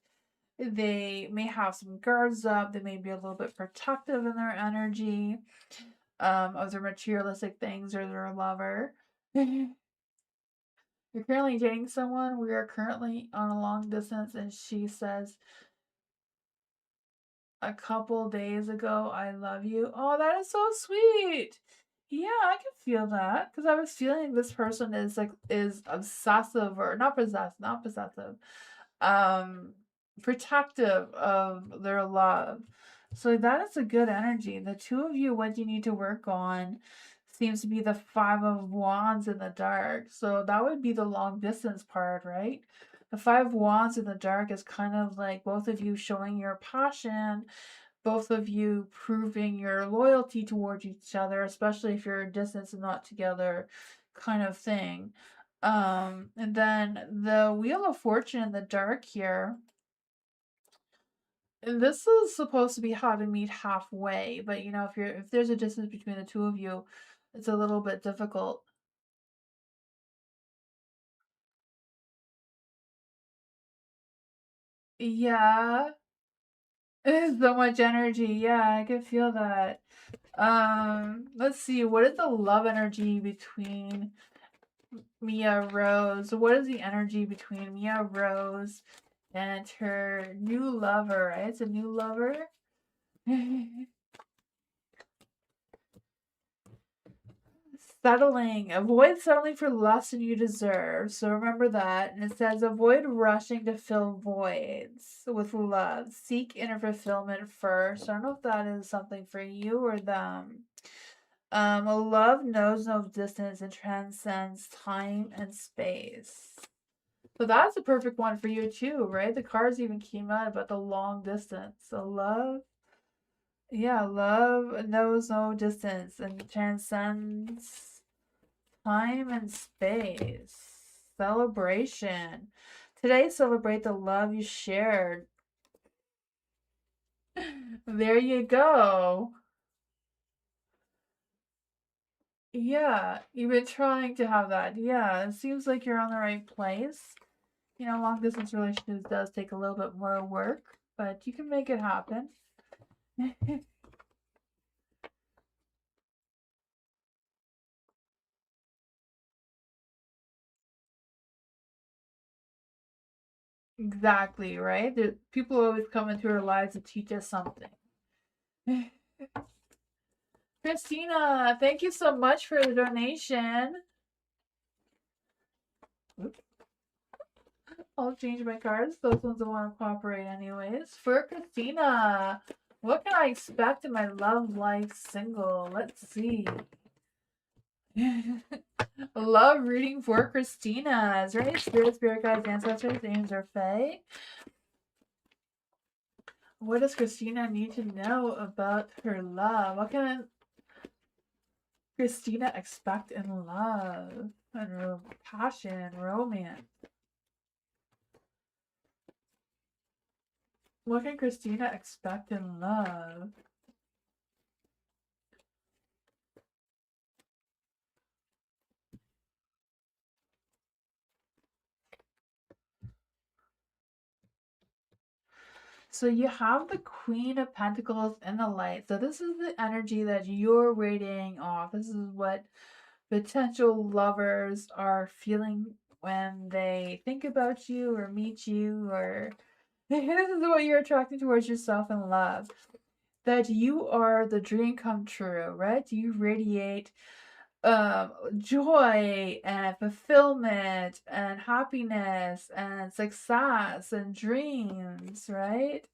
[SPEAKER 2] They may have some guards up. They may be a little bit protective in their energy of their materialistic things or their lover. You're currently dating someone. We are currently on a long distance, and she says a couple days ago, I love you. Oh, that is so sweet. Yeah, I can feel that because I was feeling this person is obsessive or not possessive, um, protective of their love. So that is a good energy. The two of you, what you need to work on seems to be the Five of Wands in the dark. So that would be the long distance part, right? The Five of Wands in the dark is kind of like both of you showing your passion, both of you proving your loyalty towards each other, especially if you're a distance and not together kind of thing. And then the Wheel of Fortune in the dark here. And this is supposed to be how to meet halfway, but if there's a distance between the two of you, it's a little bit difficult. Yeah. So much energy. Yeah, I can feel that. Let's see. What is the love energy between Mia Rose? What is the energy between Mia Rose and her new lover? Right? It's a new lover. Settling. Avoid settling for less than you deserve. So remember that. And it says avoid rushing to fill voids with love. Seek inner fulfillment first. I don't know if that is something for you or them. Love knows no distance and transcends time and space. So that's a perfect one for you too, right? The cards even came out about the long distance. So love, yeah, love knows no distance and transcends time and space. Celebration. Today, celebrate the love you shared. There you go. Yeah, you've been trying to have that. Yeah, it seems like you're on the right place. Long distance relationships does take a little bit more work, but you can make it happen. Exactly, right? People always come into our lives to teach us something. Christina, thank you so much for the donation. Oops. I'll change my cards. Those ones don't want to cooperate anyways. For Christina, what can I expect in my love life single? Let's see. Love reading for Christina. Is there any spirit guides, ancestors, names, or fae? What does Christina need to know about her love? What can Christina expect in love and passion, romance? What can Christina expect in love? So you have the Queen of Pentacles in the light. So this is the energy that you're radiating off. This is what potential lovers are feeling when they think about you or meet you, or this is what you're attracting towards yourself in love. That you are the dream come true, right? You radiate joy and fulfillment and happiness and success and dreams, right?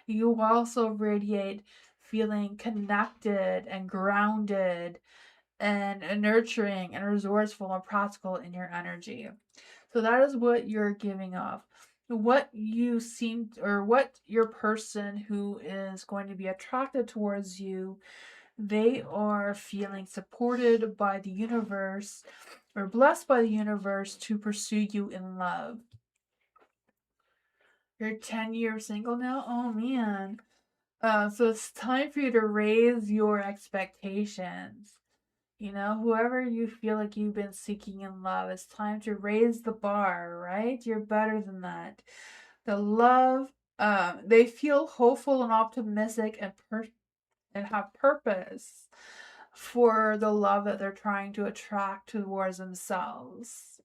[SPEAKER 2] You also radiate feeling connected and grounded and nurturing and resourceful and practical in your energy. So that is what you're giving off. What you seem, or what your person who is going to be attracted towards you, they are feeling supported by the universe or blessed by the universe to pursue you in love. You're 10 years single now? Oh man. So it's time for you to raise your expectations. Whoever you feel like you've been seeking in love, it's time to raise the bar, right? You're better than that. The love, they feel hopeful and optimistic and have purpose for the love that they're trying to attract towards themselves.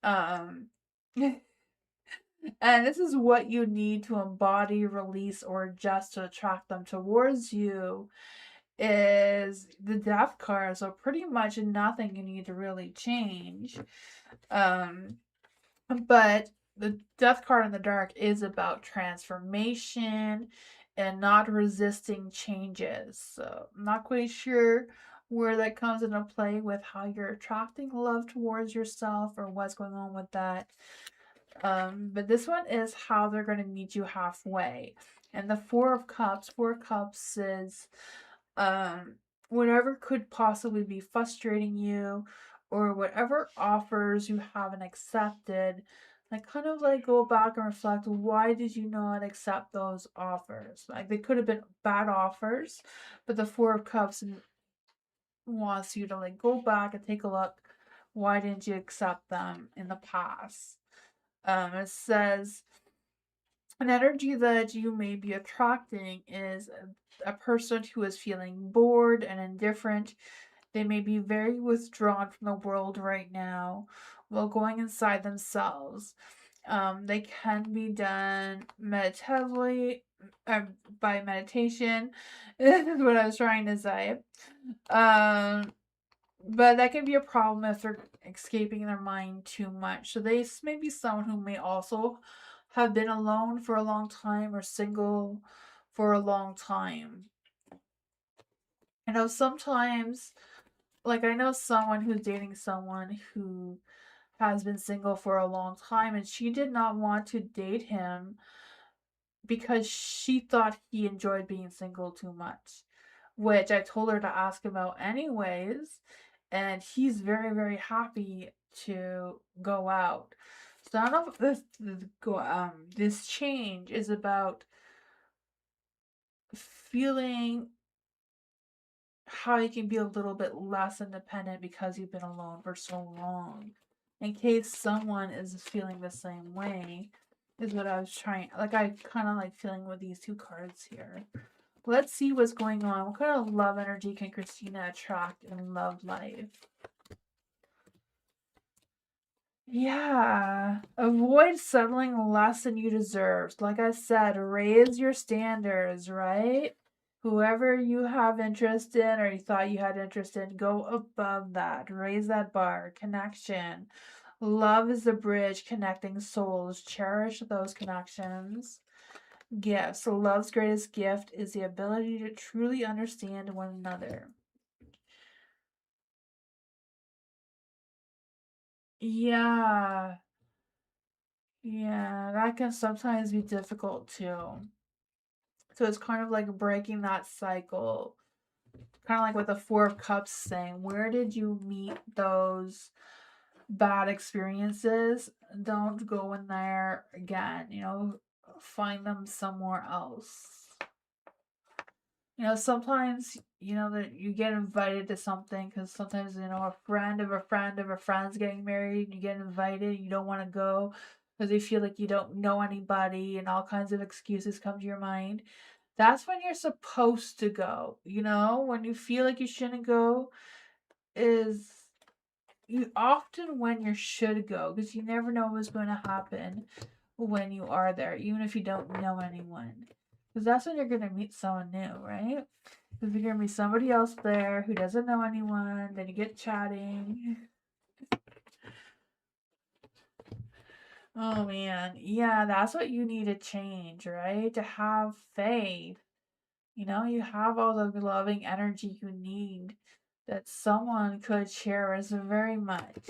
[SPEAKER 2] Um, and this is what you need to embody, release, or adjust to attract them towards you is the death card. So pretty much nothing you need to really change. Um, but the death card in the dark is about transformation and not resisting changes. So I'm not quite sure where that comes into play with how you're attracting love towards yourself or what's going on with that. But this one is how they're going to meet you halfway. And the Four of Cups, Four of Cups is um, whatever could possibly be frustrating you or whatever offers you haven't accepted. Like, kind of like go back and reflect, why did you not accept those offers? Like, they could have been bad offers, but the Four of Cups wants you to like go back and take a look. Why didn't you accept them in the past? It says an energy that you may be attracting is a person who is feeling bored and indifferent. They may be very withdrawn from the world right now while going inside themselves. They can be done meditatively, uh, by meditation, is what I was trying to say. Um, but that can be a problem if they're escaping their mind too much. So they may be someone who may also have been alone for a long time or single for a long time. I know sometimes, like, I know someone who's dating someone who has been single for a long time, and she did not want to date him because she thought he enjoyed being single too much, which I told her to ask him out anyways, and he's very, very happy to go out. So I don't know if this change is about feeling how you can be a little bit less independent because you've been alone for so long. In case someone is feeling the same way, is what I was trying. Like, I kind of like feeling with these two cards here. Let's see what's going on. What kind of love energy can Christina attract in love life? Yeah. Avoid settling less than you deserve. Like I said, raise your standards, right? Whoever you have interest in or you thought you had interest in, go above that. Raise that bar. Connection. Love is the bridge connecting souls. Cherish those connections. Gifts. Love's greatest gift is the ability to truly understand one another. Yeah. Yeah, that can sometimes be difficult too. So it's kind of like breaking that cycle. Kind of like with the Four of Cups saying, where did you meet those bad experiences? Don't go in there again, find them somewhere else. Sometimes, that you get invited to something because sometimes, a friend of a friend of a friend's getting married and you get invited and you don't want to go because you feel like you don't know anybody and all kinds of excuses come to your mind. That's when you're supposed to go. When you feel like you shouldn't go is you often when you should go because you never know what's going to happen when you are there, even if you don't know anyone. Because that's when you're going to meet someone new, right? Because you're going to be somebody else there who doesn't know anyone, then you get chatting. Oh man, yeah, that's what you need to change, right? To have faith. You have all the loving energy you need that someone could cherish very much.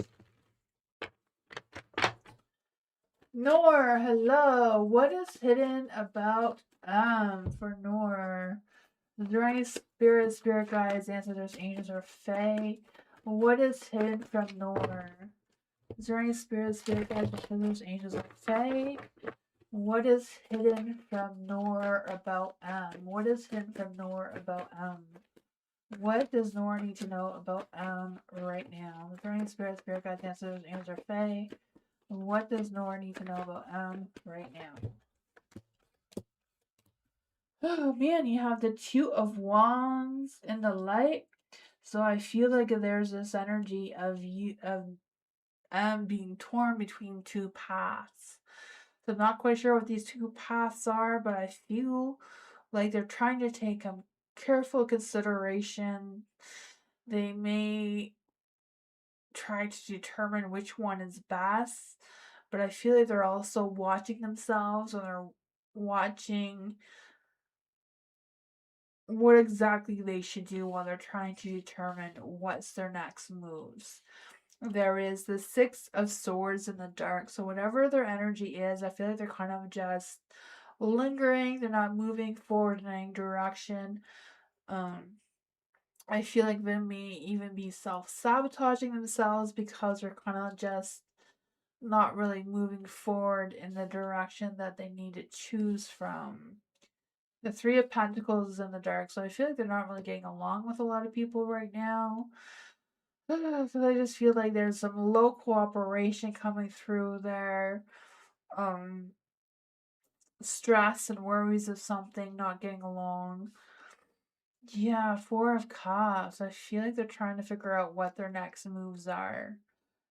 [SPEAKER 2] Nor, hello. What is hidden about for Nor? Is there any spirit guides, ancestors, angels, or fae? What is hidden from Nor? Is there any spirit guides, ancestors, angels, or fae? What is hidden from Nor about What is hidden from Nor about What does Nor need to know about right now? Is there any spirit guides, ancestors, angels, or fae? What does Nor need to know about right now? Oh man, you have the Two of Wands in the light. So I feel like there's this energy of you of being torn between two paths. So I'm not quite sure what these two paths are, but I feel like they're trying to take a careful consideration. They may try to determine which one is best, but I feel like they're also watching themselves and they're watching what exactly they should do while they're trying to determine what's their next moves. There is the Six of Swords in the dark. So whatever their energy is, I feel like they're kind of just lingering. They're not moving forward in any direction. I feel like they may even be self-sabotaging themselves because they're kind of just not really moving forward in the direction that they need to choose from. The Three of Pentacles is in the dark, so I feel like they're not really getting along with a lot of people right now. So I just feel like there's some low cooperation coming through there. Stress and worries of something not getting along. Yeah, Four of Cups. I feel like they're trying to figure out what their next moves are.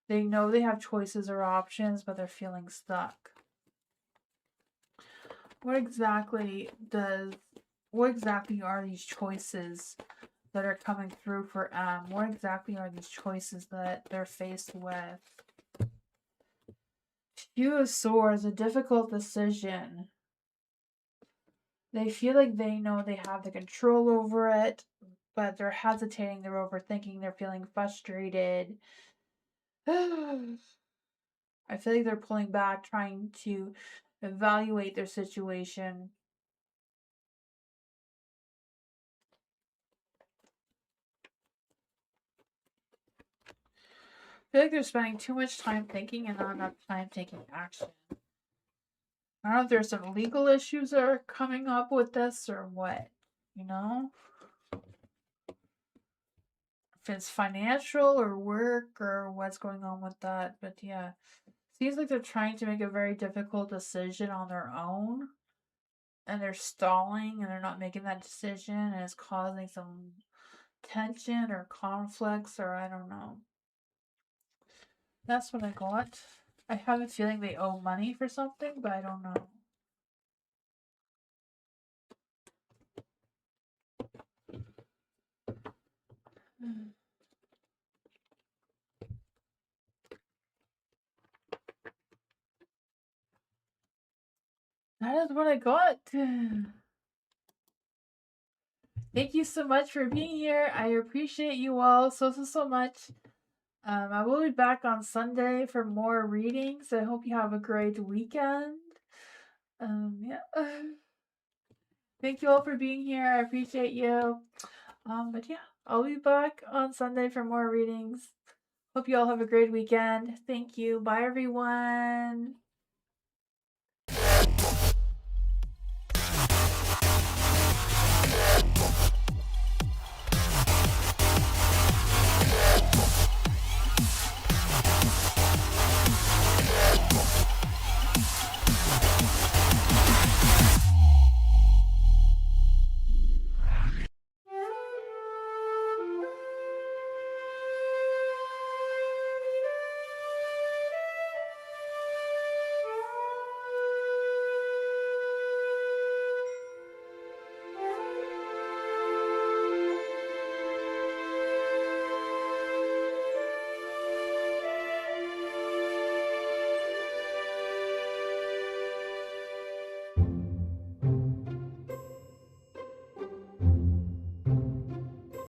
[SPEAKER 2] They know they have choices or options, but they're feeling stuck. What exactly are these choices that are coming through for M? What exactly are these choices that they're faced with? Two of Swords, a difficult decision. They feel like they know they have the control over it, but they're hesitating, they're overthinking, they're feeling frustrated. I feel like they're pulling back, trying to evaluate their situation. I feel like they're spending too much time thinking and not enough time taking action. I don't know if there's some legal issues that are coming up with this or what, you know? If it's financial or work or what's going on with that. But yeah, seems like they're trying to make a very difficult decision on their own and they're stalling and they're not making that decision and it's causing some tension or conflicts or I don't know. That's what I got. I have a feeling they owe money for something, but I don't know. That is what I got. Thank you so much for being here. I appreciate you all so much. I will be back on Sunday for more readings. I hope you have a great weekend. Yeah. Thank you all for being here. I appreciate you. But yeah, I'll be back on Sunday for more readings. Hope you all have a great weekend. Thank you. Bye, everyone.